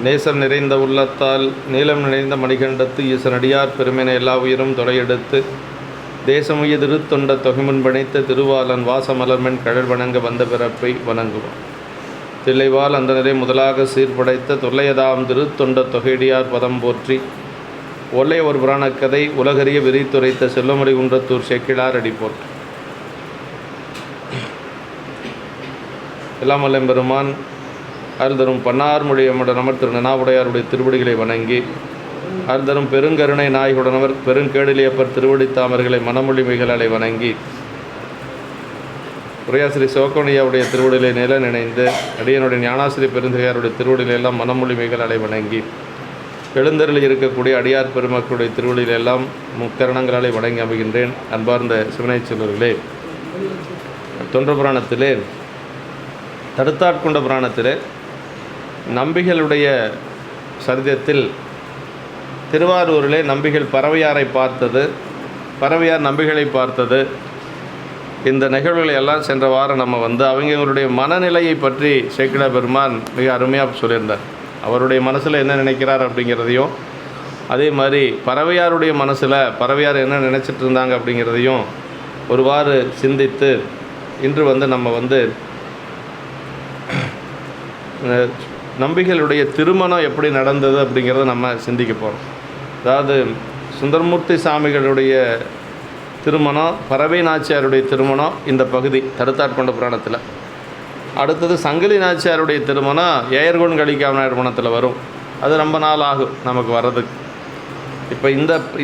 நேசம் நிறைந்த உள்ளத்தால் நீளம் நிறைந்த மணிகண்டத்து ஈசனடியார் பெருமென எல்லா உயிரும் தொலையெடுத்து தேசமுய திருத்தொண்ட தொகைமுன் பணித்த திருவாளன் வாசமலர்மென் கழல் வணங்க வந்த பிறப்பை வணங்குவான். தில்லைவால் அந்த நிலை முதலாக சீர்படைத்த தொல்லையதாம் திருத்தொண்ட தொகையடியார் பதம் போற்றி ஒல்லை ஒரு புராணக்கதை உலகறிய விரித்துரைத்த செல்லமொழி குன்றத்தூர் செக்கிழார் அடி போற்றி. எல்லாம் வல்ல பெருமான் அருள்தரும் பன்னார் மொழியமுடனவர் திரு நனாவுடையாருடைய திருவடிகளை வணங்கி அருள்தரும் பெருங்கருணை நாயகுடனவர் பெருங்கேடிலியப்பர் திருவடி தாமர்களை மனமொழி மிகளாலை வணங்கி உரையாசிரி சிவக்கோணியாவுடைய திருவடிகளை நில நினைந்து அடியனுடைய ஞானாசிரி பெருந்தகையாருடைய திருவடிகளெல்லாம் மனமொழி மிகளாலை வணங்கி எழுந்தருளில் இருக்கக்கூடிய அடியார் பெருமக்களுடைய திருவடிகளெல்லாம் முக்கரணங்களாலே வணங்கி அமைகின்றேன். அன்பார்ந்த சிவனை செல்வர்களே, தொன்ற புராணத்திலே தடுத்தாட்கொண்ட புராணத்திலே நம்பிகளுடைய சரிதத்தில் திருவாரூரிலே நம்பிகள் பறவையாரை பார்த்தது, பறவையார் நம்பிகளை பார்த்தது, இந்த நிகழ்வுகளை எல்லாம் சென்ற வாரம் நம்ம அவங்களுடைய மனநிலையை பற்றி சேக்கிழ பெருமான் மிக அருமையாக சொல்லியிருந்தார். அவருடைய மனசில் என்ன நினைக்கிறார் அப்படிங்கிறதையும், அதே மாதிரி பறவையாருடைய மனசில் பறவையார் என்ன நினச்சிட்டு இருந்தாங்க அப்படிங்கிறதையும் ஒருவாறு சிந்தித்து இன்று நம்ம நம்பிகளுடைய திருமணம் எப்படி நடந்தது அப்படிங்கிறத நம்ம சிந்திக்க போகிறோம். அதாவது சுந்தரமூர்த்தி சாமிகளுடைய திருமணம், பறவை நாச்சியாருடைய திருமணம் இந்த பகுதி தடுத்தாட்கொண்ட புராணத்தில். அடுத்தது சங்கிலி நாச்சியாருடைய திருமணம் ஏயர்கோன் கலிக்காமநாயர் புராணத்தில் வரும். அது ரொம்ப நாள் ஆகும் நமக்கு வர்றதுக்கு. இப்போ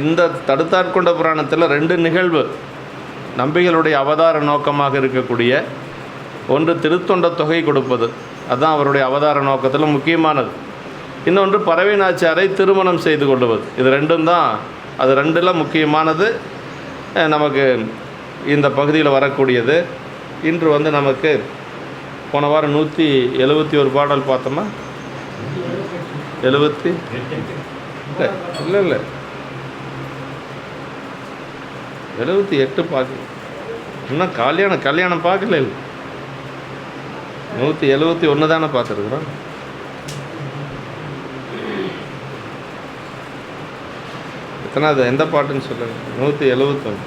இந்த தடுத்தாட்கொண்ட புராணத்தில் ரெண்டு நிகழ்வு நம்பிகளுடைய அவதார நோக்கமாக இருக்கக்கூடிய ஒன்று திருத்தொண்ட தொகை கொடுப்பது, அதுதான் அவருடைய அவதார நோக்கத்தில் முக்கியமானது. இன்னொன்று பறவை நாச்சியாரை திருமணம் செய்து கொள்வது. இது ரெண்டும் தான், அது ரெண்டில் முக்கியமானது நமக்கு இந்த பகுதியில் வரக்கூடியது. இன்று நமக்கு போன வாரம் 171 பாடல் பார்த்தோமா? 70 இல்லை 78 பார்க்கல. இன்னும் கல்யாணம் பார்க்கல. 171 தானே பார்த்துருக்குறோம். எத்தனாவது எந்த பாட்டுன்னு சொல்லுங்க? 171.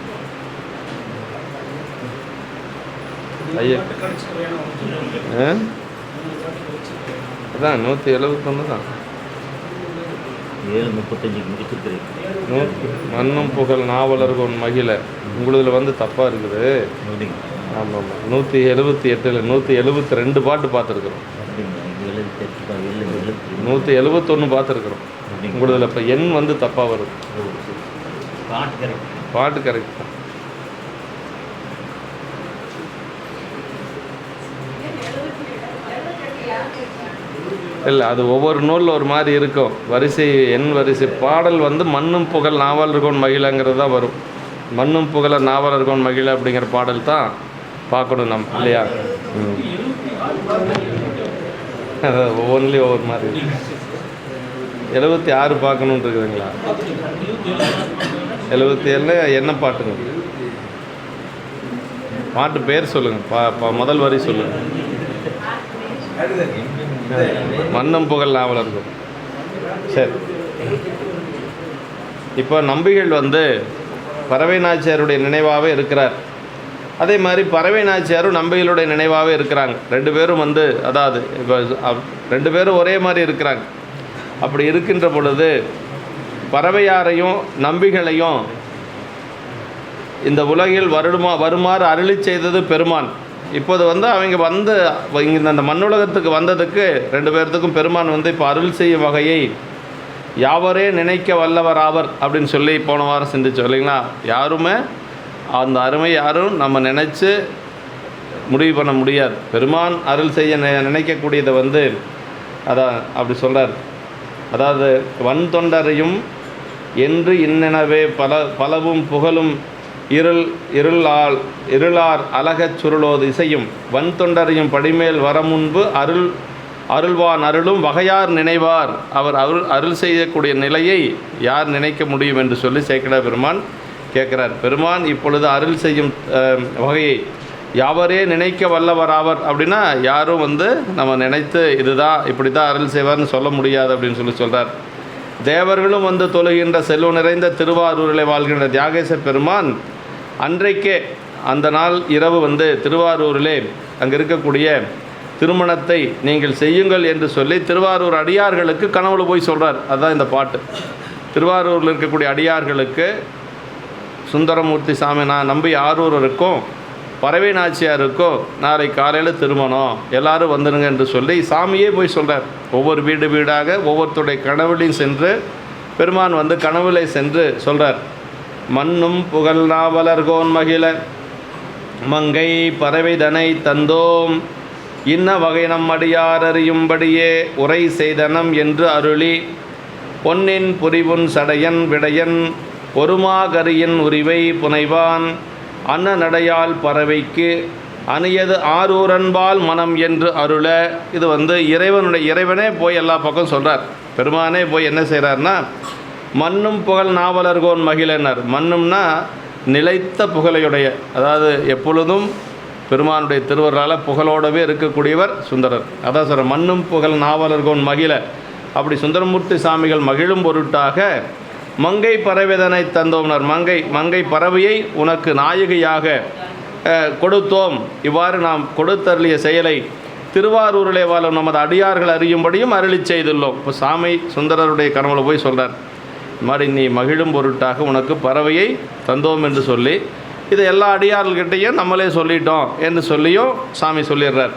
ஐயா அதான் 171 தான். 7:35 மண்ணும் புகழ் நாவலர்கள் மகிழ. உங்களுதில் தப்பாக இருக்குது. ஆமாம், 178 172 பாட்டு பார்த்துருக்குறோம். 171 பார்த்துருக்குறோம். உங்களுதில் இப்போ எண் தப்பாக வரும். பாட்டு கரெக்ட் தான். இல்லை, அது ஒவ்வொரு நூலில் ஒரு மாதிரி இருக்கும். வரிசை எண் வரிசை பாடல் மண்ணும் புகழ் நாவலர்கோன் மகிழங்கிறது தான் வரும். மண்ணும் புகழ நாவலர்கோன் மகிழ அப்படிங்கிற பாடல் தான் பார்க்கணும் நம்ம, இல்லையா? ஒவ்வொன்றுலேயும் ஒவ்வொரு மாதிரி 76 பார்க்கணுன்னு இருக்குதுங்களா? 77 என்ன பாட்டுங்க? பாட்டு பேர் சொல்லுங்கள். முதல் வரி சொல்லுங்கள். மன்னம் புகழ் நாவலர்கள். சரி, இப்போ நம்பிகள் பறவை நாச்சியாருடைய நினைவாகவே இருக்கிறார். அதே மாதிரி பறவை நாச்சியாரும் நம்பிகளுடைய நினைவாகவே இருக்கிறாங்க. ரெண்டு பேரும் அதாவது இப்போ ரெண்டு பேரும் ஒரே மாதிரி இருக்கிறாங்க. அப்படி இருக்கின்ற பொழுது பறவையாரையும் நம்பிகளையும் இந்த உலகில் வருமாறு அருளி செய்தது பெருமான். இப்போது அவங்க இங்கே அந்த மண்ணுலகத்துக்கு வந்ததுக்கு ரெண்டு பேர்த்துக்கும் பெருமான் இப்போ அருள் செய்யும் வகையை யாவரே நினைக்க வல்லவர் ஆவர் அப்படின்னு சொல்லி போன வாரம் சிந்திச்சோம் இல்லைங்களா? யாருமே அந்த அருமை யாரும் நம்ம நினச்சி முடிவு பண்ண முடியாது. பெருமான் அருள் செய்ய நினைக்கக்கூடியதை அதான் அப்படி சொல்கிறார். அதாவது வன் தொண்டரையும் என்று இன்னெனவே பலவும் புகழும் இருளார் அழகச் சுருளோது இசையும் வன் தொண்டரையும் படிமேல் வர முன்பு அருள்வான் அருளும் வகையார் நினைவார். அவர் அருள் செய்யக்கூடிய நிலையை யார் நினைக்க முடியும் என்று சொல்லி சேக்கிழார் பெருமான் கேட்குறார். பெருமான் இப்பொழுது அருள் செய்யும் வகையை யாவரே நினைக்க வல்லவராவர் அப்படின்னா யாரும் வந்து நம்ம நினைத்து இதுதான் இப்படி தான் அருள் செய்வார்னு சொல்ல முடியாது அப்படின்னு சொல்கிறார். தேவர்களும் வந்து தொழுகின்ற செல்வம் நிறைந்த திருவாரூரில் வாழ்கின்ற தியாகேச பெருமான் அன்றைக்கே அந்த நாள் இரவு வந்து திருவாரூரிலே அங்கே இருக்கக்கூடிய திருமணத்தை நீங்கள் செய்யுங்கள் என்று சொல்லி திருவாரூர் அடியார்களுக்கு கனவுல போய் சொல்கிறார். அதுதான் இந்த பாட்டு. திருவாரூரில் இருக்கக்கூடிய அடியார்களுக்கு சுந்தரமூர்த்தி சாமி நான் நம்பி ஆரூரருக்கும் பறவை நாச்சியாருக்கும் நாளை காலையில் திருமணம் எல்லாரும் வந்துடுங்க என்று சொல்லி சாமியே போய் சொல்கிறார். ஒவ்வொரு வீடு வீடாக ஒவ்வொருத்தருடைய கனவுலையும் சென்று பெருமான் வந்து கனவுலை சென்று சொல்கிறார். மண்ணும் புகழ் நாவலர்கோன் மகிழ மங்கை பறவைதனை தந்தோம் இன்ன வகை நம் அடியார் அறியும்படியே உரை செய்தனம் என்று அருளி பொன்னின் புரிவுன் சடையன் விடையன் ஒருமாகரியின் உரிவை புனைவான் அன்ன நடையால் பறவைக்கு அணியது ஆரூரன்பால் மனம் என்று அருள. இது வந்து இறைவனே போய் எல்லா பக்கம் சொல்கிறார். பெருமானே போய் என்ன செய்கிறார்னா மண்ணும் புகழ் நாவலர்கோன் மகிழனர். மண்ணும்னா நிலைத்த புகழையுடைய, அதாவது எப்பொழுதும் பெருமானுடைய திருவருளால் புகழோடவே இருக்கக்கூடியவர் சுந்தரர். அதான் சொல்கிற மண்ணும் புகழ் நாவலர்கோன் மகிழ. அப்படி சுந்தரமூர்த்தி சாமிகள் மகிழும் பொருட்டாக மங்கை பறவைதனை தந்தோம்னர். மங்கை பறவையை உனக்கு நாயகியாக கொடுத்தோம். இவ்வாறு நாம் கொடுத்தருளிய செயலை திருவாரூரிலே வாழும் நமது அடியார்கள் அறியும்படியும் அருளி செய்துள்ளோம். இப்போ சாமி சுந்தரருடைய கனவுல போய் சொல்கிறார், இது மாதிரி நீ மகிழும் பொருட்டாக உனக்கு பறவையை தந்தோம் என்று சொல்லி இதை எல்லா அடியார்கள்கிட்டையும் நம்மளே சொல்லிட்டோம் என்று சொல்லியும் சாமி சொல்லிடுறார்.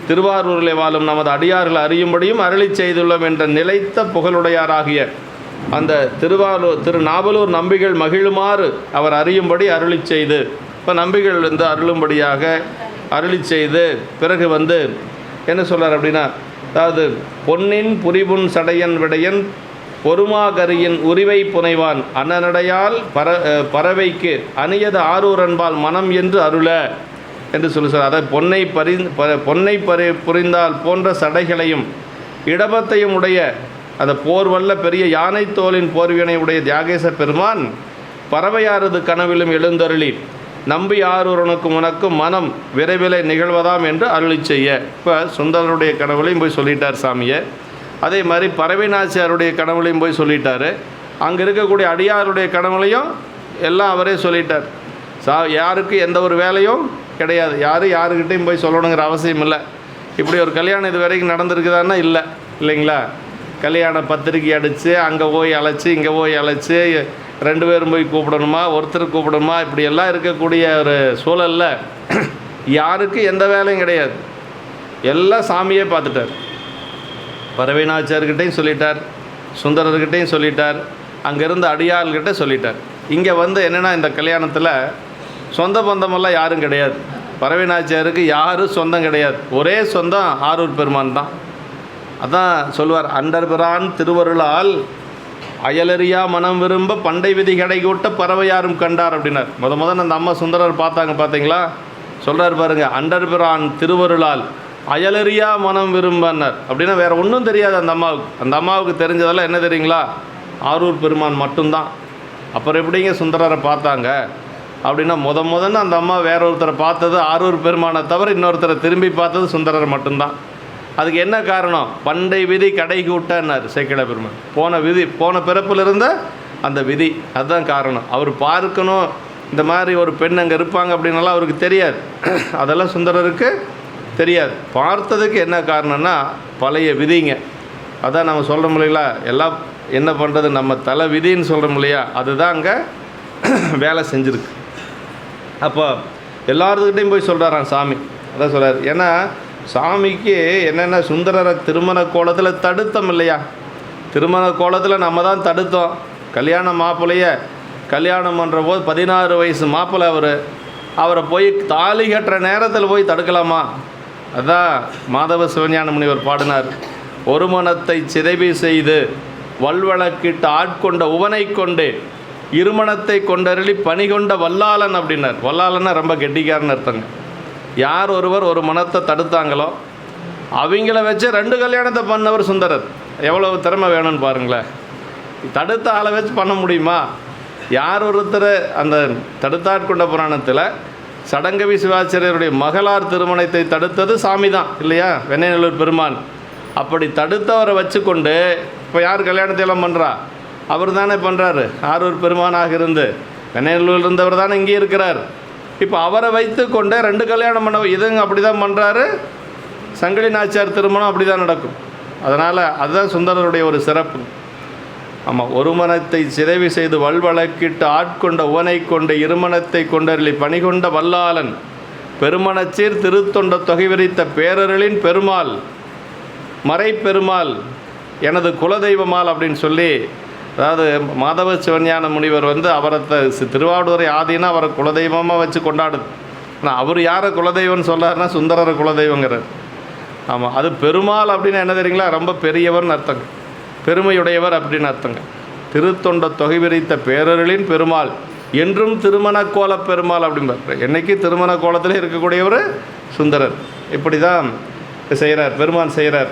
திருவாரூரிலே வாழும் நமது அடியார்கள் அறியும்படியும் அருளி செய்துள்ளோம் என்ற நிலைத்த புகழுடையாராகிய அந்த திருநாவலூர் நம்பிகள் மகிழுமாறு அவர் அறியும்படி அருளி செய்து, இப்போ நம்பிகள் வந்து அருளும்படியாக அருளி செய்து பிறகு வந்து என்ன சொல்கிறார் அப்படின்னா, அதாவது பொன்னின் புரிவுன் சடையன் விடையன் பொறுமாகரியின் உரிவை புனைவான் அன்னநடையால் பறவைக்கு அணியது ஆரூரன்பால் மனம் என்று அருள என்று சொல்லுகிறார். அதாவது பொன்னை புரிந்தால் போன்ற சடைகளையும் இடபத்தையும் உடைய அந்த போர்வல்ல பெரிய யானை தோலின் போர்வினை உடைய தியாகேச பெருமான் பறவையாரது கனவிலும் எழுந்தருளி நம்பி ஆரூரனுக்கும் உனக்கும் மனம் விரைவில் நிகழ்வதாம் என்று அருளி செய்ய. இப்போ சுந்தரருடைய கனவுலையும் போய் சொல்லிட்டார் சாமியை. அதே மாதிரி பறவை நாச்சியாருடைய கனவுலையும் போய் சொல்லிட்டார். அங்கே இருக்கக்கூடிய அடியாருடைய கனவுலையும் எல்லாம் அவரே சொல்லிட்டார். யாருக்கு எந்த ஒரு வேலையும் கிடையாது. யாருக்கிட்டையும் போய் சொல்லணுங்கிற அவசியம் இல்லை. இப்படி ஒரு கல்யாணம் இது வரைக்கும் நடந்திருக்குதான்னா இல்லை, இல்லைங்களா? கல்யாண பத்திரிக்கை அடித்து அங்கே போய் அழைச்சி இங்கே போய் அழைச்சி 2 பேரும் போய் கூப்பிடணுமா, ஒருத்தர் கூப்பிடணுமா, இப்படியெல்லாம் இருக்கக்கூடிய ஒரு சூழலில் யாருக்கு எந்த வேலையும் கிடையாது. எல்லாம் சாமியே பார்த்துட்டார். பறவைநாச்சியார்கிட்டையும் சொல்லிட்டார், சுந்தரர்கிட்டையும் சொல்லிட்டார், அங்கேருந்து அடியாள்கிட்ட சொல்லிட்டார். இங்கே வந்து என்னென்னா இந்த கல்யாணத்தில் சொந்த பந்தமெல்லாம் யாரும் கிடையாது. பறவைநாச்சியாருக்கு யாரும் சொந்தம் கிடையாது. ஒரே சொந்தம் ஆரூர் பெருமான் தான். அதான் சொல்லுவார், அண்டர்பிரான் திருவருளால் அயலறியா மனம் விரும்ப பண்டை விதி கடைகூட்ட பறவையாரும் கண்டார் அப்படின்னார். முதல் அந்த அம்மா சுந்தரர் பார்த்தாங்க, பார்த்தீங்களா? சொல்கிறார் பாருங்க, அண்டர்பிரான் திருவருளால் அயலறியா மனம் விரும்பினார். அப்படின்னா வேறு ஒன்றும் தெரியாது அந்த அம்மாவுக்கு. அந்த அம்மாவுக்கு தெரிஞ்சதெல்லாம் என்ன தெரியுங்களா? ஆரூர் பெருமான் மட்டும்தான். அப்புறம் எப்படிங்க சுந்தரரை பார்த்தாங்க அப்படின்னா முதன்னு அந்த அம்மா வேற ஒருத்தரை பார்த்தது ஆரூர் பெருமானை தவிர இன்னொருத்தரை திரும்பி பார்த்தது சுந்தரர் மட்டும்தான். அதுக்கு என்ன காரணம்? பண்டை விதி கடை கூட்டன்னார் சேக்கிழ பெருமான். போன பிறப்பில் இருந்த அந்த விதி, அதுதான் காரணம். அவர் பார்க்கணும் இந்த மாதிரி ஒரு பெண் அங்கே இருப்பாங்க அப்படின்னாலாம் அவருக்கு தெரியாது. அதெல்லாம் சுந்தரருக்கு தெரியாது. பார்த்ததுக்கு என்ன காரணம்னா பழைய விதிங்க. அதான் நம்ம சொல்கிற முடியல, எல்லாம் என்ன பண்ணுறது, நம்ம தலை விதின்னு சொல்கிறோம் இல்லையா, அதுதான் அங்கே வேலை செஞ்சுருக்கு. அப்போ எல்லாத்துக்கிட்டையும் போய் சொல்கிறாராம் சாமி. அதான் சொல்கிறார். ஏன்னா சாமிக்கு என்னென்ன சுந்தரரை திருமண கோலத்தில் தடுத்தோம் இல்லையா? திருமண கோலத்தில் நம்ம தான் தடுத்தோம். கல்யாண மாப்பிள்ளைய கல்யாணம் பண்ணுற போது 16 வயசு மாப்பிள்ளை அவரை போய் தாலி கட்டுற நேரத்தில் போய் தடுக்கலாமா? அதான் மாதவ சிவஞான முனிவர் பாடினார். ஒரு மனத்தை சிதைவி செய்து வல்வழக்கிட்டு ஆட்கொண்ட உவனை கொண்டு இருமணத்தை கொண்டருளி பணி கொண்ட வல்லாளன் அப்படின்னார். வல்லாளன்னா ரொம்ப கெட்டிக்காரன்னு அர்த்தங்க. யார் ஒருவர் ஒரு மனத்தை தடுத்தாங்களோ அவங்கள வச்சு 2 கல்யாணத்தை பண்ணவர் சுந்தரர். எவ்வளவு திறமை வேணும்னு பாருங்களேன். தடுத்த ஆளை வச்சு பண்ண முடியுமா? யார் ஒருத்தர் அந்த தடுத்தாட்கொண்ட புராணத்தில் சடங்கவி சிவாச்சாரியருடைய மகளார் திருமணத்தை தடுத்தது சாமி தான் இல்லையா, வெண்ணெய்நல்லூர் பெருமான். அப்படி தடுத்தவரை வச்சு கொண்டு இப்போ யார் கல்யாணத்தை எல்லாம் பண்ணுறா? அவர் தானே பண்ணுறாரு. ஆரூர் பெருமானாக இருந்து வெண்ணெய்நல்லூரில் இருந்தவர் தானே இங்கே இருக்கிறார். இப்போ அவரை வைத்து கொண்டு 2 கல்யாணம் பண்ண இதுங்க அப்படி தான் பண்ணுறாரு. சங்கிலி நாச்சியார் திருமணம் அப்படி தான் நடக்கும். அதனால் அதுதான் சுந்தரருடைய ஒரு சிறப்பு. ஆமாம், ஒரு மனத்தை சிதைவு செய்து வல்வழக்கிட்டு ஆட்கொண்ட உவனை கொண்டு இருமணத்தை கொண்டருளி பணிகொண்ட வல்லாளன் பெருமணச்சீர் திருத்தொண்ட தொகை விரித்த பேரருளின் பெருமாள் மறை பெருமாள் எனது குலதெய்வமால் அப்படின்னு சொல்லி, அதாவது மாதவ சிவஞான முனிவர் அவரை திருவாவடுதுறை ஆதினா அவரை குலதெய்வமாக வச்சு கொண்டாடுது. ஆனால் அவர் யாரை குலதெய்வம்னு சொல்கிறாருன்னா சுந்தரரை குலதெய்வங்கிறார். ஆமாம், அது பெருமாள் அப்படின்னா என்ன தெரியுங்களா, ரொம்ப பெரியவர்னு அர்த்தங்க, பெருமையுடையவர் அப்படின்னு அர்த்தங்க. திருத்தொண்ட தொகை விரித்த பேரருளின் பெருமாள் என்றும் திருமண கோல பெருமாள் அப்படிம்பார். என்னைக்கு திருமண கோலத்தில் இருக்கக்கூடியவர் சுந்தரர். இப்படி தான் செய்கிறார், பெருமான் செய்கிறார்.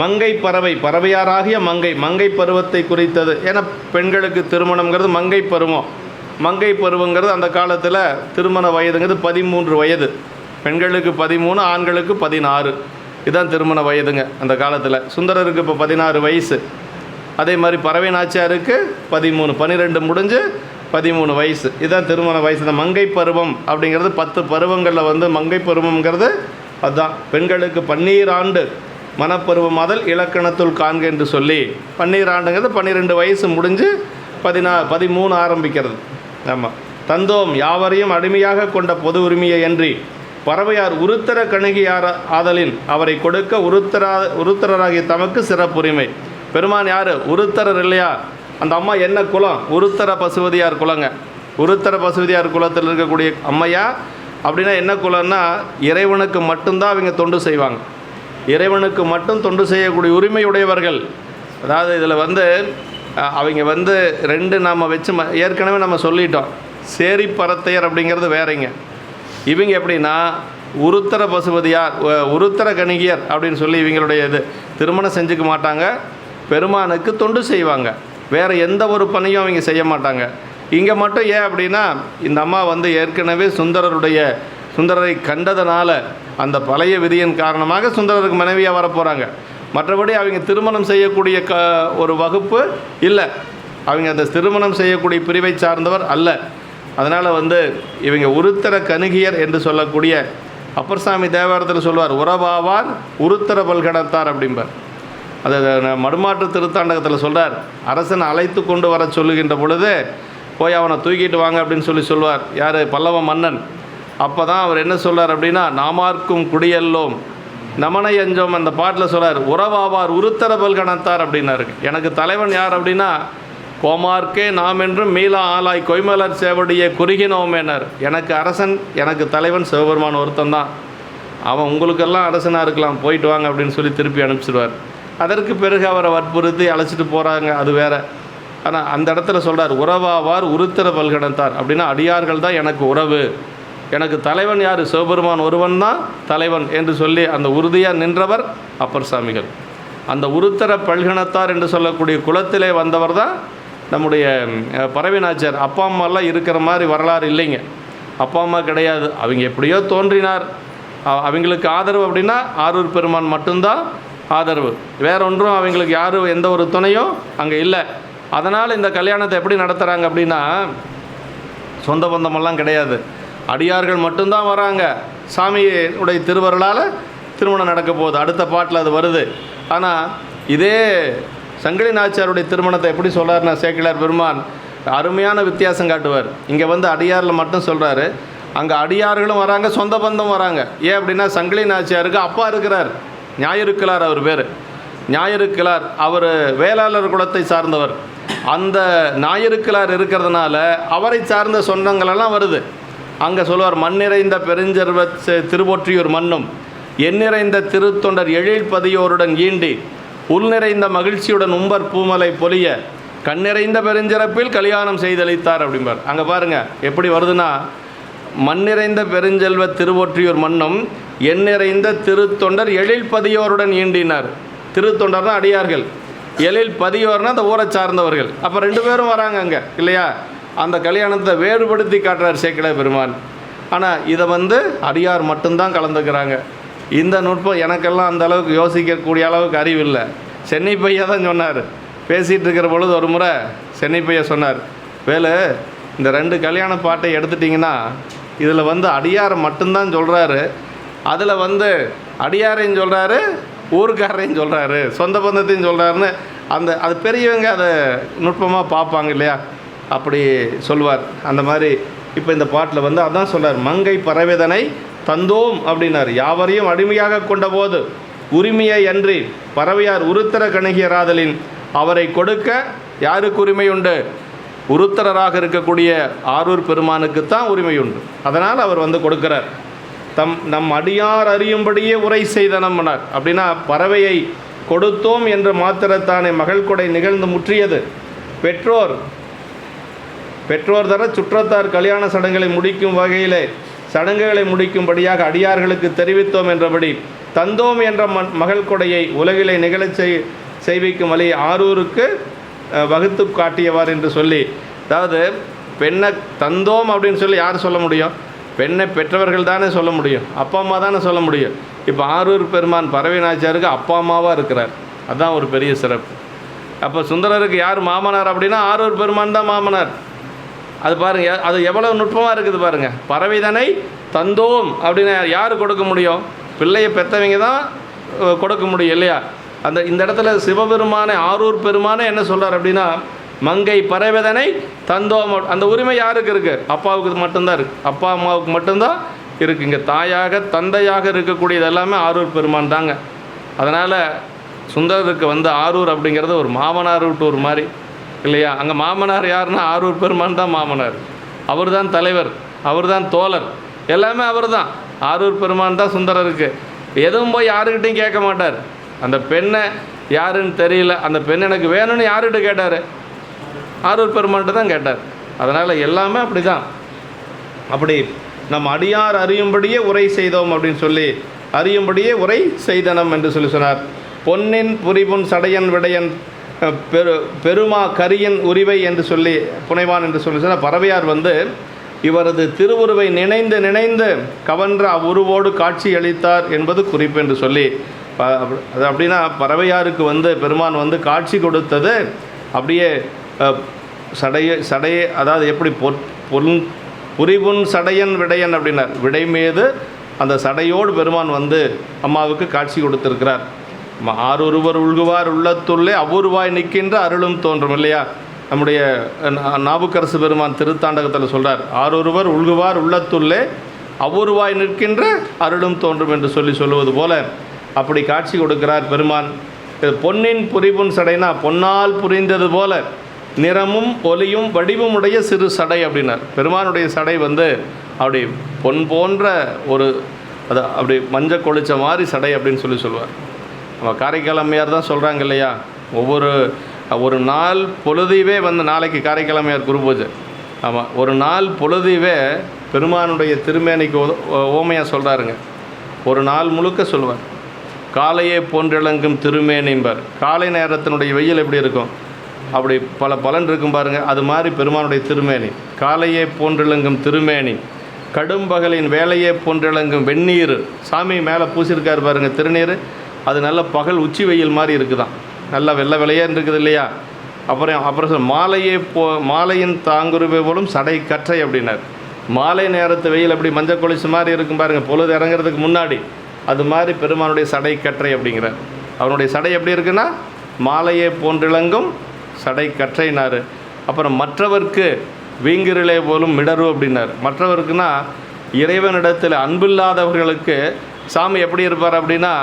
மங்கை பறவை, பறவையாராகிய மங்கை, மங்கை பருவத்தை குறித்தது. ஏன்னா பெண்களுக்கு திருமணங்கிறது மங்கை பருவம். மங்கை பருவங்கிறது அந்த காலத்தில் திருமண வயதுங்கிறது 13 வயது. பெண்களுக்கு 13, ஆண்களுக்கு 16. இதுதான் திருமண வயதுங்க அந்த காலத்தில். சுந்தரருக்கு இப்போ 16 வயசு. அதே மாதிரி பறவை நாச்சியாருக்கு 13, 12 முடிஞ்சு 13 வயசு. இதுதான் திருமண வயசு. இந்த மங்கை பருவம் அப்படிங்கிறது 10 பருவங்களில் மங்கை பருவங்கிறது அதுதான். பெண்களுக்கு 12 ஆண்டு மனப்பருவமாதல் இலக்கணத்துள் காண்க என்று சொல்லி 12 ஆண்டுங்கிறது 12 வயசு முடிஞ்சு 13 ஆரம்பிக்கிறது. ஆமாம், தந்தோம் யாவரையும் அடிமையாக கொண்ட பொது உரிமையை அன்றி பறவையார் உருத்தர கணுகியார் ஆதலின் அவரை கொடுக்க உருத்தரராகிய தமக்கு சிறப்புரிமை. பெருமான் யார்? உருத்தரர் இல்லையா? அந்த அம்மா என்ன குலம்? உருத்தர பசுபதியார் குலங்க. உருத்தர பசுபதியார் குலத்தில் இருக்கக்கூடிய அம்மையா அப்படின்னா என்ன குலம்னா, இறைவனுக்கு மட்டும்தான் அவங்க தொண்டு செய்வாங்க. இறைவனுக்கு மட்டும் தொண்டு செய்யக்கூடிய உரிமையுடையவர்கள். அதாவது இதில் அவங்க 2 நாம் வச்சு ஏற்கனவே நம்ம சொல்லிட்டோம். சேரி பரத்தையர் அப்படிங்கிறது வேறங்க. இவங்க எப்படின்னா உருத்தர பசுபதியார், உருத்தர கணிகியர் அப்படின்னு சொல்லி இவங்களுடைய திருமணம் செஞ்சுக்க மாட்டாங்க, பெருமானுக்கு தொண்டு செய்வாங்க. வேறு எந்த ஒரு பணியும் அவங்க செய்ய மாட்டாங்க. இங்கே மட்டும் ஏன் அப்படின்னா, இந்த அம்மா ஏற்கனவே சுந்தரரை கண்டதனால அந்த பழைய விதியின் காரணமாக சுந்தரருக்கு மனைவியாக வரப்போகிறாங்க. மற்றபடி அவங்க திருமணம் செய்யக்கூடிய ஒரு வகுப்பு இல்லை. அவங்க அந்த திருமணம் செய்யக்கூடிய பிரிவை சார்ந்தவர் அல்ல. அதனால் இவங்க உருத்தர கணுகியர் என்று சொல்லக்கூடிய அப்பர்சாமி தேவாரத்தில் சொல்வார், உறவாவார் உருத்தர பல்கணத்தார் அப்படிம்பார். அது மடுமாற்று திருத்தாண்டகத்தில் சொல்கிறார், அரசன் அழைத்து கொண்டு வர சொல்லுகின்ற பொழுது போய் அவனை தூக்கிட்டு வாங்க அப்படின்னு சொல்லுவார். யார்? பல்லவ மன்னன். அப்போ தான் அவர் என்ன சொல்கிறார் அப்படின்னா, நாமார்க்கும் குடியல்லோம் நமனை அஞ்சோம் அந்த பாட்டில் சொல்கிறார், உறவாவார் உருத்தர பல்கணத்தார் அப்படின்னாரு. எனக்கு தலைவன் யார் அப்படின்னா, கோமார்க்கே நாம் என்றும் மீளா ஆளாய் கொய்மலர் சேவடியை குறுகினோமேனார். எனக்கு அரசன், எனக்கு தலைவன் சிவபெருமான் ஒருத்தன் தான். அவன் உங்களுக்கெல்லாம் அரசனாக இருக்கலாம், போயிட்டு வாங்க அப்படின்னு சொல்லி திருப்பி அனுப்பிச்சிடுவார். அதற்கு பிறகு அவரை வற்புறுத்தி அழைச்சிட்டு போகிறாங்க, அது வேறு. ஆனால் அந்த இடத்துல சொல்கிறார், உறவாவார் உருத்தர பல்கணத்தார் அப்படின்னா அடியார்கள் தான் எனக்கு உறவு, எனக்கு தலைவன் யார்? சிவபெருமான் ஒருவன் தான் தலைவன் என்று சொல்லி அந்த உறுதியாக நின்றவர் அப்பர் சாமிகள். அந்த உருத்தர பல்கணத்தார் என்று சொல்லக்கூடிய குலத்திலே வந்தவர் தான் நம்முடைய பறவை நாச்சியார். அப்பா அம்மாலாம் இருக்கிற மாதிரி வரலாறு இல்லைங்க. அப்பா அம்மா கிடையாது. அவங்க எப்படியோ தோன்றினார். அவங்களுக்கு ஆதரவு அப்படின்னா ஆரூர் பெருமான் மட்டும்தான் ஆதரவு. வேறொன்றும் அவங்களுக்கு யாரும் எந்த ஒரு துணையும் அங்கே இல்லை. அதனால் இந்த கல்யாணத்தை எப்படி நடத்துகிறாங்க அப்படின்னா, சொந்த பந்தமெல்லாம் கிடையாது, அடியார்கள் மட்டும்தான் வராங்க. சாமியுடைய திருவருளால் திருமணம் நடக்க போகுது. அடுத்த பாட்டில் அது வருது. ஆனால் இதே சங்கிலி நாச்சியாருடைய திருமணத்தை எப்படி சொல்கிறாருன்னா, சேக்கிழார் பெருமான் அருமையான வித்தியாசம் காட்டுவார். இங்கே அடியாரில் மட்டும் சொல்கிறாரு, அங்கே அடியார்களும் வராங்க, சொந்த பந்தம் வராங்க. ஏன் அப்படின்னா, சங்கிலி நாச்சியாருக்கு அப்பா இருக்கிறார், ஞாயிறுக்கிழார் அவர் பேர். ஞாயிறுக்கிழார் அவர் வேளாளர் குலத்தை சார்ந்தவர். அந்த ஞாயிறுக்கிழார் இருக்கிறதுனால அவரை சார்ந்த சொந்தங்களெல்லாம் வருது. அங்கே சொல்லுவார், மண்ணிறைந்த பெருஞ்செல்வ திருவொற்றியூர் மண்ணும் எண்ணிறைந்த திருத்தொண்டர் எழில்பதியோருடன் ஈண்டி உள் நிறைந்த மகிழ்ச்சியுடன் உம்பர் பூமலை பொலிய கண்ணிறைந்த பெருஞ்சிறப்பில் கல்யாணம் செய்தளித்தார் அப்படிம்பார். அங்கே பாருங்கள் எப்படி வருதுன்னா, மண்ணிறைந்த பெருஞ்செல்வ திருவொற்றியூர் மண்ணும் எண்ணிறைந்த திருத்தொண்டர் எழில்பதியோருடன் ஈண்டினார். திருத்தொண்டர் தான் அடியார்கள், எழில் பதியோர்னா அந்த ஊரை சார்ந்தவர்கள். அப்போ 2 பேரும் வராங்க அங்கே இல்லையா. அந்த கல்யாணத்தை வேறுபடுத்தி காட்டுறார் சேக்கிழார் பெருமான். ஆனால் இதை அடியார் மட்டும்தான் கலந்துக்கிறாங்க. இந்த நுட்பம் எனக்கெல்லாம் அந்த அளவுக்கு யோசிக்கக்கூடிய அளவுக்கு அறிவில்லை. சென்னை பையா தான் சொன்னார். பேசிகிட்டு இருக்கிற பொழுது ஒரு முறை சென்னை பையா சொன்னார், வேலு இந்த 2 கல்யாண பாட்டை எடுத்துட்டிங்கன்னா இதில் அடியாரை மட்டும்தான் சொல்கிறாரு, அதில் அடியாரையும் சொல்கிறாரு, ஊருக்காரரையும் சொல்கிறாரு, சொந்த பந்தத்தையும் சொல்கிறாருன்னு அது பெரியவங்க அதை நுட்பமாக பார்ப்பாங்க இல்லையா, அப்படி சொல்வார். அந்த மாதிரி இப்போ இந்த பாட்டில் அதான் சொல்கிறார், மங்கை பறவைதனை தந்தோம் அப்படின்னார். யாவரையும் அடிமையாக கொண்ட போது உரிமையை அன்றி பறவையார் உருத்தர கணிகியராதலின் அவரை கொடுக்க யாருக்கு உரிமை உண்டு? உருத்தரராக இருக்கக்கூடிய ஆரூர் பெருமானுக்குத்தான் உரிமை உண்டு. அதனால் அவர் கொடுக்கிறார். நம் அடியார் அறியும்படியே உரை செய்தனம்னார். அப்படின்னா பறவையை கொடுத்தோம் என்ற மாத்திரத்தானே மகள் கொடை நிகழ்ந்து முற்றியது. பெற்றோர் தர சுற்றத்தார் கல்யாண சடங்குகளை முடிக்கும் வகையிலே சடங்குகளை முடிக்கும்படியாக அடியார்களுக்கு தெரிவித்தோம் என்றபடி தந்தோம் என்ற மகள் கொடையை உலகிலே நிகழச் செய்விக்கும் வழி ஆரூருக்கு வகுத்து காட்டியவார் என்று சொல்லி, அதாவது பெண்ணை தந்தோம் அப்படின்னு சொல்லி யார் சொல்ல முடியும்? பெண்ணை பெற்றவர்கள் தானே சொல்ல முடியும், அப்பா அம்மா தானே சொல்ல முடியும். இப்போ ஆரூர் பெருமான் பறவை நாச்சியாருக்கு அப்பா அம்மாவாக இருக்கிறார். அதுதான் ஒரு பெரிய சிறப்பு. அப்போ சுந்தரருக்கு யார் மாமனார் அப்படின்னா ஆரூர் பெருமான் தான் மாமனார். அது பாருங்கள், அது எவ்வளோ நுட்பமாக இருக்குது பாருங்கள். பறவைதனை தந்தோம் அப்படின்னு யார் கொடுக்க முடியும்? பிள்ளையை பெற்றவங்க தான் கொடுக்க முடியும் இல்லையா? இந்த இடத்துல சிவபெருமானை ஆரூர் பெருமானை என்ன சொல்கிறார் அப்படின்னா, மங்கை பறவைதனை தந்தோம். அந்த உரிமை யாருக்கு இருக்குது? அப்பாவுக்கு மட்டும்தான் இருக்குது, அப்பா அம்மாவுக்கு மட்டும்தான் இருக்குது. இங்கே தாயாக தந்தையாக இருக்கக்கூடியது எல்லாமே ஆரூர் பெருமான் தாங்க. அதனால் சுந்தரருக்கு ஆரூர் அப்படிங்கிறது ஒரு மாமனார் டூர் மாதிரி இல்லையா? அங்கே மாமனார் யாருன்னா ஆரூர் பெருமான் தான் மாமனார். அவர் தான் தலைவர், அவர் தான் தோழர், எல்லாமே அவர் தான். ஆரூர் பெருமான் தான் சுந்தரருக்கு. எதுவும் போய் யாருக்கிட்டையும் கேட்க மாட்டார். அந்த பெண்ணை யாருன்னு தெரியல, அந்த பெண் எனக்கு வேணும்னு யாருக்கிட்ட கேட்டார்? ஆரூர் பெருமான்கிட்ட தான் கேட்டார். அதனால் எல்லாமே அப்படி தான். அப்படி நம் அடியார் அறியும்படியே உரை செய்தோம் அப்படின்னு சொல்லி, அறியும்படியே உரை செய்தனம் என்று சொன்னார். பொன்னின் புரிபுன் சடையன் விடையன் பெருமா கரியன் உரிவை என்று சொல்லி புனைவான் என்று சொல்லி சொன்னால், பறவையார் இவரது திருவுருவை நினைந்து கவன்ற அவ்வுருவோடு காட்சி அளித்தார் என்பது குறிப்பு என்று சொல்லி, அது அப்படின்னா பறவையாருக்கு பெருமான் காட்சி கொடுத்தது அப்படியே சடையே, அதாவது எப்படி புரிபுன் சடையன் விடையன் அப்படின்னார். விடை மீது அந்த சடையோடு பெருமான் அம்மாவுக்கு காட்சி கொடுத்திருக்கிறார். ஆரொருவர் உள்குவார் உள்ளத்துள்ளே அவ்வொருவாய் நிற்கின்ற அருளும் தோன்றும் இல்லையா? நம்முடைய நாவுக்கரசு பெருமான் திருத்தாண்டகத்தில் சொல்கிறார், ஆரொருவர் உள்குவார் உள்ளத்துள்ளே அவ்வொருவாய் நிற்கின்ற அருளும் தோன்றும் என்று சொல்லுவது போல அப்படி காட்சி கொடுக்கிறார் பெருமான். பொன்னின் புரிபுன் சடைனா பொன்னால் புரிந்தது போல நிறமும் ஒலியும் வடிவும் உடைய சிறு சடை அப்படின்னார். பெருமானுடைய சடை அப்படி பொன் போன்ற ஒரு அது அப்படி மஞ்சள் கொளிச்ச மாதிரி சடை அப்படின்னு சொல்லுவார். நம்ம காரைக்கால் அம்மையார் தான் சொல்கிறாங்க இல்லையா, ஒரு நாள் பொழுதைவே நாளைக்கு காரைக்கால் அம்மையார் குரு பூஜை. ஆமாம், ஒரு நாள் பொழுதைவே பெருமானுடைய திருமேனிக்கு ஓமையாக சொல்கிறாருங்க. ஒரு நாள் முழுக்க சொல்லுவார், காலையே போன்றெழுங்கும் திருமேனின்பார். காலை நேரத்தினுடைய வெயில் எப்படி இருக்கும், அப்படி பல பலன் இருக்கும் பாருங்கள். அது மாதிரி பெருமானுடைய திருமேனி காலையே போன்றெழுங்கும் திருமேனி, கடும்பகலின் வேலையே போன்றெழுங்கும் வெந்நீர். சாமி மேலே பூசியிருக்காரு பாருங்கள் திருநீர், அது நல்ல பகல் உச்சி வெயில் மாதிரி இருக்குதான், நல்லா வெள்ளை வெள்ளையாக இருக்குது இல்லையா? அப்புறம் மாலையின் தாங்குருவை போலும் சடை கற்றை அப்படின்னார். மாலை நேரத்து வெயில் அப்படி மஞ்சள் கொளிச்சு மாதிரி இருக்கும் பாருங்கள், பொழுது இறங்குறதுக்கு முன்னாடி. அது மாதிரி பெருமானுடைய சடை கற்றை அப்படிங்கிறார். அவனுடைய சடை எப்படி இருக்குன்னா மாலையே போன்றிளங்கும் சடை கற்றைனார். அப்புறம் மற்றவர்க்கு வீங்கிரிலே போலும் மிடரு அப்படின்னார். மற்றவருக்குன்னா இறைவனிடத்தில் அன்பில்லாதவர்களுக்கு சாமி எப்படி இருப்பார் அப்படின்னா,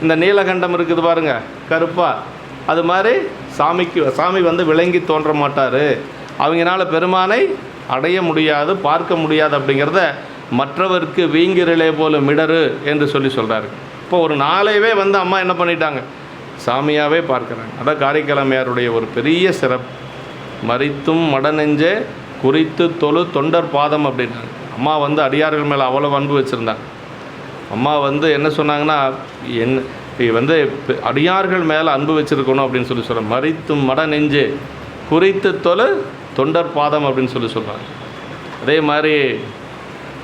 இந்த நீலகண்டம் இருக்குது பாருங்கள் கருப்பாக, அது மாதிரி சாமி விளங்கி தோன்ற மாட்டார், அவங்களால பெருமானை அடைய முடியாது, பார்க்க முடியாது அப்படிங்கிறத மற்றவர்க்கு வீங்கிரிலே போல மிடரு என்று சொல்கிறாரு. இப்போ ஒரு நாளையவே அம்மா என்ன பண்ணிட்டாங்க, சாமியாகவே பார்க்குறாங்க. அதான் காரைக்கால் அம்மையாருடைய ஒரு பெரிய சிறப்பு. மறித்தும் மடநெஞ்சே குறித்து தொழு தொண்டர் பாதம் அப்படின்னாங்க. அம்மா அடியார்கள் மேலே அவ்வளோ அன்பு வச்சுருந்தாங்க. அம்மா என்ன சொன்னாங்கன்னா, அடியார்கள் மேலே அன்பு வச்சுருக்கணும் அப்படின்னு சொல்கிறாங்க. மறித்தும் மட நெஞ்சு குறித்து தொழு தொண்டர் பாதம் அப்படின்னு சொல்கிறார். அதே மாதிரி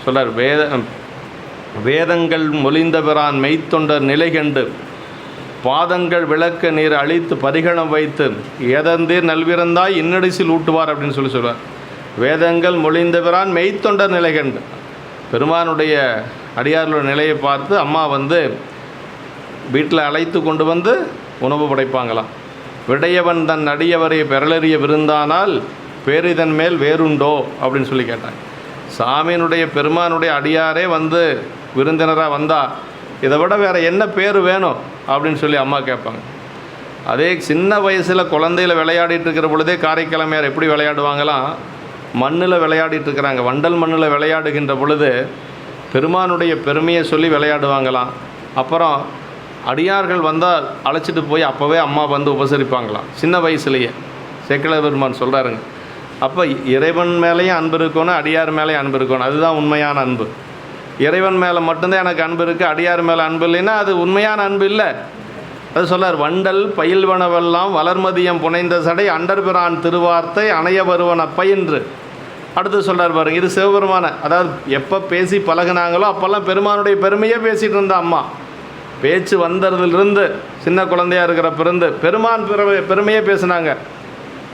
சொல்கிறார், வேதங்கள் மொழிந்த பிரான் மெய்த்தொண்டர் நிலை கண்டு பாதங்கள் விளக்க நீர் அழித்து பரிகணம் வைத்து ஏதந்தீர் நல்விருந்தாய் இன்னடிசில் ஊட்டுவார் அப்படின்னு சொல்லுவார். வேதங்கள் மொழிந்த பிரான் மெய்த்தொண்டர் நிலை கண்டு பெருமானுடைய அடியார்களோட நிலையை பார்த்து அம்மா வீட்டில் அழைத்து கொண்டு வந்து உணவு படைப்பாங்களாம். விடையவன் தன் அடியவரை பெறலறிய விருந்தானால் பேரிதன் மேல் வேறுண்டோ அப்படின்னு சொல்லி கேட்டாங்க. சாமியினுடைய பெருமானுடைய அடியாரே விருந்தினராக வந்தால் இதை விட வேறு என்ன பேர் வேணும் அப்படின்னு சொல்லி அம்மா கேட்பாங்க. அதே சின்ன வயசில் குழந்தையில் விளையாடிட்டு இருக்கிற பொழுதே காரைக்கிழமையார் எப்படி விளையாடுவாங்களாம், மண்ணில் விளையாடிட்டு இருக்கிறாங்க. வண்டல் மண்ணில் விளையாடுகின்ற பொழுது பெருமானுடைய பெருமையை சொல்லி விளையாடுவாங்களாம். அப்புறம் அடியார்கள் வந்தால் அழைச்சிட்டு போய் அப்போவே அம்மா உபசரிப்பாங்களாம் சின்ன வயசுலேயே. சேக்கிழ பெருமான் சொல்கிறாருங்க. அப்போ இறைவன் மேலேயும் அன்பு இருக்கணும், அடியார் மேலேயும் அன்பு இருக்கணும். அதுதான் உண்மையான அன்பு. இறைவன் மேலே மட்டும்தான் எனக்கு அன்பு இருக்குது, அடியார் மேலே அன்பு இல்லைன்னா அது உண்மையான அன்பு இல்லை. அது சொல்லார், வண்டல் பயில்வனவெல்லாம் வளர்மதியம் புனைந்த சடை அண்டர்பிரான் திருவார்த்தை அணைய வருவன பயின்று. அடுத்து சொல்கிறார் பாருங்க, இது சிவபெருமான, அதாவது எப்போ பேசி பழகினாங்களோ அப்போல்லாம் பெருமானுடைய பெருமையே பேசிகிட்டு இருந்த அம்மா. பேச்சு வந்ததிலிருந்து சின்ன குழந்தையாக இருக்கிற பிறந்து பெருமான் பெருமையே பேசினாங்க.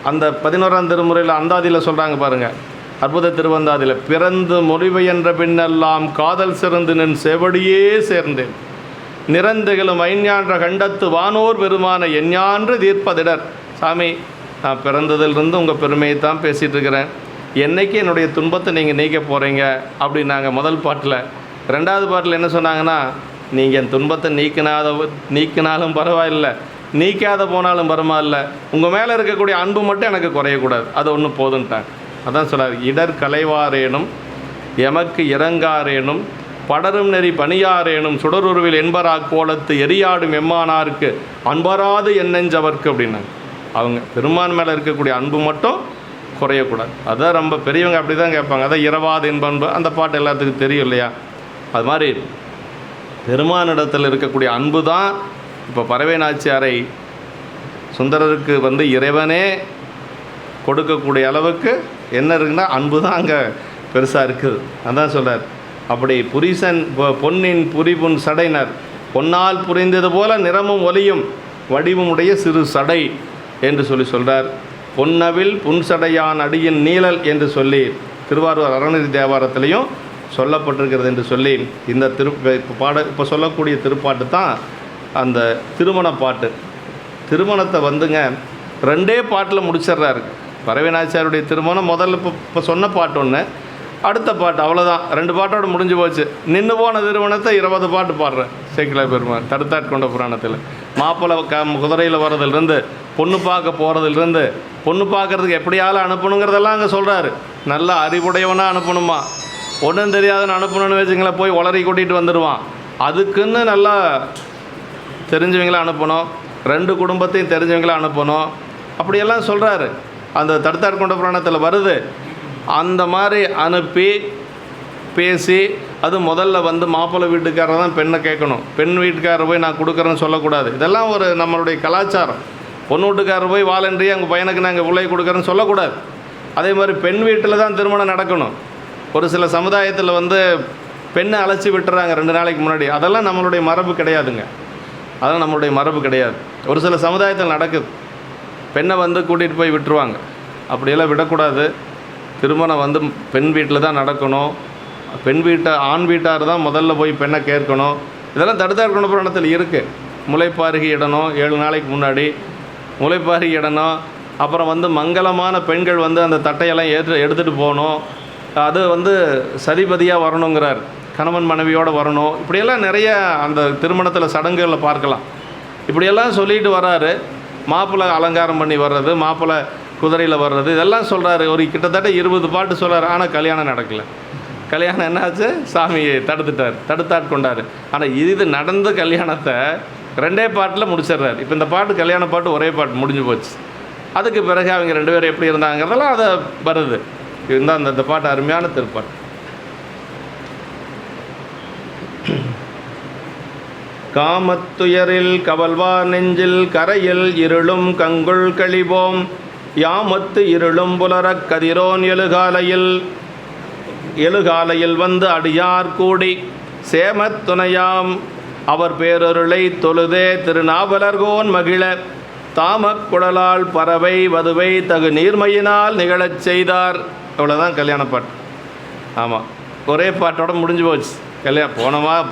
அந்த 11ஆம் திருமுறையில் அந்தாதியில் சொல்கிறாங்க பாருங்கள், அற்புத திருவந்தாதியில், பிறந்து முறிவு என்ற பின்னெல்லாம் காதல் சிறந்து நின் செவடியே சேர்ந்தேன் நிறந்துகளும் ஐஞான்ற கண்டத்து வானோர் பெருமான எஞ்ஞான்று தீர்ப்பதிடர். சாமி, நான் பிறந்ததிலிருந்து உங்கள் பெருமையை தான் பேசிகிட்டு இருக்கிறேன், என்றைக்கு என்னுடைய துன்பத்தை நீங்கள் நீக்க போகிறீங்க அப்படின்னாங்க முதல் பாட்டில். ரெண்டாவது பாட்டில் என்ன சொன்னாங்கன்னா, நீங்கள் என் துன்பத்தை நீக்கினாலும் பரவாயில்லை, நீக்காத போனாலும் பரவாயில்ல, உங்கள் மேலே இருக்கக்கூடிய அன்பு மட்டும் எனக்கு குறையக்கூடாது, அது ஒன்று போதுன்ட்டாங்க. அதான் சொல்கிறார், இடர் கலைவாரேனும் எமக்கு இறங்காரேனும் படரும் நெறி பணியாரேனும் சுடருருவில் என்பரா கோலத்து எரியாடும் எம்மானாருக்கு அன்பராது என்னெஞ்சவர்க்கு அப்படின்னாங்க. அவங்க பெருமான் மேலே இருக்கக்கூடிய அன்பு மட்டும் குறையக்கூடாது. அதான் ரொம்ப பெரியவங்க அப்படி தான் கேட்பாங்க. அதான் இரவாது என்பன்பு, அந்த பாட்டு எல்லாத்துக்கும் தெரியும் இல்லையா? அது மாதிரி பெருமானிடத்தில் இருக்கக்கூடிய அன்பு தான் இப்போ பறவை நாச்சியாரை சுந்தரருக்கு இறைவனே கொடுக்கக்கூடிய அளவுக்கு என்ன இருக்குன்னா அன்பு தான் அங்கே பெருசாக இருக்குது. அதான் சொல்கிறார், அப்படி புரிசன் பொன்னின் புரிபுன் சடைனர் பொன்னால் புரிந்தது போல நிறமும் ஒலியும் வடிவும் உடைய சிறு சடை என்று சொல்கிறார். பொன்னவில் புன்சடையான் அடியின் நீழல் என்று சொல்லி திருவாரூர் அறநெறி தேவாரத்திலையும் சொல்லப்பட்டிருக்கிறது என்று சொல்லி இந்த இப்போ சொல்லக்கூடிய திருப்பாட்டு தான் அந்த திருமண பாட்டு. திருமணத்தை ரெண்டே பாட்டில் முடிச்சிடுறாரு. பறவை நாச்சியாருடைய திருமணம் முதல்ல இப்போ சொன்ன பாட்டு ஒன்று, அடுத்த பாட்டு, அவ்வளோதான், 2 பாட்டோடு முடிஞ்சு போச்சு. நின்று போன திருமணத்தை 20 பாட்டு பாடுறேன் சேக்கிழ பெருமான் தடுத்தாட்கொண்ட புராணத்தில். மாப்பிள்ளை குதிரையில் வர்றதுலேருந்து பொண்ணு பார்க்க போகிறதுலேருந்து பொண்ணு பார்க்குறதுக்கு எப்படியாலும் அனுப்பணுங்கிறதெல்லாம் அங்கே சொல்கிறாரு. நல்ல அறிவுடையவனாக அனுப்பணுமா, ஒன்றும் தெரியாதுன்னு அனுப்பணும்னு வச்சுங்களேன், போய் உளறி கூட்டிகிட்டு வந்துடுவான். அதுக்குன்னு நல்லா தெரிஞ்சவங்கள அனுப்பணும், 2 குடும்பத்தையும் தெரிஞ்சவங்கள அனுப்பணும், அப்படியெல்லாம் சொல்கிறாரு. அந்த தடுத்தாட்கொண்ட புராணத்தில் வருது. அந்த மாதிரி அனுப்பி பேசி, அது முதல்ல மாப்பிள்ளை வீட்டுக்காரர் தான் பெண்ணை கேட்கணும், பெண் வீட்டுக்காரர் போய் நான் கொடுக்குறேன்னு சொல்லக்கூடாது. இதெல்லாம் ஒரு நம்மளுடைய கலாச்சாரம். பொண்ணு வீட்டுக்காரர் போய் வாலண்டரியாக அவங்க பையனுக்கு நாங்கள் பிள்ளை கொடுக்குறேன்னு சொல்லக்கூடாது. அதே மாதிரி பெண் வீட்டில் தான் திருமணம் நடக்கணும். ஒரு சில சமுதாயத்தில் பெண்ணை அழைச்சி விட்டுறாங்க 2 நாளைக்கு முன்னாடி. அதெல்லாம் நம்மளுடைய மரபு கிடையாதுங்க, அதெல்லாம் நம்மளுடைய மரபு கிடையாது. ஒரு சில சமுதாயத்தில் நடக்குது, பெண்ணை கூட்டிகிட்டு போய் விட்டுருவாங்க. அப்படியெல்லாம் விடக்கூடாது. திருமணம் பெண் வீட்டில் தான் நடக்கணும். ஆண் வீட்டார் தான் முதல்ல போய் பெண்ணை கேட்கணும். இதெல்லாம் தடுத்தாட்கொண்ட புராணத்தில் இருக்குது. முளைப்பாருகி இடணும் 7 நாளைக்கு முன்னாடி முளைப்பாருகி இடணும். அப்புறம் மங்களமான பெண்கள் அந்த தட்டையெல்லாம் எடுத்துகிட்டு போகணும். அது சரிபதியாக வரணுங்கிறார், கணவன் மனைவியோடு வரணும். இப்படியெல்லாம் நிறைய அந்த திருமணத்தில் சடங்குகளில் பார்க்கலாம். இப்படியெல்லாம் சொல்லிட்டு வர்றாரு. மாப்பிள்ளை அலங்காரம் பண்ணி வர்றது, மாப்பிள்ளை குதிரையில் வர்றது, இதெல்லாம் சொல்கிறாரு. ஒரு கிட்டத்தட்ட 20 பாட்டு சொல்கிறார். ஆனால் கல்யாணம் நடக்கலை. கல்யாணம் என்னாச்சு, சாமியை தடுத்தாட்கொண்டார். ஆனால் இது நடந்த கல்யாணத்தை 2 பாட்டில் முடிச்சிடுறாரு. இப்போ இந்த பாட்டு கல்யாண பாட்டு ஒரே பாட்டு முடிஞ்சு போச்சு. அதுக்கு பிறகு அவங்க 2 பேரும் எப்படி இருந்தாங்கிறதெல்லாம் அதை வருது. இருந்தால் அந்த பாட்டு அருமையான திருப்பாட்டு. காமத்துயரில் கவல்வார் நெஞ்சில் கரையில் இருளும் கங்குள் கழிவோம் யாமத்து இருளும் புலரக் கதிரோன் எழுகாலையில் வந்து அடியார் கூடி சேமத் துணையாம் அவர் பேரருளை தொழுதே திருநாவலர்கோன் மகிழ தாமக் குடலால் பறவை வதுவை தகு நீர்மையினால் நிகழச் செய்தார். அவ்வளோதான் கல்யாண பாட்டு. ஆமாம், ஒரே பாட்டோட முடிஞ்சு போச்சு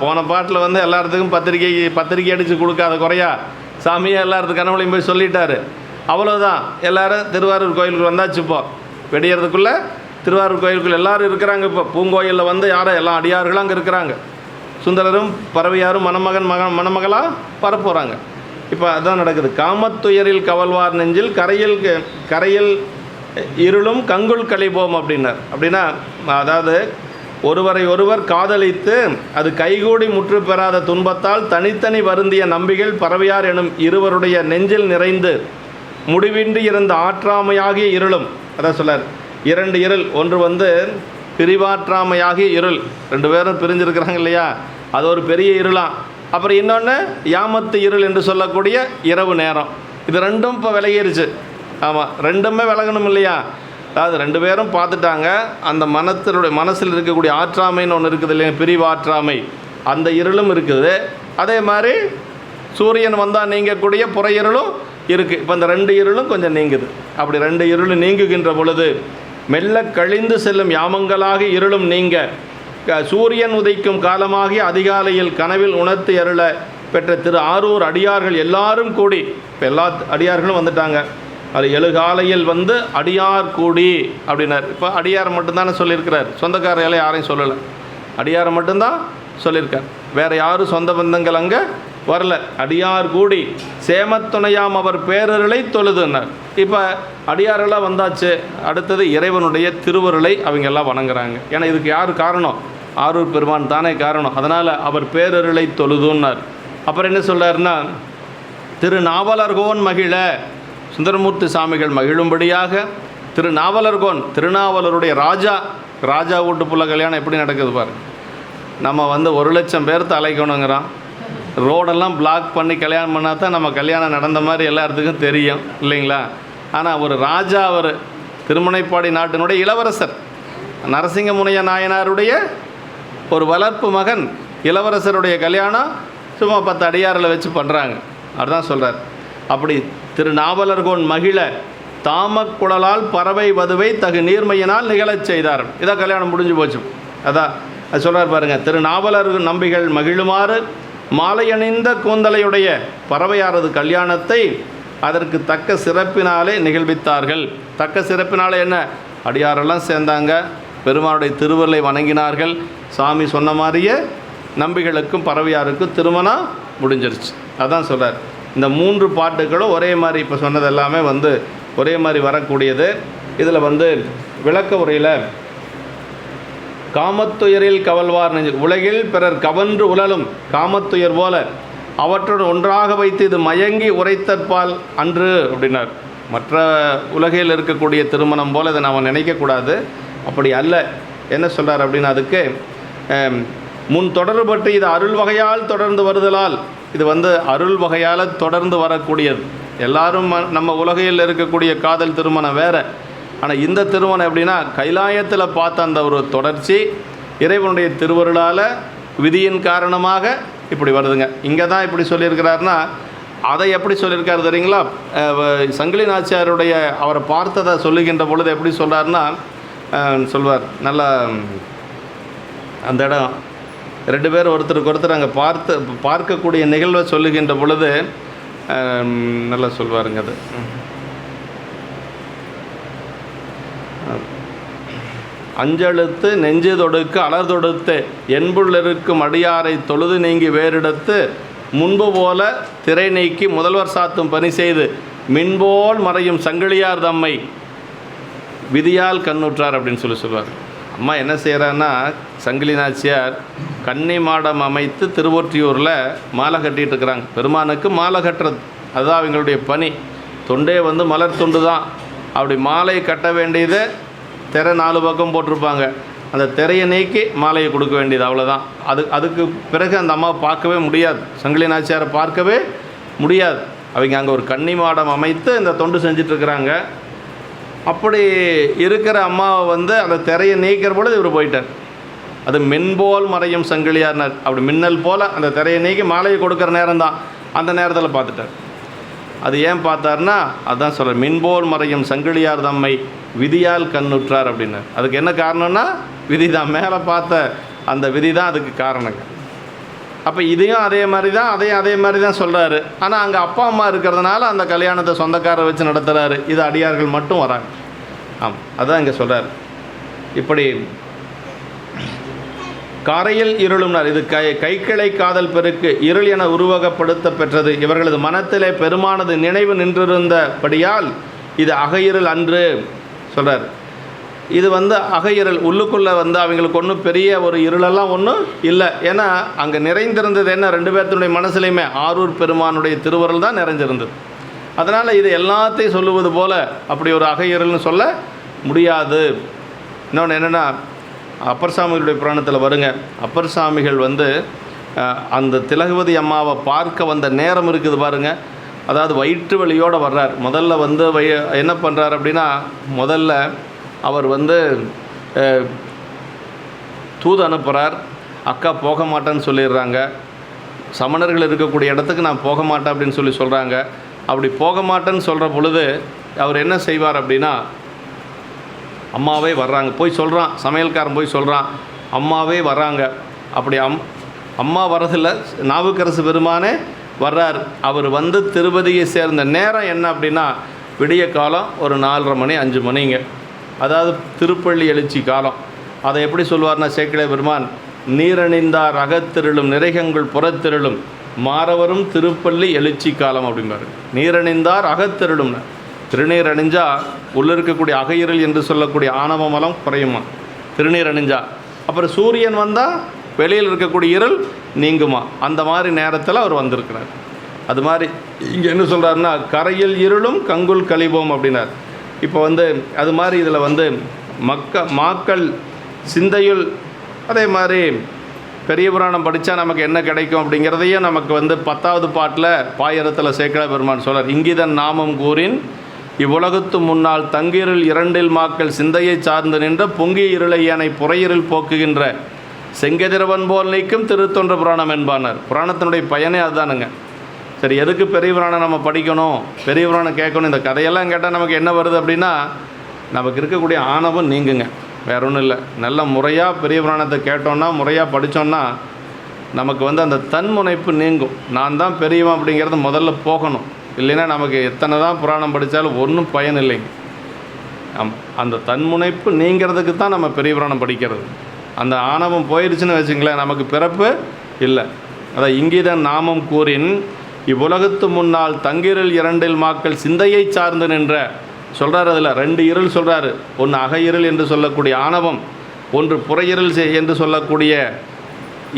போன பாட்டில் வந்து எல்லாத்துக்கும் பத்திரிக்கை அடித்து கொடுக்காத குறையா சாமியை எல்லாத்துக்கும் கனவுலையும் போய் சொல்லிட்டாரு. அவ்வளோதான், எல்லோரும் திருவாரூர் கோயிலுக்கு வந்தாச்சு. இப்போ வெடியறதுக்குள்ளே திருவாரூர் கோயிலுக்குள்ளே எல்லோரும் இருக்கிறாங்க. இப்போ பூங்கோயிலில் வந்து யாரும் எல்லாம் அடியார்களும் அங்கே இருக்கிறாங்க. சுந்தரரும் பறவையாரும் மணமகளாக பரப்போகிறாங்க. இப்போ அதுதான் நடக்குது. காமத்துயரில் கவல்வார் நெஞ்சில் கரையில் இருளும் கங்குல் கழிப்போம் அப்படின்னார். அப்படின்னா அதாவது ஒருவரை ஒருவர் காதலித்து அது கைகூடி முற்று பெறாத துன்பத்தால் தனித்தனி வருந்திய நம்பிகள் பறவையார் எனும் இருவருடைய நெஞ்சில் நிறைந்து முடிவின்றி இருந்த ஆற்றாமையாகிய இருளும். அதான் சொல்லார், 2 இருள். ஒன்று வந்து பிரிவாற்றாமையாகிய இருள், 2 பேரும் பிரிஞ்சிருக்கிறாங்க இல்லையா, அது ஒரு பெரிய இருளாம். அப்புறம் இன்னொன்று யாமத்து இருள் என்று சொல்லக்கூடிய இரவு நேரம். இது 2ம் இப்போ விலகிருச்சு. ஆமாம், 2மே விலகணும் இல்லையா. அதாவது 2 பேரும் பார்த்துட்டாங்க. அந்த மனசில் இருக்கக்கூடிய ஆற்றாமைன்னு ஒன்று இருக்குது இல்லையா, பிரிவாற்றாமை, அந்த இருளும் இருக்குது. அதே மாதிரி சூரியன் வந்தால் நீங்கக்கூடிய புற இருளும் இருக்குது. இப்போ இந்த 2 இருளும் கொஞ்சம் நீங்குது. அப்படி 2 இருளும் நீங்குகின்ற பொழுது மெல்ல கழிந்து செல்லும் யாமங்களாக இருளும் நீங்க சூரியன் உதைக்கும் காலமாகி அதிகாலையில் கனவில் உணர்த்து அருள பெற்ற திரு ஆரூர் அடியார்கள் எல்லாரும் கூடி, இப்போ எல்லா அடியார்களும் வந்துட்டாங்க. அது எழுகாலையில் வந்து அடியார் கூடி அப்படின்னார். இப்போ அடியார் மட்டும்தானே சொல்லியிருக்கிறார், சொந்தக்காரையால் யாரையும் சொல்லலை, அடியாரை மட்டும்தான் சொல்லியிருக்கார். வேறு யாரும் சொந்த பந்தங்கள் அங்கே வரல. அடியார் கூடி சேமத்துணையாம் அவர் பேரருளை தொழுதுன்னார். இப்போ அடியாரெல்லாம் வந்தாச்சு. அடுத்தது இறைவனுடைய திருவருளை அவங்க எல்லாம் வணங்குறாங்க. ஏன்னா இதுக்கு யார் காரணம்? ஆரூர் பெருமான் தானே காரணம். அதனால் அவர் பேரருளை தொழுதுன்னார். அப்புறம் என்ன சொல்கிறாருன்னா, திருநாவலர்கோன் மகிழ, சுந்தரமூர்த்தி சாமிகள் மகிழும்படியாக திருநாவலர்கோன், திருநாவலருடைய ராஜா வீட்டு புள்ள கல்யாணம் எப்படி நடக்குது பாருங்க. நம்ம வந்து 1,00,000 பேர்த்து அழைக்கணுங்கிறான். ரோடெல்லாம் பிளாக் பண்ணி கல்யாணம் பண்ணால் தான் நம்ம கல்யாணம் நடந்த மாதிரி எல்லாத்துக்கும் தெரியும் இல்லைங்களா. ஆனால் ஒரு ராஜா, அவர் திருமுனைப்பாடி நாட்டினுடைய இளவரசர், நரசிங்கமுனைய நாயனாருடைய ஒரு வளர்ப்பு மகன் இளவரசருடைய கல்யாணம் சும்மா 10 அடியாரில் வச்சு பண்ணுறாங்க. அதுதான் சொல்கிறார். அப்படி திருநாவலர்கோன் மகிழ தாமக்குடலால் பறவை வதுவை தகு நீர்மையினால் நிகழச் செய்தார். இதான் கல்யாணம் முடிஞ்சு போச்சு. அதான் அது சொல்கிறார் பாருங்கள். திருநாவலர் நம்பிகள் மகிழுமாறு மாலையணிந்த கூந்தலையுடைய பறவையாரது கல்யாணத்தை அதற்கு தக்க சிறப்பினாலே நிகழ்வித்தார்கள். தக்க சிறப்பினாலே என்ன? அடியாரெல்லாம் சேர்ந்தாங்க, பெருமானுடைய திருவருளை வணங்கினார்கள். சாமி சொன்ன மாதிரியே நம்பிகளுக்கும் பறவையாருக்கும் திருமணம் முடிஞ்சிருச்சு. அதான் சொல்கிறார். இந்த 3 பாட்டுகளும் ஒரே மாதிரி, இப்போ சொன்னது எல்லாமே வந்து ஒரே மாதிரி வரக்கூடியது. இதில் வந்து விளக்க உரையில் காமத்துயரில் கவல்வார் நெஞ்சில் உலகில் பிறர் கவன்று உழலும் காமத்துயர் போல அவற்றுடன் ஒன்றாக வைத்து இது மயங்கி உரைத்தற்பால் அன்று அப்படின்னார். மற்ற உலகில் இருக்கக்கூடிய திருமணம் போல் இதை நாம் நினைக்கக்கூடாது. அப்படி அல்ல. என்ன சொல்கிறார் அப்படின்னா, அதுக்கு முன் தொடர்பட்டு இது அருள் வகையால் தொடர்ந்து வருதலால், இது வந்து அருள் வகையால் தொடர்ந்து வரக்கூடியது. எல்லாரும் நம்ம உலகையில் இருக்கக்கூடிய காதல் திருமணம் வேறு. ஆனால் இந்த திருமணம் எப்படின்னா, கைலாயத்தில் பார்த்த அந்த ஒரு தொடர்ச்சி இறைவனுடைய திருவருளால் விதியின் காரணமாக இப்படி வருதுங்க. இங்கே தான் இப்படி சொல்லியிருக்கிறாருன்னா, அதை எப்படி சொல்லியிருக்காரு தெரியுங்களா? சங்கிலி நாச்சியாருடைய அவரை பார்த்ததை சொல்லுகின்ற பொழுது எப்படி சொல்கிறாருன்னா, சொல்வார் நல்லா அந்த இடம் 2 பேர் ஒருத்தருக்கு ஒருத்தர் அங்கே பார்க்கக்கூடிய நிகழ்வை சொல்லுகின்ற பொழுது நல்லா சொல்வாருங்க. அது அஞ்செழுத்து நெஞ்சு தொடுக்கு அலர் தொடுத்து என்புள்ளிருக்கும் அடியாரை தொழுது நீங்கி வேறிடத்து முன்பு போல திரை நீக்கி முதல்வர் சாத்தும் பணி செய்து மின்போல் மறையும் சங்கிலியார் தம்மை விதியால் கண்ணுற்றார் அப்படின்னு சொல்லுவார். அம்மா என்ன செய்கிறான்னா, சங்கிலி நாச்சியார் கன்னி மாடம் அமைத்து திருவொற்றியூரில் மாலை கட்டிகிட்டு இருக்கிறாங்க. பெருமானுக்கு மாலை கட்டுறது அதுதான் அவங்களுடைய பணி. தொண்டே வந்து மலர் தொண்டு தான். அப்படி மாலை கட்ட வேண்டியது திரை 4 பக்கம் போட்டிருப்பாங்க. அந்த திரையை நீக்கி மாலையை கொடுக்க வேண்டியது, அவ்வளோதான். அதுக்கு பிறகு அந்த அம்மாவை பார்க்கவே முடியாது, சங்கிலி நாச்சியாரை பார்க்கவே முடியாது. அவங்க அங்கே ஒரு கன்னி மாடம் அமைத்து இந்த தொண்டு செஞ்சிட்ருக்கிறாங்க. அப்படி இருக்கிற அம்மாவை வந்து அந்த திரையை நீக்கிற பொழுது இவர் போயிட்டார். அது மின்போல் மறையும் சங்கிலியார்னார். அப்படி மின்னல் போல் அந்த திரையை நீக்கி மாலையை கொடுக்குற நேரம் தான், அந்த நேரத்தில் பார்த்துட்டார். அது ஏன் பார்த்தார்னா, அதுதான் சொல்கிறார், மின்போல் மறையும் சங்கிலியார் தம்மை விதியால் கண்ணுற்றார் அப்படின்னார். அதுக்கு என்ன காரணம்னா விதி தான், மேலே பார்த்த அந்த விதி தான் அதுக்கு காரணங்க. அப்போ இதையும் அதே மாதிரி தான், அதே மாதிரி தான் சொல்கிறாரு. ஆனால் அங்கே அப்பா அம்மா இருக்கிறதுனால அந்த கல்யாணத்தை சொந்தக்காரரை வச்சு நடத்துகிறாரு. இது அடியார்கள் மட்டும் வராங்க. அதுதான் இங்கே சொல்கிறார். இப்படி கரையில் இருளும்னார். இது கைக்கிளை காதல் பெருக்கு இருள் என உருவகப்படுத்த பெற்றது. இவர்களது மனத்திலே பெருமானது நினைவு நின்றிருந்தபடியால் இது அகையிருள் அன்று சொல்கிறார். இது வந்து அகையிருள், உள்ளுக்குள்ளே வந்து அவங்களுக்கு ஒன்றும் பெரிய ஒரு இருளெல்லாம் ஒன்றும் இல்லை. ஏன்னா அங்கே நிறைந்திருந்தது என்ன, ரெண்டு பேர்த்தினுடைய மனசுலையுமே ஆரூர் பெருமானுடைய திருவருள் தான் நிறைஞ்சிருந்தது. அதனால் இது எல்லாத்தையும் சொல்லுவது போல் அப்படி ஒரு அகையிருள்னு சொல்ல முடியாது. இன்னொன்று என்னென்னா, அப்பர் சாமிகளுடைய புராணத்தில் வருங்க, அப்பர் சாமிகள் வந்து அந்த திலகவதி அம்மாவை பார்க்க வந்த நேரம் இருக்குது பாருங்கள். அதாவது வயிற்று வலியோடு வர்றார். முதல்ல வந்து என்ன பண்ணுறார் அப்படின்னா, முதல்ல அவர் வந்து தூது அனுப்புகிறார். அக்கா போக மாட்டேன்னு சொல்லிடுறாங்க. சமணர்கள் இருக்கக்கூடிய இடத்துக்கு நான் போக மாட்டேன் அப்படின்னு சொல்கிறாங்க. அப்படி போக மாட்டேன்னு சொல்கிற பொழுது அவர் என்ன செய்வார் அப்படின்னா, அம்மாவே வர்றாங்க, போய் சொல்கிறான், சமையல்காரன் போய் சொல்கிறான், அம்மாவே வர்றாங்க. அப்படி அம்மா வரதில்லை, நாவுக்கரசு பெருமானே வர்றார். அவர் வந்து திருப்பதியை சேர்ந்த நேரம் என்ன அப்படின்னா, விடிய காலம் ஒரு 4:30 மணி 5 மணிங்க. அதாவது திருப்பள்ளி எழுச்சி காலம். அதை எப்படி சொல்வார்னா சேக்கிழார் பெருமான், நீரணிந்தார் அகத்திருளும் நிறைகங்கள் புறத்திருளும் மாறவரும் திருப்பள்ளி எழுச்சி காலம் அப்படிம்பாரு. நீரணிந்தார் அகத்திருளும்னு, திருநீர் அணிஞ்சால் உள்ளே இருக்கக்கூடிய அகையிருள் என்று சொல்லக்கூடிய ஆணவ மலம் குறையுமா திருநீர் அணிஞ்சா. அப்புறம் சூரியன் வந்தால் வெளியில் இருக்கக்கூடிய இருள் நீங்குமா. அந்த மாதிரி நேரத்தில் அவர் வந்திருக்கிறார். அது மாதிரி இங்கே என்ன சொல்கிறாருன்னா, கரையில் இருளும் கங்குல் கழிவோம் அப்படின்னார். இப்போ வந்து அது மாதிரி இதில் வந்து மாக்கள் சிந்தையுள், அதே மாதிரி பெரிய புராணம் படித்தா நமக்கு என்ன கிடைக்கும் அப்படிங்கிறதையும் நமக்கு வந்து 10வது பாட்டில் பாயிரத்தில் சேக்கிழார் பெருமான் சொல்கிறார். இங்கிதன் நாமம் கூறின் இவ்வுலகத்து முன்னால் தங்கிருள் 2 மாக்கள் சிந்தையை சார்ந்து நின்ற பொங்கிய இருளை ஏனை புறையிருள் போக்குகின்ற செங்கதிரவன் போல் நீக்கும் திருத்தொன்ற புராணம் என்பானார். புராணத்தினுடைய பயனே அதுதானுங்க. சரி, எதுக்கு பெரிய புராணம் நம்ம படிக்கணும், பெரிய புராணம் கேட்கணும், இந்த கதையெல்லாம் கேட்டால் நமக்கு என்ன வருது அப்படின்னா, நமக்கு இருக்கக்கூடிய ஆணவம் நீங்குங்க, வேற ஒன்றும் இல்லை. நல்ல முறையாக பெரிய புராணத்தை கேட்டோன்னா, முறையாக படித்தோன்னா நமக்கு வந்து அந்த தன்முனைப்பு நீங்கும். நான் தான் பெரியவன் அப்படிங்கிறது முதல்ல போகணும். இல்லைன்னா நமக்கு எத்தனை தான் புராணம் படித்தாலும் ஒன்றும் பயன் இல்லைங்க. அந்த தன்முனைப்பு நீங்கிறதுக்கு தான் நம்ம பெரிய புராணம் படிக்கிறது. அந்த ஆணவம் போயிடுச்சுன்னு வச்சுங்களேன், நமக்கு பிறப்பு இல்லை. அதான் இங்கிதன் நாமம் கூறின் இவ்வுலகத்து முன்னால் தங்கிருள் 2 மாக்கள் சிந்தையை சார்ந்து நின்ற சொல்கிறார். அதில் 2 இருள் சொல்கிறாரு. ஒன்று அகையிருள் என்று சொல்லக்கூடிய ஆணவம், ஒன்று புறையிருள் என்று சொல்லக்கூடிய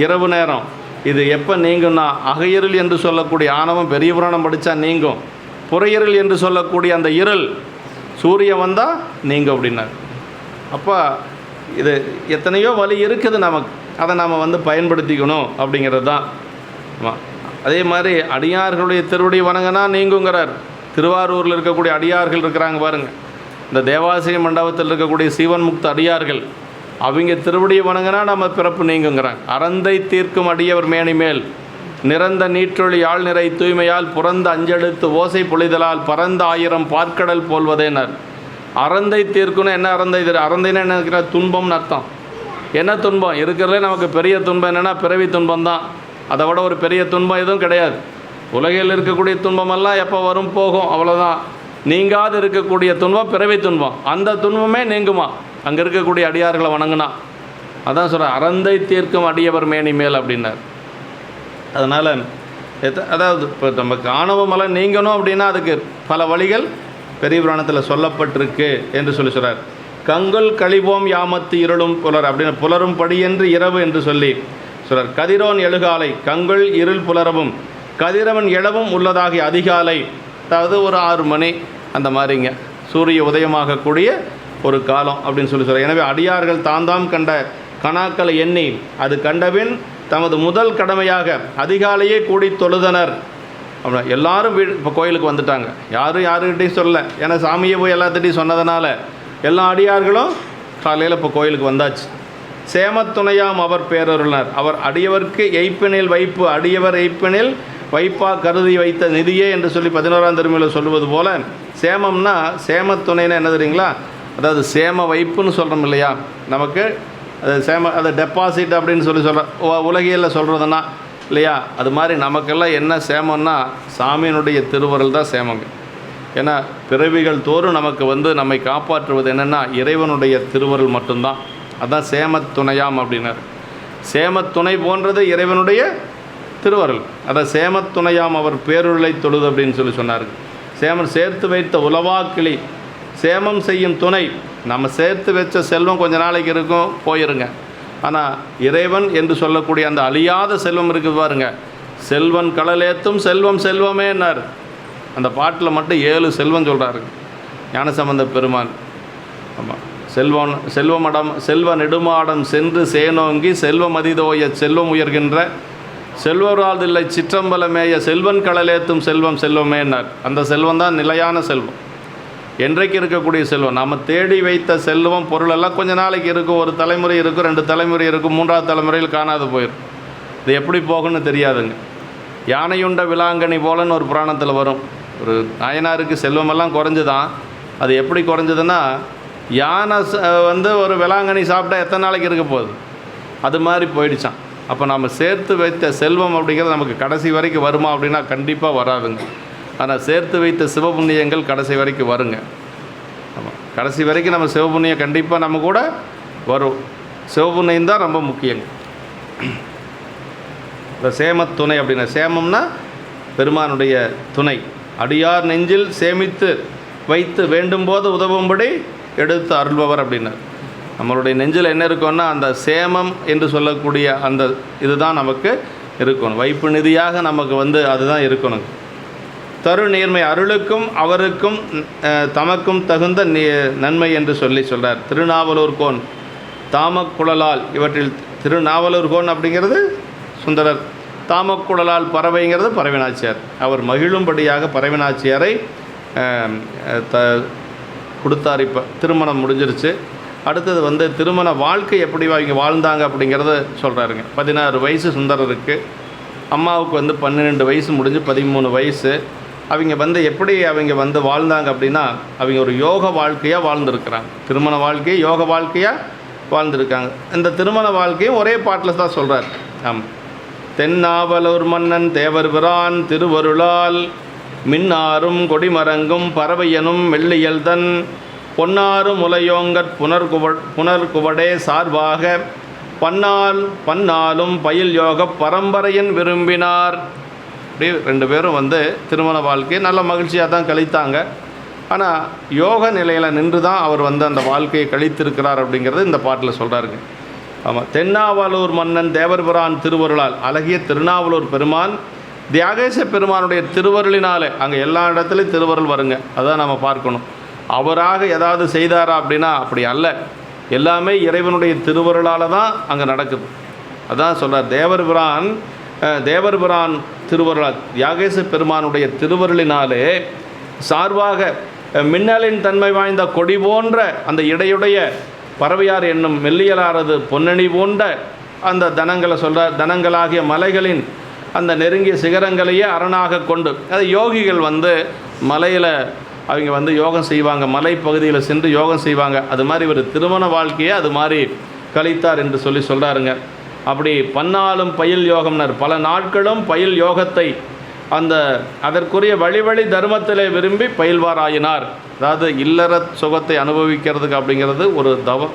இரவு நேரம். இது எப்போ நீங்கும்னா, அகையிருள் என்று சொல்லக்கூடிய ஆணவம் பெரிய புராணம் படித்தா நீங்கும். புறையிருள் என்று சொல்லக்கூடிய அந்த இருள் சூரியன் வந்தால் நீங்கும் அப்படின்னார். அப்போ இது எத்தனையோ வழி இருக்குது நமக்கு, அதை நாம் வந்து பயன்படுத்திக்கணும் அப்படிங்கிறது தான். அதே மாதிரி அடியார்களுடைய திருவடி வணங்கினா நீங்குங்கிறார். திருவாரூரில் இருக்கக்கூடிய அடியார்கள் இருக்கிறாங்க பாருங்கள், இந்த தேவாசிரிய மண்டபத்தில் இருக்கக்கூடிய சீவன் முக்த அடியார்கள், அவங்க திருவடியை வணங்கினா நம்ம பிறப்பு நீங்குங்கிறாங்க. அறந்தை தீர்க்கும் அடியவர் மேனி மேல் நிறந்த நீற்றொழி ஆள் நிறை தூய்மையால் புறந்த அஞ்செழுத்து ஓசை பொழிதலால் பறந்த 1000 பார்க்கடல் போல்வதேனர். அறந்தை தீர்க்குன்னு என்ன அறந்தை? அறந்தைன்னு என்ன இருக்கிற துன்பம்னு அர்த்தம். என்ன துன்பம் இருக்கிறதுலே நமக்கு பெரிய துன்பம் என்னென்னா பிறவி துன்பம் தான். அதை விட ஒரு பெரிய துன்பம் எதுவும் கிடையாது. உலகில் இருக்கக்கூடிய துன்பமெல்லாம் எப்போ வரும் போகும், அவ்வளோதான். நீங்காது இருக்கக்கூடிய துன்பம் பிறவி துன்பம். அந்த துன்பமே நீங்குமா அங்கே இருக்கக்கூடிய அடியார்களை வணங்கினா. அதான் சொல்கிறேன், அறந்தை தீர்க்கும் அடியவர் மேனி மேல் அப்படின்னார். அதனால் அதாவது இப்போ நமக்கு ஆணவமெல்லாம் நீங்கணும் அப்படின்னா அதுக்கு பல வழிகள் பெரிய புராணத்தில் சொல்லப்பட்டிருக்கு என்று சொல்கிறார். கங்குல் கழிவோம் யாமத்து இருளும் புலர் அப்படின்னு, புலரும் படி என்று இரவு என்று சொல்லி சொல்கிறார். கதிரோன் எழுகாலை கங்குல் இருள் புலரவும் கதிரவன் எழவும் உள்ளதாகிய அதிகாலை, அதாவது ஒரு 6 மணி அந்த மாதிரிங்க, சூரிய உதயமாகக்கூடிய ஒரு காலம் அப்படின்னு சொல்லி சொல்கிறார். எனவே அடியார்கள் தாந்தாம் கண்ட கணாக்களை எண்ணி அது கண்டபின் தமது முதல் கடமையாக அதிகாலையே கூடி தொழுதனர். அப்படின்னா எல்லாரும் இப்போ கோயிலுக்கு வந்துட்டாங்க, யாரும் யாருக்கிட்டையும் சொல்லலை, ஏன்னா சாமியை போய் எல்லாத்திட்டையும் சொன்னதுனால எல்லா அடியார்களும் காலையில் இப்போ கோயிலுக்கு வந்தாச்சு. சேமத்துணையாம் அவர் பேரருளார், அவர் அடியவர்க்கு எய்ப்பினில் வைப்பு, அடியவர் எய்ப்பினில் வைப்பா கருதி வைத்த நிதியே என்று சொல்லி 11ஆம் திருமுறையில் சொல்லுவது போல், சேமம்னா சேமத்துணைன்னு என்ன தெரியுங்களா, அதாவது சேம வைப்புன்னு சொல்கிறோம் இல்லையா, நமக்கு அது அது டெபாசிட் அப்படின்னு சொல்கிற உலகியலில் சொல்கிறதுனா இல்லையா, அது மாதிரி நமக்கெல்லாம் என்ன சேமம்னா சாமியினுடைய திருவருள் தான் சேமங்க. ஏன்னா பிறவிகள் தோறும் நமக்கு நம்மை காப்பாற்றுவது என்னென்னா இறைவனுடைய திருவருள் மட்டும்தான். அதுதான் சேமத்துணையாம் அப்படின்னார். சேமத்துணை போன்றது இறைவனுடைய திருவருள். அதை சேமத்துணையாம் அவர் பேருளை தொழுது அப்படின்னு சொன்னார். சேமன் சேர்த்து வைத்த உலவாக்கிளி, சேமம் செய்யும் துணை. நம்ம சேர்த்து வச்ச செல்வம் கொஞ்ச நாளைக்கு இருக்கும், போயிருங்க. ஆனால் இறைவன் என்று சொல்லக்கூடிய அந்த அழியாத செல்வம் இருக்குது பாருங்க, செல்வன் கடலேத்தும் செல்வம் செல்வமேன்னார். அந்த பாட்டில் மட்டும் 7 செல்வம் சொல்கிறாரு ஞானசம்பந்த பெருமான். ஆமாம், செல்வ நெடுமாடம் சென்று சேனோங்கி செல்வம் அதிதோய செல்வம் உயர்கின்ற செல்வராதில்லை சிற்றம்பலமேய செல்வன் கடலேத்தும் செல்வம் செல்வமேன்னார். அந்த செல்வம் தான் நிலையான செல்வம், என்றைக்கு இருக்கக்கூடிய செல்வம். நாம் தேடி வைத்த செல்வம் பொருளெல்லாம் கொஞ்ச நாளைக்கு இருக்கும், ஒரு தலைமுறை இருக்கும், 2 தலைமுறை இருக்கும், 3ஆவது தலைமுறையில் காணாது போயிடும். இது எப்படி போகும்னு தெரியாதுங்க. யானையுண்ட விலாங்கனி போலன்னு ஒரு புராணத்தில் வரும். ஒரு நாயனாருக்கு செல்வமெல்லாம் குறைஞ்சு தான், அது எப்படி குறைஞ்சதுன்னா, யானை ஒரு விலாங்கனி சாப்பிட்டா எத்தனை நாளைக்கு இருக்க போகுது, அது மாதிரி போயிடுச்சான். அப்போ நம்ம சேர்த்து வைத்த செல்வம் அப்படிங்கிறது நமக்கு கடைசி வரைக்கும் வருமா அப்படின்னா கண்டிப்பாக வராதுங்க. ஆனால் சேர்த்து வைத்த சிவபுண்ணியங்கள் கடைசி வரைக்கும் வருங்க. ஆமாம், கடைசி வரைக்கும் நம்ம சிவபுண்ணியம் கண்டிப்பாக நம்ம கூட வரும். சிவபுண்ணியம் தான் ரொம்ப முக்கியங்க. இந்த சேமத்துணை அப்படின்னா, சேமம்னா பெருமானுடைய துணை. அடியார் நெஞ்சில் சேமித்து வைத்து வேண்டும்போது உதவும்படி எடுத்து அருள்பவர் அப்படின்னார். நம்மளுடைய நெஞ்சில் என்ன இருக்குன்னா அந்த சேமம் என்று சொல்லக்கூடிய அந்த இதுதான் நமக்கு இருக்கணும். வைப்பு நிதியாக நமக்கு அதுதான் இருக்கணும். தரு நீர்மை அருளுக்கும் அவருக்கும் தமக்கும் தகுந்த நன்மை என்று சொல்கிறார். திருநாவலூர்கோன் தாமக்குழலால், இவற்றில் திருநாவலூர்கோன் அப்படிங்கிறது சுந்தரர், தாமக்குழலால் பறவைங்கிறது பறவைநாச்சியார். அவர் மகிழும்படியாக பறவைநாச்சியாரை கொடுத்தார். இப்போ திருமணம் முடிஞ்சிருச்சு. அடுத்தது திருமண வாழ்க்கை எப்படி அவங்க வாழ்ந்தாங்க அப்படிங்கிறத சொல்கிறாருங்க. 16 வயசு சுந்தரருக்கு, அம்மாவுக்கு 12 வயசு முடிஞ்சு 13 வயசு. அவங்க எப்படி அவங்க வாழ்ந்தாங்க அப்படின்னா, அவங்க ஒரு யோக வாழ்க்கையாக வாழ்ந்துருக்கிறாங்க. திருமண வாழ்க்கையை யோக வாழ்க்கையாக வாழ்ந்துருக்காங்க. இந்த திருமண வாழ்க்கையும் ஒரே பாட்டில் தான் சொல்கிறார். ஆமாம், தென்னாவலூர் மன்னன் தேவர் பிரான் திருவருளால் மின்னாரும் கொடிமரங்கும் பறவையனும் வெள்ளியல்தன் பொன்னாரும் முலையோங்கற் புனர்குவடே சார்பாக பன்னாலும் பயில் யோக பரம்பரையின் விரும்பினார். அப்படி 2 பேரும் திருமண வாழ்க்கையை நல்ல மகிழ்ச்சியாக தான் கழித்தாங்க. ஆனால் யோக நிலையில் நின்று தான் அவர் அந்த வாழ்க்கையை கழித்திருக்கிறார் அப்படிங்கிறது இந்த பாட்டில் சொல்கிறாருங்க. ஆமாம், தென்னாவலூர் மன்னன் தேவர்பிரான் திருவருளால், அழகிய திருநாவலூர் பெருமான் தியாகேச பெருமானுடைய திருவருளினாலே, அங்கே எல்லா இடத்துலையும் திருவருள் வருங்க, அதான் நம்ம பார்க்கணும். அவராக ஏதாவது செய்தாரா அப்படின்னா அப்படி அல்ல, எல்லாமே இறைவனுடைய திருவருளால் தான் அங்கே நடக்குது. அதான் சொல்கிறார், தேவர்பிரான் திருவருளால், தியாகேச பெருமானுடைய திருவருளினாலே சார்பாக மின்னலின் தன்மை வாய்ந்த கொடி போன்ற அந்த இடையுடைய பறவையார் என்னும் மெல்லியலாரது பொன்னணி போன்ற அந்த தனங்களை சொல்கிறார். தனங்களாகிய மலைகளின் அந்த நெருங்கிய சிகரங்களையே அரணாக கொண்டு, அது யோகிகள் மலையில் அவங்க யோகம் செய்வாங்க, மலைப்பகுதியில் சென்று யோகம் செய்வாங்க. அது மாதிரி ஒரு திருமண வாழ்க்கையை அது மாதிரி கழித்தார் என்று சொல்கிறாருங்க. அப்படி பன்னாலும் பயில் யோகம்னர், பல நாட்களும் பயில் யோகத்தை அதற்குரிய வழி தர்மத்திலே விரும்பி பயில்வாராயினார். அதாவது இல்லற சுகத்தை அனுபவிக்கிறதுக்கு அப்படிங்கிறது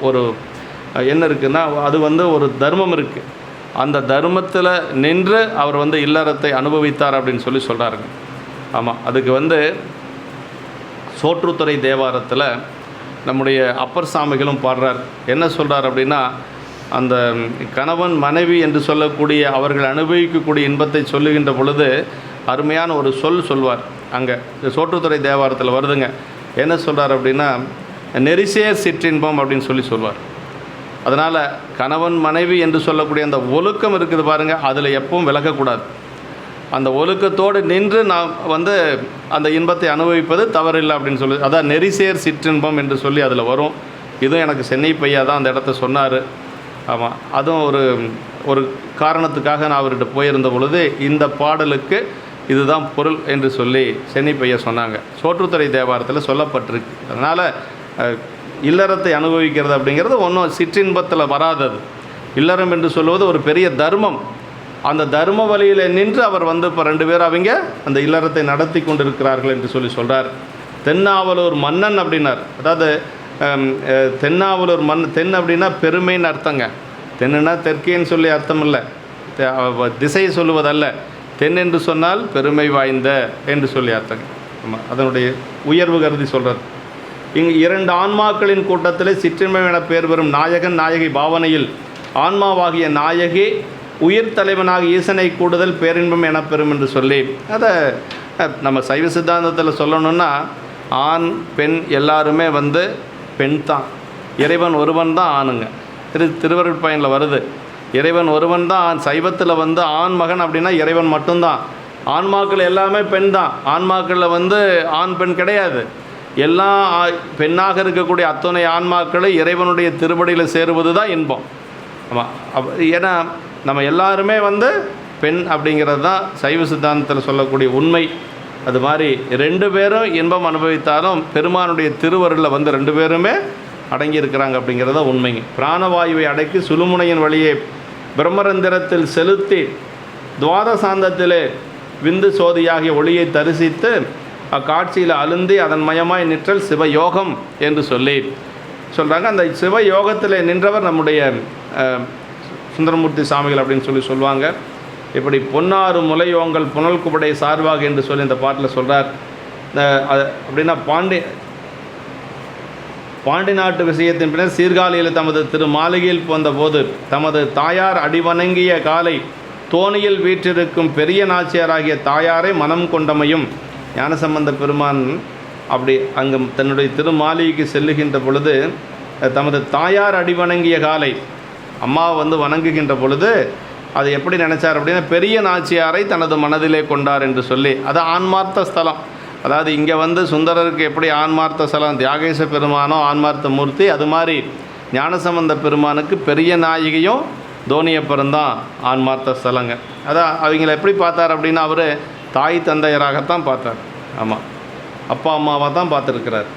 ஒரு என்ன இருக்குன்னா, அது ஒரு தர்மம் இருக்குது. அந்த தர்மத்தில் நின்று அவர் இல்லறத்தை அனுபவித்தார் அப்படின்னு சொல்கிறாருங்க. ஆமாம், அதுக்கு சோற்றுத்துறை தேவாரத்தில் நம்முடைய அப்பர் சாமிகளும் பாடுறார். என்ன சொல்கிறார் அப்படின்னா, அந்த கணவன் மனைவி என்று சொல்லக்கூடிய அவர்கள் அனுபவிக்கக்கூடிய இன்பத்தை சொல்லுகின்ற பொழுது அருமையான ஒரு சொல்வார். அங்கே சோற்றுத்துறை தேவாரத்தில் வருதுங்க. என்ன சொல்கிறார் அப்படின்னா, நெரிசே சிற்றின்பம் அப்படின்னு சொல்வார். அதனால் கணவன் மனைவி என்று சொல்லக்கூடிய அந்த ஒழுக்கம் இருக்குது பாருங்கள், அதில் எப்பவும் விலகக்கூடாது. அந்த ஒழுக்கத்தோடு நின்று நாம் வந்து அந்த இன்பத்தை அனுபவிப்பது தவறில்லை அப்படின்னு சொல்லி, அதான் நெறிசேர் சிற்றின்பம் என்று சொல்லி அதில் வரும். இதுவும் எனக்கு சென்னை பையா தான் அந்த இடத்த சொன்னார். ஆமாம், அதுவும் ஒரு காரணத்துக்காக நான் அவர்கிட்ட போயிருந்த பொழுது இந்த பாடலுக்கு இதுதான் பொருள் என்று சொல்லி சென்னை பையா சொன்னாங்க. சோற்றுத்துறை தேவாரத்தில் சொல்லப்பட்டிருக்கு. அதனால் இல்லறத்தை அனுபவிக்கிறது அப்படிங்கிறது ஒன்றும் சிற்றின்பத்தில் வராதது. இல்லறம் என்று சொல்வது ஒரு பெரிய தர்மம். அந்த தர்ம வழியில் நின்று அவர் வந்து இப்போ 2 பேர் அவங்க அந்த இல்லறத்தை நடத்தி கொண்டிருக்கிறார்கள் என்று சொல்லி சொல்கிறார். தென்னாவலூர் மன்னன் அப்படின்னார். அதாவது தென்னாவலூர் தென் அப்படின்னா பெருமைன்னு அர்த்தங்க. தென்னுனா தெற்கேன்னு சொல்லி அர்த்தம் இல்லை, திசையை சொல்லுவதல்ல. தென் என்று சொன்னால் பெருமை வாய்ந்த என்று சொல்லி அர்த்தங்க. ஆமாம், அதனுடைய உயர்வு கருதி சொல்கிறது. இங்கு 2 ஆன்மாக்களின் கூட்டத்தில் சிற்றின்பம் என பெயர் பெறும் நாயகன் நாயகி பாவனையில் ஆன்மாவாகிய நாயகி உயிர் தலைவனாக ஈசனை கூடுதல் பேரின்பம் எனப்பெறும் என்று சொல்லி, அதை நம்ம சைவ சித்தாந்தத்தில் சொல்லணுன்னா ஆண் பெண் எல்லாருமே வந்து பெண் தான், இறைவன் ஒருவன் தான் ஆணுங்க. திருவருட்பயனில் வருது, இறைவன் ஒருவன் தான் ஆண். சைவத்தில் வந்து ஆண் மகன் அப்படின்னா இறைவன் மட்டும்தான். ஆன்மாக்கள் எல்லாமே பெண் தான். ஆன்மாக்களில் வந்து ஆண் பெண் கிடையாது. எல்லா பெண்ணாக இருக்கக்கூடிய அத்தனை ஆன்மாக்களை இறைவனுடைய திருவடியில் சேருவது தான் இன்பம். ஆமாம், ஏன்னா நம்ம எல்லாருமே வந்து பெண் அப்படிங்கிறது தான் சைவ சித்தாந்தத்தில் சொல்லக்கூடிய உண்மை. அது மாதிரி 2 பேரும் இன்பம் அனுபவித்தாலும் பெருமானுடைய திருவருளில் வந்து 2 பேருமே அடங்கியிருக்கிறாங்க அப்படிங்கிறத உண்மைங்க. பிராணவாயுவை அடக்கி சுழுமுனையின் வழியே பிரம்மரந்திரத்தில் செலுத்தி துவாதசாந்தத்திலே விந்து சோதியாகிய ஒளியை தரிசித்து அக்காட்சியில் அழுந்தி அதன் மயமாய் நிற்றல் சிவயோகம் என்று சொல்லி சொல்கிறாங்க. அந்த சிவயோகத்தில் நின்றவர் நம்முடைய சுந்தரமூர்த்தி சாமிகள் அப்படின்னு சொல்லி சொல்லுவாங்க. இப்படி பொன்னாறு முலையோங்கள் புனல் குபடை சார்பாக என்று சொல்லி இந்த பாட்டில் சொல்கிறார். அப்படின்னா பாண்டி நாட்டு விஷயத்தின் பின்னர் சீர்காழியில் தமது திரு மாளிகையில் போந்த போது தமது தாயார் அடிவணங்கிய காலை தோணியில் வீற்றிருக்கும் பெரிய நாச்சியாராகிய தாயாரை மனம் கொண்டமையும் ஞானசம்பந்த பெருமான் அப்படி அங்கு தன்னுடைய திருமாளிகைக்கு செல்லுகின்ற பொழுது தமது தாயார் அடிவணங்கிய காலை அம்மாவை வந்து வணங்குகின்ற பொழுது அது எப்படி நினச்சார் அப்படின்னா பெரிய நாச்சியாரை தனது மனதிலே கொண்டார் என்று சொல்லி, அது ஆன்மார்த்த ஸ்தலம். அதாவது இங்கே வந்து சுந்தரருக்கு எப்படி ஆன்மார்த்த ஸ்தலம் தியாகேச பெருமானோ ஆன்மார்த்த மூர்த்தி, அது மாதிரி ஞானசம்பந்த பெருமானுக்கு பெரிய நாயகியும் தோணியப்பரும் தான் ஆன்மார்த்த ஸ்தலங்க. அதான் அவங்கள எப்படி பார்த்தார் அப்படின்னா அவர் தாய் தந்தையராகத்தான் பார்த்தார். ஆமாம், அப்பா அம்மாவாக தான் பார்த்துருக்கிறார்.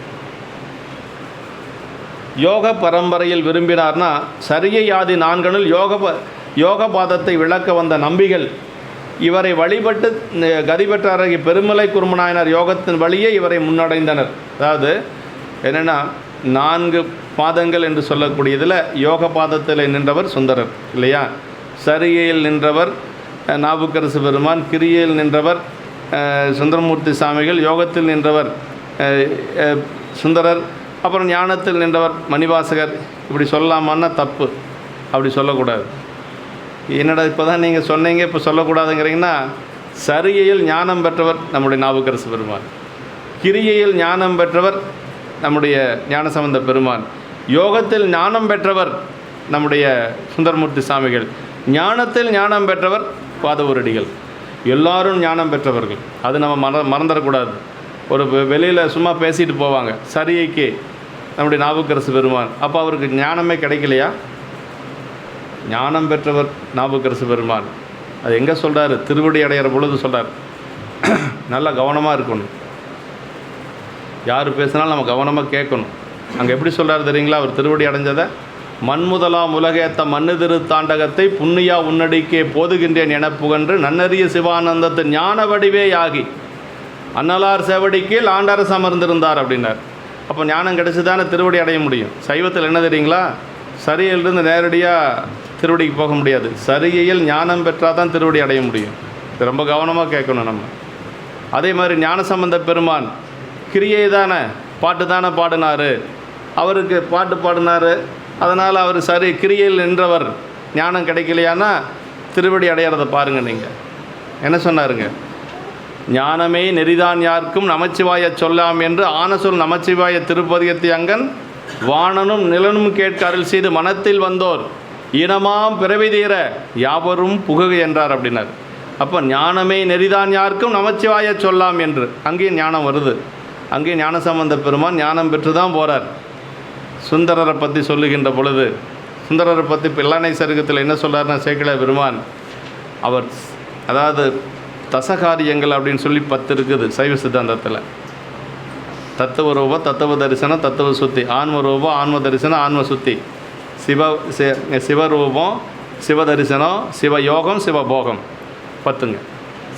யோக பரம்பரையில் விரும்பினார்னா சரியை ஆதி 4 யோகபாதத்தை விளக்க வந்த நம்பிகள் இவரை வழிபட்டு கதி பெற்றாராகிய பெருமலை குருமநாயனார் யோகத்தின் வழியே இவரை முன்னடைந்தனர். அதாவது என்னென்னா 4 பாதங்கள் என்று சொல்லக்கூடியதில் யோக பாதத்தில் நின்றவர் சுந்தரர் இல்லையா. சரியில் நின்றவர் நாவுக்கரசு பெருமான், கிரியையில் நின்றவர் சுந்தரமூர்த்தி சாமிகள், யோகத்தில் நின்றவர் சுந்தரர், அப்புறம் ஞானத்தில் நின்றவர் மணிவாசகர். இப்படி சொல்லலாமான்னா தப்பு, அப்படி சொல்லக்கூடாது. என்னடா இப்போ தான் நீங்கள் சொன்னீங்க இப்போ சொல்லக்கூடாதுங்கிறீங்கன்னா, சரிகையில் ஞானம் பெற்றவர் நம்முடைய நாவுக்கரசு பெருமான், கிரியையில் ஞானம் பெற்றவர் நம்முடைய ஞானசம்பந்த பெருமான், யோகத்தில் ஞானம் பெற்றவர் நம்முடைய சுந்தரமூர்த்தி சாமிகள், ஞானத்தில் ஞானம் பெற்றவர் பாதவூரடிகள். எல்லாரும் ஞானம் பெற்றவர்கள். அது நம்ம மறந்துடக்கூடாது. ஒரு வெளியில் சும்மா பேசிட்டு போவாங்க, சரிகைக்கு நம்முடைய நாவுக்கரசு பெருமான், அப்போ அவருக்கு ஞானமே கிடைக்கலையா? ஞானம் பெற்றவர் நாவுக்கரசு பெருமான். அது எங்கே சொல்கிறார்? திருவடி அடையிற பொழுது சொல்கிறார். நல்லா கவனமாக இருக்கணும், யார் பேசினாலும் நம்ம கவனமாக கேட்கணும். அங்கே எப்படி சொல்கிறார் தெரியுங்களா? அவர் திருவடி அடைஞ்சதை, மண்முதலாம் உலகேத்த மண்ணு திரு தாண்டகத்தை புண்ணியா உன்னடிக்கே போதுகின்றேன் என புகன்று நன்னறிய சிவானந்தத்து ஞான வடிவேயாகி அன்னலார் செவடிக்கீழ் ஆண்டரசு அமர்ந்திருந்தார் அப்படின்னார். அப்போ ஞானம் கிடச்சி தானே திருவடி அடைய முடியும். சைவத்தில் என்ன தெரியுங்களா? சரியிலிருந்து நேரடியாக திருவடிக்கு போக முடியாது. சரிகையில் ஞானம் பெற்றால் தான் திருவடி அடைய முடியும். இது ரொம்ப கவனமாக கேட்கணும் நம்ம. அதே மாதிரி ஞானசம்பந்த பெருமான் கிரியை தானே, பாட்டு தானே பாடினார். அவருக்கு பாட்டு பாடினார், அதனால் அவர் சரி கிரியையில் நின்றவர். ஞானம் கிடைக்கலையானா திருவடி அடையிறத பாருங்கள். நீங்கள் என்ன சொன்னாருங்க? ஞானமே நெறிதான் யாருக்கும் நமச்சிவாய சொல்லாம் என்று ஆனசொல் நமச்சிவாய திருப்பதியத்தை அங்கன் வானனும் நிலனும் கேட்க அருள் செய்து மனத்தில் வந்தோர் இனமாம் பிறவி தீர யாவரும் புகுக என்றார் அப்படின்னார். அப்போ ஞானமே நெறிதான் யாருக்கும் நமச்சிவாய சொல்லாம் என்று அங்கேயும் ஞானம் வருது. அங்கேயும் ஞானசம்பந்த பெருமான் ஞானம் பெற்று தான் போகிறார். சுந்தரரை பற்றி சொல்லுகின்ற பொழுது, சுந்தரரை பற்றி பிள்ளானை சருகத்தில் என்ன சொல்கிறார்னா சேக்கிழார் பெருமான், அவர் அதாவது தசகாரியங்கள் அப்படின்னு சொல்லி 10 இருக்குது சைவ சித்தாந்தத்தில். தத்துவ ரூபம், தத்துவ தரிசனம், தத்துவ சுத்தி, ஆன்ம ரூபம், ஆன்ம தரிசனம், ஆன்ம சுத்தி, சிவரூபம், சிவ தரிசனம், சிவயோகம், சிவபோகம் 10ங்க.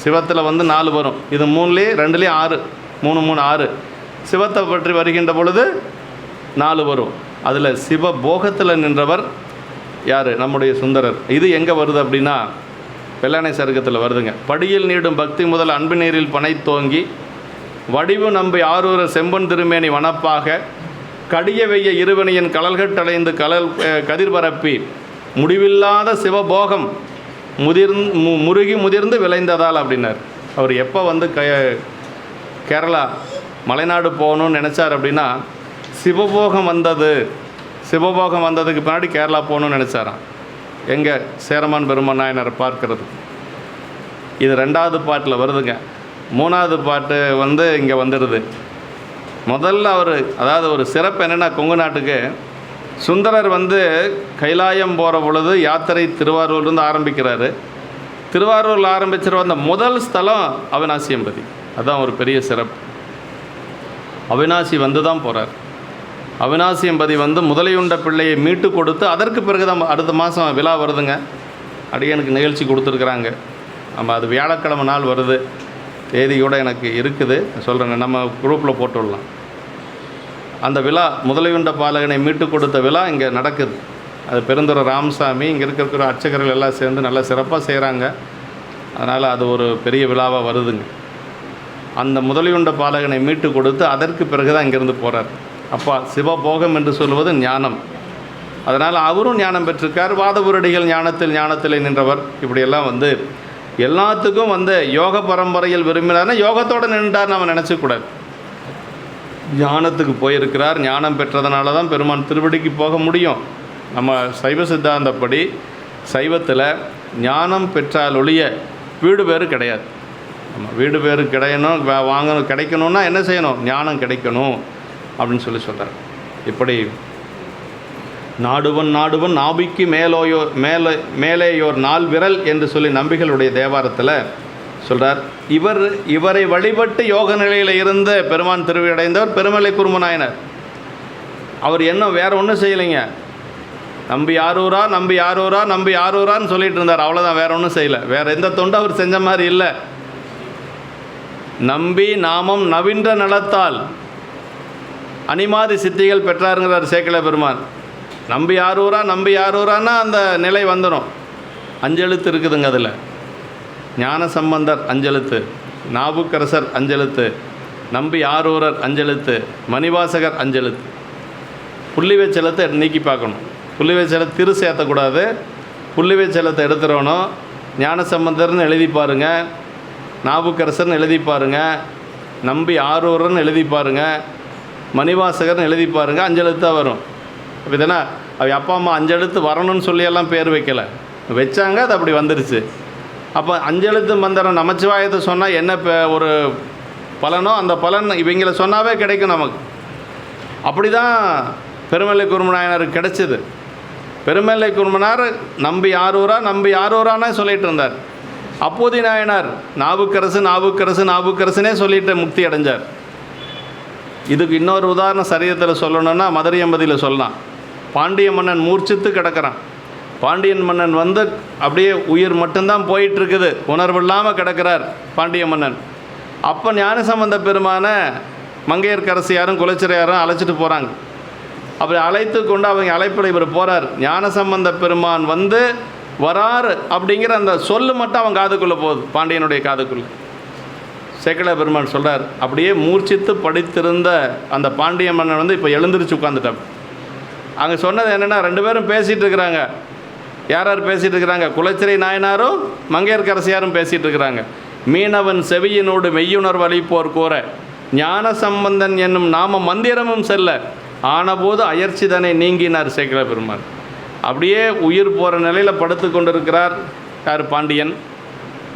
சிவத்தில் 4 வரும். இது 3லேயே 2லேயும் 6, 3 3 6. சிவத்தை பற்றி வருகின்ற பொழுது 4 வரும். அதில் சிவபோகத்தில் நின்றவர் யார்? நம்முடைய சுந்தரர். இது எங்கே வருது அப்படின்னா வெள்ளானை சருக்கத்தில் வருதுங்க. படியில் நீடும் பக்தி முதல் அன்பு நீரில் பனை தோங்கி வடிவு நம்பி ஆரூர செம்பன் திருமேனி வனப்பாக கடிய வெய்ய இருவனியன் கலல்கட்டடைந்து கதிர்பரப்பி முடிவில்லாத சிவபோகம் முருகி முதிர்ந்து விளைந்ததால் அப்படின்னார். அவர் எப்போ கேரளா மலைநாடு போகணும்னு நினச்சார் அப்படின்னா சிவபோகம் வந்ததுக்கு பின்னாடி கேரளா போகணும்னு நினச்சாராம். எங்கே? சேரமான் பெருமான் நாயனாரை பார்க்கறது. இது 2வது பாட்டில் வருதுங்க. 3வது பாட்டு இங்கே வந்துடுது. முதல்ல அவர் அதாவது ஒரு சிறப்பு என்னென்னா, கொங்கு நாட்டுக்கு சுந்தரர் கைலாயம் போகிற பொழுது யாத்திரை திருவாரூர்லேருந்து ஆரம்பிக்கிறாரு. திருவாரூரில் ஆரம்பிச்சிட வந்த முதல் ஸ்தலம் அவிநாசி எம்பதி. அதுதான் ஒரு பெரிய சிறப்பு. அவிநாசி தான் போகிறார். அவிநாசி எம்பதி முதலையுண்ட பிள்ளையை மீட்டு கொடுத்து அதற்கு பிறகு தான் அடுத்த மாதம் விழா வருதுங்க. அடியனுக்கு நிகழ்ச்சி கொடுத்துருக்குறாங்க. நம்ம அது வியாழக்கிழமை நாள் வருது. தேதி கூட எனக்கு இருக்குது, சொல்கிறேங்க, நம்ம குரூப்பில் போட்டு விடலாம். அந்த விழா முதலையுண்ட பாலகனை மீட்டு கொடுத்த விழா இங்கே நடக்குது. அது பெருந்துறை ராமசாமி, இங்கே இருக்கிற அர்ச்சகர்கள் எல்லாம் சேர்ந்து நல்லா சிறப்பாக செய்கிறாங்க. அதனால் அது ஒரு பெரிய விழாவாக வருதுங்க. அந்த முதலையுண்ட பாலகனை மீட்டு கொடுத்து அதற்கு பிறகு தான் இங்கேருந்து போகிறார். அப்பா சிவபோகம் என்று சொல்வது ஞானம். அதனால் அவரும் ஞானம் பெற்றிருக்கார். வாதபுரடிகள் ஞானத்தில் நின்றவர். இப்படியெல்லாம் எல்லாத்துக்கும் யோக பரம்பரையில் விரும்பினார்னா யோகத்தோடு நின்றார் நம்ம நினச்சக்கூடாது. ஞானத்துக்கு போயிருக்கிறார். ஞானம் பெற்றதுனால தான் பெருமான் திருவடிக்கு போக முடியும். நம்ம சைவ சித்தாந்தப்படி சைவத்தில் ஞானம் பெற்றால் ஒழிய வீடு பேரு கிடையாது. நம்ம வீடு பேரு கிடைக்கணும்னா என்ன செய்யணும்? ஞானம் கிடைக்கணும் அப்படின்னு சொல்கிறார். இப்படி நாடுவன் நாபிக்கு மேலேயோர் 4 விரல் என்று சொல்லி நம்பிகளுடைய தேவாரத்தில் சொல்கிறார். இவரை வழிபட்டு யோக நிலையில் இருந்த பெருமான் திருவிடைந்தவர் பெருமலை குருமநாயனர். அவர் என்ன வேற ஒன்றும் செய்யலைங்க. நம்பி யாரூரான்னு சொல்லிட்டு இருந்தார். அவ்வளோதான், வேற ஒன்றும் செய்யலை. வேற எந்த தொண்டும் அவர் செஞ்ச மாதிரி இல்லை. நம்பி நாமம் நவின்ற நலத்தால் அனிமாதி சித்திகள் பெற்றாருங்கிறார் சேக்கிழார் பெருமான். நம்பி யாரூரான்னா அந்த நிலை வந்துடும். 5 எழுத்து இருக்குதுங்க. அதில் ஞான சம்பந்தர் 5 எழுத்து, நாவுக்கரசர் 5 எழுத்து, நம்பி ஆரூரர் 5 எழுத்து, மணிவாசகர் 5 எழுத்து. புள்ளி வச்சலத்தை நீக்கி பார்க்கணும். புள்ளி வச்சலத்தை திரு சேர்த்தக்கூடாது. புள்ளி வச்சலத்தை எடுத்துடணும். ஞான சம்பந்தர்னு எழுதி பாருங்கள், நாவுக்கரசர்னு எழுதி பாருங்கள், நம்பி ஆரூரர்னு எழுதி பாருங்கள், மணிவாசகர்னு எழுதி பாருங்கள். 5 எழுத்தாக வரும். அப்போ இதனா அவ அப்பா அம்மா 5 எழுத்து வரணும்னு சொல்லியெல்லாம் பேர் வைக்கலை, வச்சாங்க. அது அப்படி வந்துருச்சு. அப்போ 5 எழுத்து மந்திரம் நமச்சிவாயத்தை சொன்னால் என்ன ஒரு பலனோ அந்த பலன் இவங்களை சொன்னாவே கிடைக்கும் நமக்கு. அப்படி தான் பெருமலை குருமநாயனருக்கு கிடைச்சிது. பெருமலை குருமனார் நம்பி ஆரூரானே சொல்லிகிட்டு இருந்தார். அப்போதி நாயனார் நாவுக்கரசுனே சொல்லிட்டு முக்தி அடைஞ்சார். இதுக்கு இன்னொரு உதாரணம் சரீரத்தில் சொல்லணும்னா மதுரை எம்பதியில் சொல்லலாம். பாண்டிய மன்னன் மூர்ச்சித்து கிடக்கிறான். பாண்டியன் மன்னன் அப்படியே உயிர் மட்டும்தான் போயிட்டுருக்குது, உணர்வு இல்லாமல் கிடக்கிறார் பாண்டிய மன்னன். அப்போ ஞானசம்பந்த பெருமான மங்கையர்க்கரசியாரும் குலச்சிறையாரும் அழைச்சிட்டு போகிறாங்க. அப்படி அழைத்து கொண்டு அவங்க அழைப்பில் இவர் போகிறார். ஞானசம்பந்த பெருமான் வராரு அப்படிங்கிற அந்த சொல்லு மட்டும் அவன் காதுக்குள்ளே போகுது, பாண்டியனுடைய காதுக்குள்ளே. சேக்கிழார் பெருமான் சொல்கிறார், அப்படியே மூர்ச்சித்து படித்திருந்த அந்த பாண்டிய மன்னன் இப்போ எழுந்திரிச்சு உட்காந்துட்டான். அங்கே சொன்னது என்னென்னா, 2 பேரும் பேசிகிட்டு இருக்கிறாங்க. யார் பேசிகிட்டு இருக்கிறாங்க? குலச்சிறை நாயனாரும் மங்கையர்க்கரசியாரும் பேசிகிட்டு இருக்கிறாங்க. மீனவன் செவியினோடு மெய்யுணர்வு அளிப்போர் கூற ஞான சம்பந்தன் என்னும் நாம மந்திரமும் செல்ல ஆனபோது அயற்சிதனை நீங்கினார் சேக்கிழார் பெருமான். அப்படியே உயிர் போகிற நிலையில் படுத்து கொண்டிருக்கிறார் யார்? பாண்டியன்.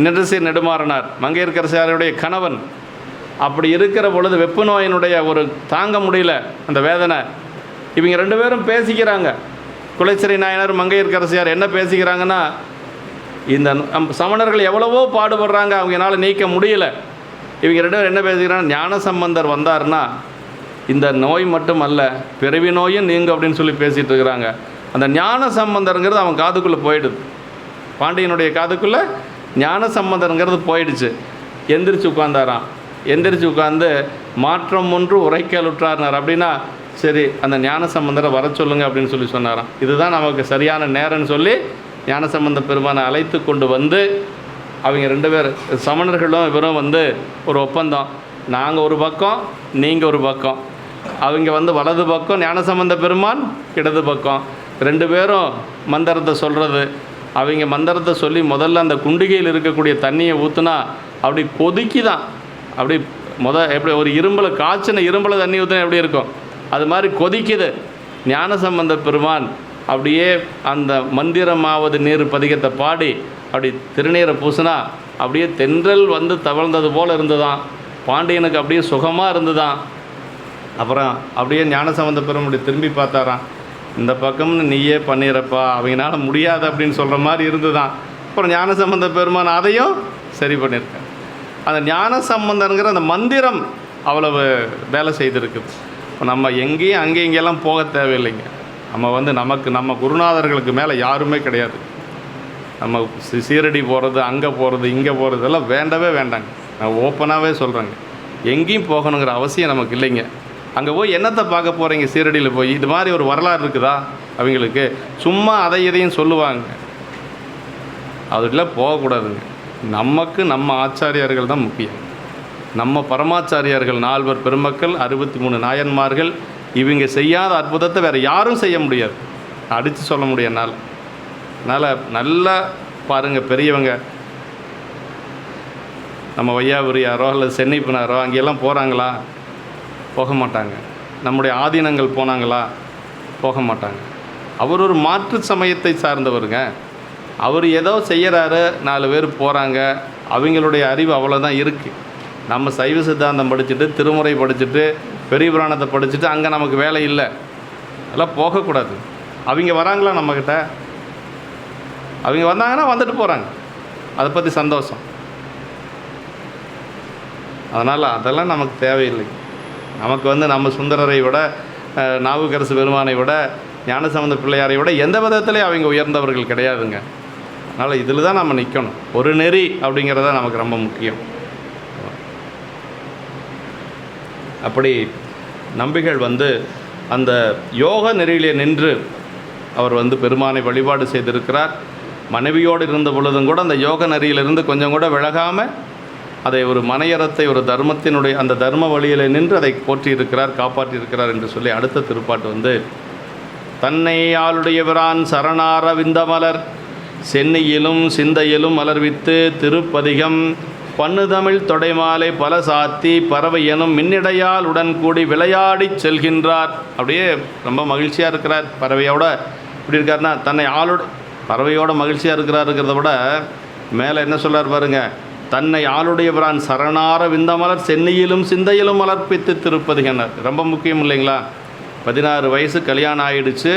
நின்றசீர் நெடுமாறனார் மங்கையர்க்கரசியாருடைய கணவன். அப்படி இருக்கிற பொழுது வெப்பு நோயினுடைய ஒரு தாங்க முடியல அந்த வேதனை. இவங்க 2 பேரும் பேசிக்கிறாங்க. குலச்சிறை நாயனார் மங்கையர்க்கரசியார் என்ன பேசிக்கிறாங்கன்னா, இந்த சமணர்கள் எவ்வளவோ பாடுபடுறாங்க, அவங்களால நீக்க முடியல. இவங்க 2 பேரும் என்ன பேசிக்கிறாங்க, ஞானசம்பந்தர் வந்தார்னா இந்த நோய் மட்டும் அல்ல, பிறவி நோயும் நீங்க அப்படின்னு சொல்லி பேசிகிட்டு இருக்கிறாங்க. அந்த ஞானசம்பந்தருங்கிறது அவன் காதுக்குள்ளே போயிடுது. பாண்டியனுடைய காதுக்குள்ளே ஞானசம்பந்தருங்கிறது போயிடுச்சு. எந்திரிச்சு உட்கார்ந்தாராம். எந்திரிச்சு உட்காந்து மாற்றம் ஒன்று உரைக்கலுற்றார்னார். அப்படின்னா சரி, அந்த ஞானசம்பந்தரை வர சொல்லுங்க அப்படின்னு சொல்லி சொன்னாராம். இதுதான் நமக்கு சரியான நேரம்னு சொல்லி ஞானசம்பந்த பெருமானை அழைத்து கொண்டு வந்து அவங்க 2 பேர் சமணர்களும் இவரும் வந்து ஒரு ஒப்பந்தம். நாங்கள் ஒரு பக்கம், நீங்கள் ஒரு பக்கம். அவங்க வந்து வலது பக்கம், ஞானசம்பந்த பெருமான் இடது பக்கம். 2 பேரும் மந்திரத்தை சொல்கிறது. அவங்க மந்திரத்தை சொல்லி முதல்ல அந்த குண்டிகையில் இருக்கக்கூடிய தண்ணியை ஊற்றுனா அப்படி கொதிக்குதான். அப்படி எப்படி ஒரு இரும்பில் காய்ச்சின இரும்பில் தண்ணி ஊற்றினா எப்படி இருக்கும், அது மாதிரி கொதிக்குது. ஞானசம்பந்த பெருமான் அப்படியே அந்த மந்திரமாவது நீர் பதிகத்தை பாடி அப்படி திருநீரை பூசினா அப்படியே தென்றல் வந்து தவழ்ந்தது போல் இருந்துதான். பாண்டியனுக்கு அப்படியே சுகமாக இருந்துதான். அப்புறம் அப்படியே ஞானசம்பந்த பெருமான் திரும்பி பார்த்தாராம். இந்த பக்கம்னு நீயே பண்ணிடுறப்பா, அவங்களால முடியாது அப்படின்னு சொல்கிற மாதிரி இருந்துதான். அப்புறம் ஞானசம்பந்த பெருமான் அதையும் சரி பண்ணியிருக்கேன். அந்த ஞானசம்பந்தங்கிற அந்த மந்திரம் அவ்வளவு வேலை செய்திருக்குது. இப்போ நம்ம எங்கேயும் அங்கே இங்கெல்லாம் போக தேவையில்லைங்க. நம்ம வந்து நம்ம குருநாதர்களுக்கு மேலே யாருமே கிடையாது. நம்ம சீரடி போகிறது, அங்கே போகிறது, இங்கே போகிறது எல்லாம் வேண்டவே வேண்டாங்க. நான் ஓப்பனாகவே சொல்கிறேங்க, எங்கேயும் போகணுங்கிற அவசியம் நமக்கு இல்லைங்க. அங்கே போய் என்னத்தை பார்க்க போகிறீங்க? சீரடியில் போய் இது மாதிரி ஒரு வரலாறு இருக்குதா அவங்களுக்கு? சும்மா அதை இதையும் சொல்லுவாங்க. அதுக்கெல்லாம் போகக்கூடாதுங்க. நமக்கு நம்ம ஆச்சாரியார்கள் தான் முக்கியம். நம்ம பரமாச்சாரியார்கள் 4 பெருமக்கள், 63 நாயன்மார்கள், இவங்க செய்யாத அற்புதத்தை வேறு யாரும் செய்ய முடியாது. அடித்து சொல்ல முடியும் என்னால். அதனால் நல்லா பாருங்கள், பெரியவங்க நம்ம வையாபுரியாரோ அல்லது சென்னைப்பினாரோ அங்கெல்லாம் போகிறாங்களா? போக மாட்டாங்க. நம்முடைய ஆதீனங்கள் போனாங்களா? போக மாட்டாங்க. அவர் ஒரு மாற்று சமயத்தை சார்ந்தவருங்க. அவர் ஏதோ செய்கிறாரு, 4 பேர் போகிறாங்க, அவங்களுடைய அறிவு அவ்வளோதான் இருக்குது. நம்ம சைவ சித்தாந்தம் படிச்சுட்டு, திருமுறை படிச்சுட்டு, பெரிய புராணத்தை படிச்சுட்டு அங்கே நமக்கு வேலை இல்லை. அதெல்லாம் போகக்கூடாது. அவங்க வராங்களா நம்மக்கிட்ட? அவங்க வந்தாங்கன்னா வந்துட்டு போகிறாங்க, அதை பற்றி சந்தோஷம். அதனால் அதெல்லாம் நமக்கு தேவையில்லை. நமக்கு வந்து நம்ம சுந்தரரை விட, நாவுக்கரசு பெருமானை விட, ஞானசம்பந்த பிள்ளையாரை விட எந்த விதத்துலேயும் அவங்க உயர்ந்தவர்கள் கிடையாதுங்க. அதனால் இதில் தான் நம்ம நிற்கணும். ஒரு நெறி அப்படிங்கிறத நமக்கு ரொம்ப முக்கியம். அப்படி நம்பிகள் வந்து அந்த யோக நெறியிலே நின்று அவர் வந்து பெருமானை வழிபாடு செய்திருக்கிறார். மனைவியோடு இருந்த பொழுதும் கூட அந்த யோக நெறியிலிருந்து கொஞ்சம் கூட விலகாமல் அதை ஒரு மனையறத்தை ஒரு தர்மத்தினுடைய அந்த தர்ம வழியில் நின்று அதை போற்றியிருக்கிறார், காப்பாற்றியிருக்கிறார் என்று சொல்லி அடுத்த திருப்பாட்டு வந்து, தன்னை ஆளுடையவரான் சரணார விந்தமலர் சென்னியிலும் சிந்தையிலும் மலர்வித்து திருப்பதிகம் பண்ணுதமிழ் தொடைமாலை பல சாத்தி பறவை எனும் மின்னிடையால் உடன் கூடி விளையாடி செல்கின்றார். அப்படியே ரொம்ப மகிழ்ச்சியாக இருக்கிறார். பறவையோட இப்படி இருக்காருன்னா தன்னை பறவையோட மகிழ்ச்சியாக இருக்கிறாருங்கிறத விட மேலே என்ன சொல்கிறார் பாருங்க, தன்னை ஆளுடையவரான் சரணார விந்தமலர் சென்னியிலும் சிந்தையிலும் மலர்ப்பித்து திருப்பதிகனர். ரொம்ப முக்கியம் இல்லைங்களா? 16 வயசு கல்யாணம் ஆகிடுச்சு.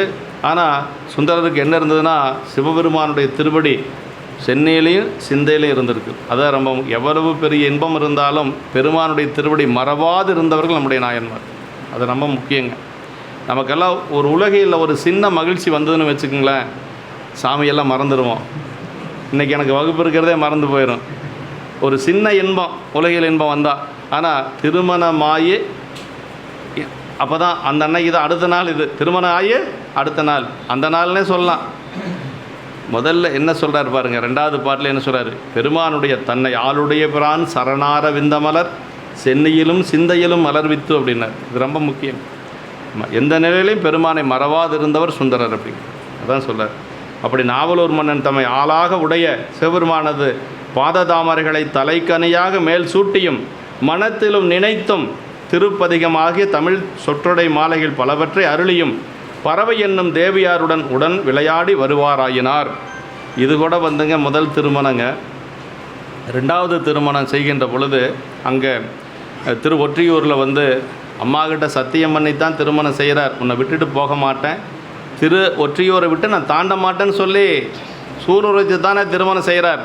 ஆனால் சுந்தரருக்கு என்ன இருந்ததுன்னா, சிவபெருமானுடைய திருவடி சென்னையிலையும் சிந்தையிலையும் இருந்திருக்கு. அதான் ரொம்ப எவ்வளவு பெரிய இன்பம் இருந்தாலும் பெருமானுடைய திருவடி மறவாது இருந்தவர்கள் நம்முடைய நாயன்மார். அது ரொம்ப முக்கியங்க. நமக்கெல்லாம் ஒரு உலகையில் ஒரு சின்ன மகிழ்ச்சி வந்ததுன்னு வச்சுக்கோங்களேன், சாமியெல்லாம் மறந்துடுவோம். இன்றைக்கி எனக்கு வகுப்பு இருக்கிறதே மறந்து போயிடும். ஒரு சின்ன இன்பம், உலகில் இன்பம் வந்தால். ஆனால் திருமணமாயி அப்போ தான் அந்த அன்னைக்கு தான் அடுத்த நாள், இது திருமணம் ஆகி அடுத்த நாள், அந்த நாள்னே சொல்லலாம். முதல்ல என்ன சொல்கிறார் பாருங்கள், 2வது பாட்டில் என்ன சொல்கிறார், பெருமானுடைய தன்னை ஆளுடைய பிரான் சரணார விந்தமலர் சென்னியிலும் சிந்தையிலும் மலர்வித்து அப்படின்னார். இது ரொம்ப முக்கியம். எந்த நிலையிலையும் பெருமானை மறவாது இருந்தவர் சுந்தரர் அப்படி அதான் சொல்கிறார். அப்படி நாவலூர் மன்னன் தம்மை ஆளாக உடைய சிவபெருமானது பாததாமரைகளை தலைக்கனியாக மேல் சூட்டியும் மனத்திலும் நினைத்தும் திருப்பதிகமாகிய தமிழ் சொற்றொடை மாலைகள் பலவற்றை அருளியும் பறவை என்னும் தேவியாருடன் உடன் விளையாடி வருவாராயினார். இது கூட வந்துங்க முதல் திருமணங்க. ரெண்டாவது திருமணம் செய்கின்ற பொழுது அங்கே திரு ஒற்றியூரில் வந்து அம்மாக்கிட்ட சத்தியம் பண்ணித்தான் திருமணம் செய்கிறார். உன்னை விட்டுட்டு போக மாட்டேன், திரு ஒற்றியூரை விட்டு நான் தாண்ட மாட்டேன்னு சொல்லி சூளுரைச்சு தானே திருமணம் செய்கிறார்.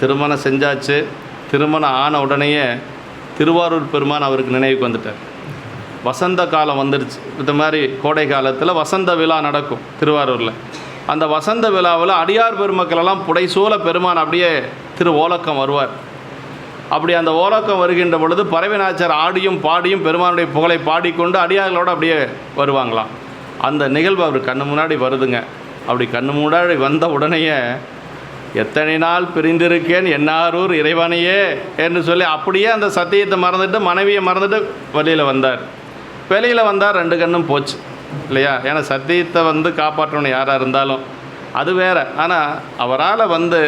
திருமணம் செஞ்சாச்சு. திருமணம் ஆன உடனேயே திருவாரூர் பெருமான் அவருக்கு நினைவுக்கு வந்துட்டார். வசந்த காலம் வந்துடுச்சு. இந்த மாதிரி கோடை காலத்தில் வசந்த விழா நடக்கும் திருவாரூரில். அந்த வசந்த விழாவில் அடியார் பெருமக்களெல்லாம் புடைசூழ பெருமான் அப்படியே திரு ஓலக்கம் வருவார். அப்படி அந்த ஓலக்கம் வருகின்ற பொழுது பரவைநாச்சியார் ஆடியும் பாடியும் பெருமானுடைய புகழை பாடிக்கொண்டு அடியார்களோடு அப்படியே வருவாங்களாம். அந்த நிகழ்வு அவர் கண்ணு முன்னாடி வருதுங்க. அப்படி கண்ணு முன்னாடி வந்த உடனேயே எத்தனை நாள் பிரிந்திருக்கேன் என்னாரூர் இறைவனையே என்று சொல்லி அப்படியே அந்த சத்தியத்தை மறந்துட்டு மனைவியை மறந்துட்டு வெளியில் வந்தார். வெளியில் வந்தால் ரெண்டு கண்ணும் போச்சு இல்லையா? ஏன்னா சத்தியத்தை வந்து காப்பாற்றணும் யாராக இருந்தாலும் அது வேறு. ஆனால் அவரால் வந்து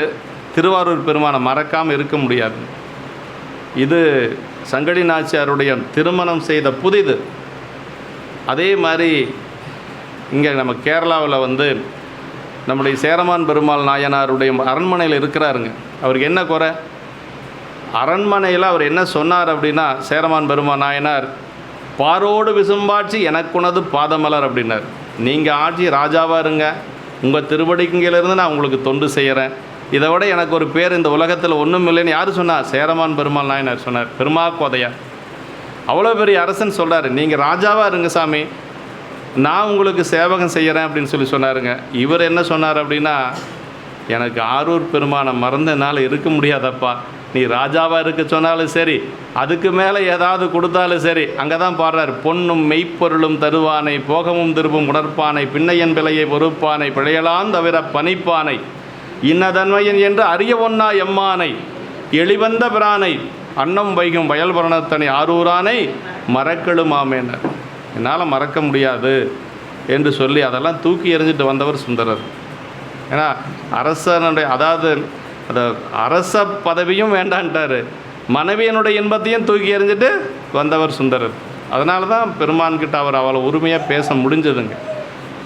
திருவாரூர் பெருமானை மறக்காமல் இருக்க முடியாது. இது சங்கடி நாச்சியாருடைய திருமணம் செய்த புதிது. அதே மாதிரி இங்கே நம்ம கேரளாவில் வந்து நம்முடைய சேரமான் பெருமாள் நாயனாருடைய அரண்மனையில் இருக்கிறாருங்க. அவருக்கு என்ன குறை? அரண்மனையில் அவர் என்ன சொன்னார் அப்படின்னா, சேரமான் பெருமாள் நாயனார் பாரோடு விசும்பாட்சி எனக்குனது பாதமலர் அப்படின்னார். நீங்கள் ஆட்சி ராஜாவாக இருங்க, உங்கள் திருவடிக்கிங்கிலிருந்து நான் உங்களுக்கு தொண்டு செய்கிறேன், இதை விட எனக்கு ஒரு பேர் இந்த உலகத்தில் ஒன்றும் இல்லைன்னு யார் சொன்னார்? சேரமான் பெருமாள் நாயனார் சொன்னார். பெருமாக்கோதையார் அவ்வளோ பெரிய அரசன் சொல்கிறார், நீங்கள் ராஜாவாக இருங்க சாமி, நான் உங்களுக்கு சேவகம் செய்கிறேன் அப்படின்னு சொல்லி சொன்னாருங்க. இவர் என்ன சொன்னார் அப்படின்னா, எனக்கு ஆரூர் பெருமானை மறந்த என்னால் இருக்க முடியாதப்பா, நீ ராஜாவாக இருக்க சொன்னாலும் சரி, அதுக்கு மேலே ஏதாவது கொடுத்தாலும் சரி. அங்கே தான் பாடுறார், பொன்னும் மெய்ப்பொருளும் தருவானை, போகமும் திருப்பும் உணர்ப்பானை, பின்னையன் பிழையை பொறுப்பானை, பிழையலாம் தவிர பணிப்பானை, இன்னதன்மையன் என்று அறிய ஒன்னா எம்மானை, எளிவந்த பிரானை, அன்னம் வைகும் வயல் பரணத்தனை ஆரூரானை மறக்கெழுமாமேனர். என்னால் மறக்க முடியாது என்று சொல்லி அதெல்லாம் தூக்கி எறிஞ்சிட்டு வந்தவர் சுந்தரர். ஏன்னா அரசனுடைய அதாவது அந்த அரச பதவியும் வேண்டான்ட்டார், மனைவியனுடைய இன்பத்தையும் தூக்கி எறிஞ்சிட்டு வந்தவர் சுந்தரர். அதனால தான் பெருமான்கிட்ட அவர் அவ்வளோ உரிமையாக பேச முடிஞ்சதுங்க.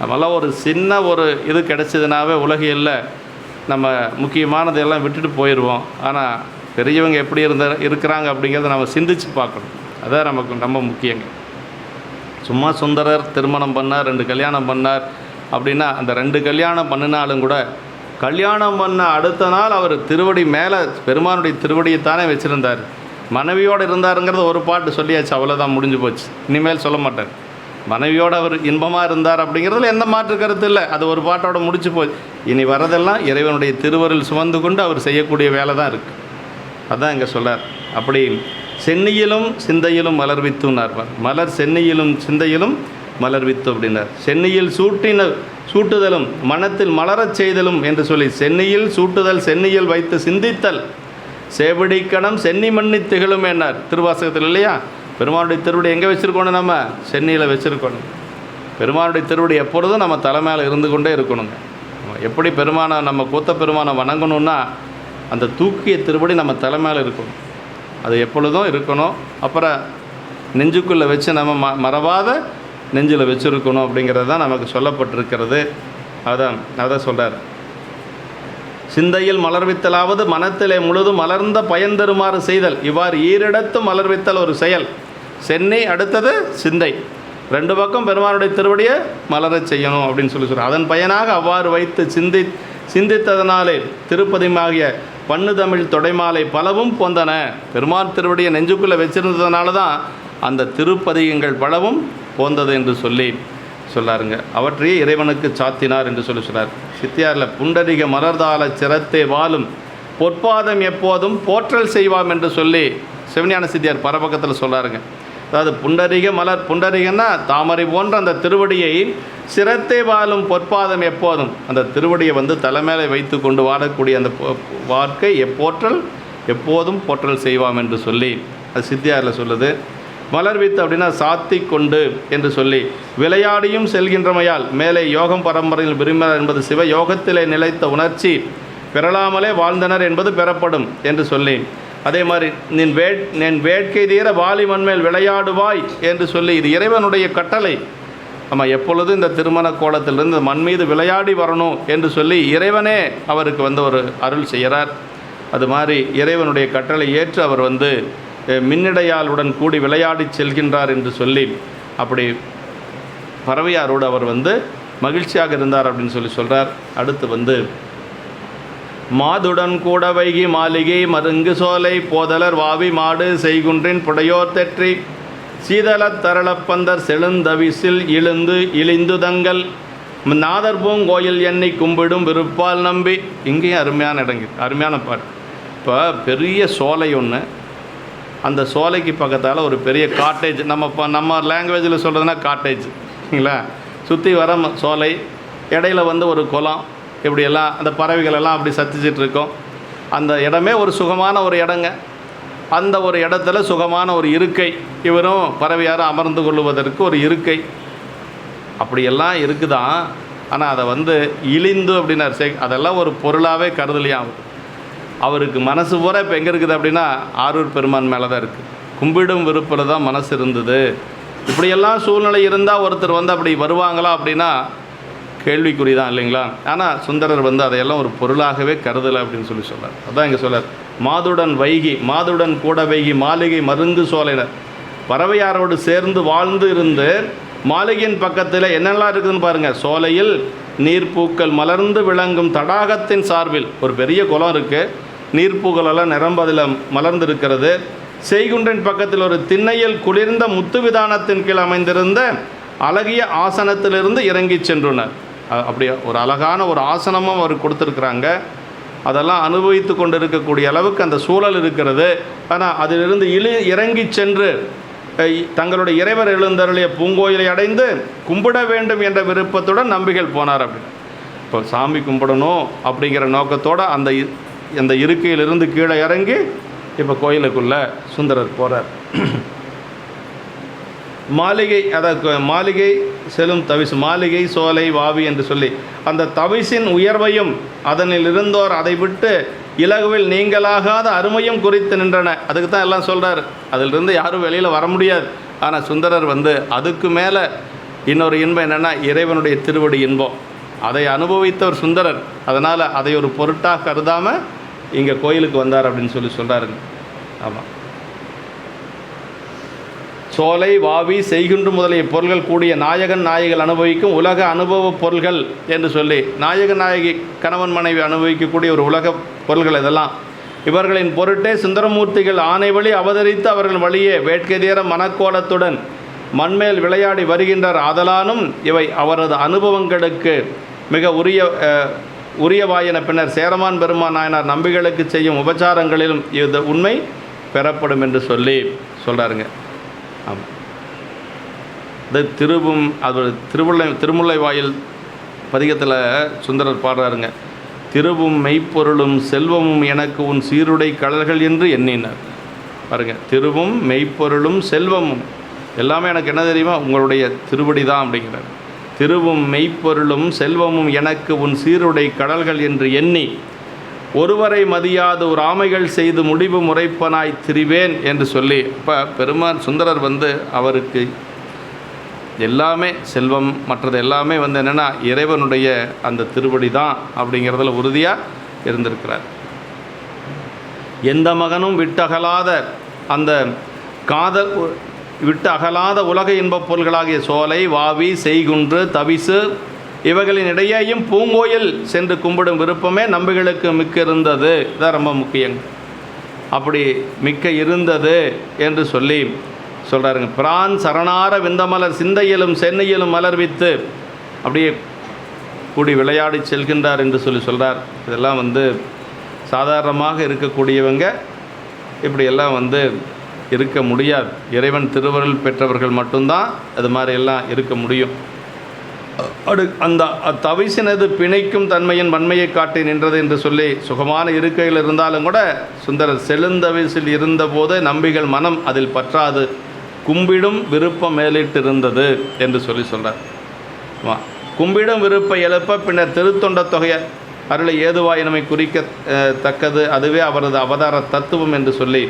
நம்மளாம் ஒரு சின்ன ஒரு இது கிடச்சிதுனாவே உலகில் நம்ம முக்கியமானதையெல்லாம் விட்டுட்டு போயிடுவோம். ஆனால் பெரியவங்க எப்படி இருக்கிறாங்க அப்படிங்கிறத நம்ம சிந்திச்சு பார்க்கணும். அதான் நமக்கு ரொம்ப முக்கியங்க. சும்மா சுந்தரர் திருமணம் பண்ணார், 2 கல்யாணம் பண்ணார் அப்படின்னா, அந்த 2 கல்யாணம் பண்ணினாலும் கூட கல்யாணம் பண்ண அடுத்த நாள் அவர் திருவடி மேலே பெருமானுடைய திருவடியைத்தானே வச்சுருந்தார். மனைவியோடு இருந்தாருங்கிறது ஒரு பாட்டு சொல்லியாச்சு, அவ்வளோதான், முடிஞ்சு போச்சு. இனிமேல் சொல்ல மாட்டார். மனைவியோடு அவர் இன்பமாக இருந்தார் அப்படிங்கிறதுல எந்த மாற்று கருத்து இல்லை. அது ஒரு பாட்டோட முடிச்சு போச்சு. இனி வரதெல்லாம் இறைவனுடைய திருவருள் சுமந்து கொண்டு அவர் செய்யக்கூடிய வேலை தான் இருக்குது. அதுதான் இங்கே சொல்லார். அப்படி சென்னியிலும் சிந்தையிலும் மலர்வித்துனார். மலர் சென்னியிலும் சிந்தையிலும் மலர்வித்து அப்படின்னார். சென்னியில் சூட்டுதலும் மனத்தில் மலரச் செய்தலும் என்று சொல்லி, சென்னியில் சூட்டுதல், சென்னியில் வைத்து சிந்தித்தல், சேவடிக்கணம் சென்னி மண்ணி திகழும் என்னார் திருவாசகத்தில் இல்லையா? பெருமானுடைய திருவடி எங்கே வச்சுருக்கணும்? நம்ம சென்னியில் வச்சுருக்கணும். பெருமானுடைய திருவடி எப்பொழுதும் நம்ம தலைமையில் இருந்து கொண்டே இருக்கணுங்க. எப்படி பெருமானை நம்ம கூத்த பெருமானை வணங்கணுன்னா, அந்த தூக்கிய திருவடி நம்ம தலைமையில் இருக்கணும், அது எப்பொழுதும் இருக்கணும். அப்புறம் நெஞ்சுக்குள்ளே வச்சு நம்ம மறவாத நெஞ்சில் வச்சுருக்கணும் அப்படிங்கிறது தான் நமக்கு சொல்லப்பட்டிருக்கிறது. அதான் சொல்கிறார். சிந்தையில் மலர்வித்தலாவது மனத்திலே முழுதும் மலர்ந்த பயன் தருமாறு செய்தல். இவ்வாறு ஈரிடத்து மலர்வித்தல் ஒரு செயல். சென்னை அடுத்தது சிந்தை, 2 பக்கம் பெருமானுடைய திருவடியை மலரச் செய்யணும் அப்படின்னு சொல்லி சொல்கிறார். அதன் பயனாக அவ்வாறு வைத்து சிந்தித்ததனாலே திருப்பதிமாகிய பண்ணு தமிழ் தொடைமாலை பலவும் போந்தன. பெருமான் திருவடியை நெஞ்சுக்குள்ளே வச்சிருந்ததுனால தான் அந்த திருப்பதிகங்கள் பலவும் போந்தது என்று சொல்லி சொல்லாருங்க. அவற்றையே இறைவனுக்கு சாத்தினார் என்று சொல்கிறார். சித்தியாரில் புண்டரிக மலர்தாள சிரத்தே வாழும் பொற்பாதம் எப்போதும் போற்றல் செய்வாம் என்று சொல்லி சிவஞான சித்தியார் பரபக்கத்தில் சொல்லாருங்க. அதாவது புண்டரிக மலர், புண்டரிகன்னா தாமரை போன்ற அந்த திருவடியை சிரத்தை வாழும் பொற்பாதம் எப்போதும், அந்த திருவடியை வந்து தலைமையில வைத்து கொண்டு வாழக்கூடிய அந்த வாழ்க்கை எப்போதும் போற்றல் செய்வாம் என்று சொல்லி அது சித்தியாரில் சொல்லுது. மலர்வித்து அப்படின்னா சாத்தி கொண்டு என்று சொல்லி, விளையாடியும் செல்கின்றமையால் மேலே யோகம் பரம்பரையில் விரும்பினார் என்பது சிவ யோகத்திலே நிலைத்த உணர்ச்சி பெறலாமலே வாழ்ந்தனர் என்பது பெறப்படும் என்று சொல்லி, அதே மாதிரி நின் வேட்கை தீர வாலி மண்மேல் விளையாடுவாய் என்று சொல்லி, இது இறைவனுடைய கட்டளை. நம்ம எப்பொழுதும் இந்த திருமண கோலத்திலிருந்து மண் மீது விளையாடி வரணும் என்று சொல்லி இறைவனே அவருக்கு வந்து ஒரு அருள் செய்கிறார். அது மாதிரி இறைவனுடைய கட்டளை ஏற்று அவர் வந்து மின்னிடையாளுடன் கூடி விளையாடி செல்கின்றார் என்று சொல்லி அப்படி பறவையாரோடு அவர் வந்து மகிழ்ச்சியாக இருந்தார் அப்படின்னு சொல்லி சொல்கிறார். அடுத்து வந்து மாதுடன் கூட வைகி மாளிகை மருங்கு சோலை போதலர் வாவி மாடு செய்குன்றின் புடையோர் தெற்றி சீதளத் தரளப்பந்தர் செழுந்தவிசில் இழிந்து தங்கள் நாதர்பூங்கோயில் எண்ணெய் கும்பிடும் விருப்பால் நம்பி. இங்கேயும் அருமையான இடங்கு, அருமையான பாட்டு. இப்போ பெரிய சோலை ஒன்று, அந்த சோலைக்கு பக்கத்தால் ஒரு பெரிய காட்டேஜ், நம்ம லாங்குவேஜில் சொல்கிறதுனா காட்டேஜ் இல்லைங்களா, சுற்றி வர சோலை, இடையில வந்து ஒரு குளம், இப்படியெல்லாம் அந்த பறவைகளெல்லாம் அப்படி சத்திச்சிட்டு இருக்கோம். அந்த இடமே ஒரு சுகமான ஒரு இடங்க. அந்த ஒரு இடத்துல சுகமான ஒரு இருக்கை, இவரும் பறவையாரும் அமர்ந்து கொள்ளுவதற்கு ஒரு இருக்கை அப்படியெல்லாம் இருக்குதான். ஆனால் அதை வந்து இழிந்து அப்படின்னார், அதெல்லாம் ஒரு பொருளாகவே கருதலையாகும். அவருக்கு மனசு பூரா இப்போ எங்கே இருக்குது அப்படின்னா ஆரூர் பெருமான் மேலே தான் இருக்குது. கும்பிடும் விருப்பில் தான் மனசு இருந்தது. இப்படியெல்லாம் சூழ்நிலை இருந்தால் ஒருத்தர் வந்து அப்படி வருவாங்களா அப்படின்னா கேள்விக்குறி தான் இல்லைங்களா. ஆனால் சுந்தரர் வந்து அதையெல்லாம் ஒரு பொருளாகவே கருதலை அப்படின்னு சொல்லி சொல்கிறார். அதான் இங்கே சொல்கிறார், மாதுடன் வைகி, மாதுடன் கூட வைகி மாளிகை மருங்கு சோலைனர். பறவையாரோடு சேர்ந்து வாழ்ந்து இருந்து மாளிகையின் பக்கத்தில் என்னெல்லாம் இருக்குதுன்னு பாருங்கள். சோலையில் நீர்ப்பூக்கள் மலர்ந்து விளங்கும் தடாகத்தின் சார்பில் ஒரு பெரிய குளம் இருக்குது, நீர்ப்பூக்களெல்லாம் நிரம்ப அதில் மலர்ந்து இருக்கிறது. செய்குன்றின் பக்கத்தில் ஒரு திண்ணையில் குளிர்ந்த முத்துவிதானத்தின் கீழ் அமைந்திருந்த அழகிய ஆசனத்திலிருந்து இறங்கி சென்றுனர். அப்படியே ஒரு அழகான ஒரு ஆசனமும் அவர் கொடுத்துருக்குறாங்க. அதெல்லாம் அனுபவித்து கொண்டு இருக்கக்கூடிய அளவுக்கு அந்த சூழல் இருக்கிறது. ஆனால் அதிலிருந்து இறங்கி சென்று தங்களுடைய இறைவர் எழுந்தருளிய பூங்கோயிலை அடைந்து கும்பிட வேண்டும் என்ற விருப்பத்துடன் நம்பிகள் போனார். அப்படின்னு இப்போ சாமி கும்பிடணும் அப்படிங்கிற நோக்கத்தோடு அந்த இருக்கையிலிருந்து கீழே இறங்கி இப்போ கோயிலுக்குள்ளே சுந்தரர் போகிறார். மாளிகை, அதாவது மாளிகை செல்லும் தவிசு, மாளிகை சோலை வாவி என்று சொல்லி அந்த தவிசின் உயர்வையும் அதனில் இருந்தோர் அதை விட்டு இலகுவில் நீங்களாகாத அருமையும் குறித்து நின்றன. அதுக்கு தான் எல்லாம் சொல்கிறார். அதிலிருந்து யாரும் வெளியில் வர முடியாது. ஆனால் சுந்தரர் வந்து அதுக்கு மேலே இன்னொரு இன்பம் என்னென்னா இறைவனுடைய திருவடி இன்பம். அதை அனுபவித்தவர் சுந்தரர். அதனால் அதை ஒரு பொருட்டாக கருதாமல் இங்கே கோயிலுக்கு வந்தார் அப்படின்னு சொல்லி சொல்கிறாருங்க. ஆமாம், சோலை வாவி செய்கின்ற முதலிய பொருள்கள் கூடிய நாயகன் நாயகிகள் அனுபவிக்கும் உலக அனுபவ பொருள்கள் என்று சொல்லி நாயக நாயகி கணவன் மனைவி அனுபவிக்கக்கூடிய ஒரு உலக பொருள்கள் இதெல்லாம். இவர்களின் பொருட்டே சுந்தரமூர்த்திகள் ஆணை வழி அவதரித்து அவர்கள் வழியே வேட்கைதேற மனக்கோலத்துடன் மண்மேல் விளையாடி வருகின்றார். ஆதலானும் இவை அவரது அனுபவங்களுக்கு மிக உரியவாயின. பின்னர் சேரமான் பெருமான் நாயனார் நம்பிகளுக்கு செய்யும் உபச்சாரங்களிலும் இது உண்மை பெறப்படும் என்று சொல்லி சொல்கிறாருங்க. ஆமாம், அது திருமுல்லை வாயில் பதிகத்தில் சுந்தரர் பாடுறாருங்க. திருவும் மெய்ப்பொருளும் செல்வமும் எனக்கு உன் சீருடை கடல்கள் என்று எண்ணினார். பாருங்கள், திருவும் மெய்ப்பொருளும் செல்வமும் எல்லாமே எனக்கு என்ன தெரியுமா, உங்களுடைய திருவடி தான் அப்படிங்கிறார். திருவும் மெய்ப்பொருளும் செல்வமும் எனக்கு உன் சீருடை கடல்கள் என்று எண்ணி ஒருவரை மதியாது ஒரு ஆமைகள் செய்து முடிவு முறைப்பனாய் திரிவேன் என்று சொல்லி. இப்போ பெருமான் சுந்தரர் வந்து அவருக்கு எல்லாமே செல்வம் மற்றது எல்லாமே வந்து என்னென்னா இறைவனுடைய அந்த திருவடி தான் அப்படிங்கிறதுல உறுதியாக இருந்திருக்கிறார். எந்த மகனும் விட்டகலாத அந்த காதல் விட்டு அகலாத உலக இன்பப் பொருள்களாகிய சோலை வாவி செய்குன்று தவிசு இவைகளின் இடையேயும் பூங்கோயில் சென்று கும்பிடும் விருப்பமே நம்பிகளுக்கு மிக்க இருந்தது. இதான் ரொம்ப முக்கியங்க. அப்படி மிக்க இருந்தது என்று சொல்லி சொல்கிறாருங்க. பிரான் சரணார விந்தமலர் சிந்தையிலும் சென்னையிலும் மலர்வித்து அப்படியே கூடி விளையாடி செல்கின்றார் என்று சொல்லி சொல்கிறார். இதெல்லாம் வந்து சாதாரணமாக இருக்கக்கூடியவங்க இப்படியெல்லாம் வந்து இருக்க முடியாது. இறைவன் திருவருள் பெற்றவர்கள் மட்டும்தான் அது மாதிரி எல்லாம் இருக்க முடியும். அந்த தவிசினது பிணைக்கும் தன்மையின் வன்மையை காட்டி நின்றது என்று சொல்லி சுகமான இருக்கையில் இருந்தாலும் கூட சுந்தரர் செழுந்தவிசில் இருந்தபோது நம்பிகள் மனம் அதில் பற்றாது கும்பிடும் விருப்பம் மேலிட்டு இருந்தது என்று சொல்லி சொல்கிறார். கும்பிடும் விருப்பை எழுப்ப பின்னர் திருத்தொண்ட தொகையை அருளை ஏதுவாயினமை குறிக்க தக்கது அதுவே அவரது அவதார தத்துவம் என்று சொல்லி.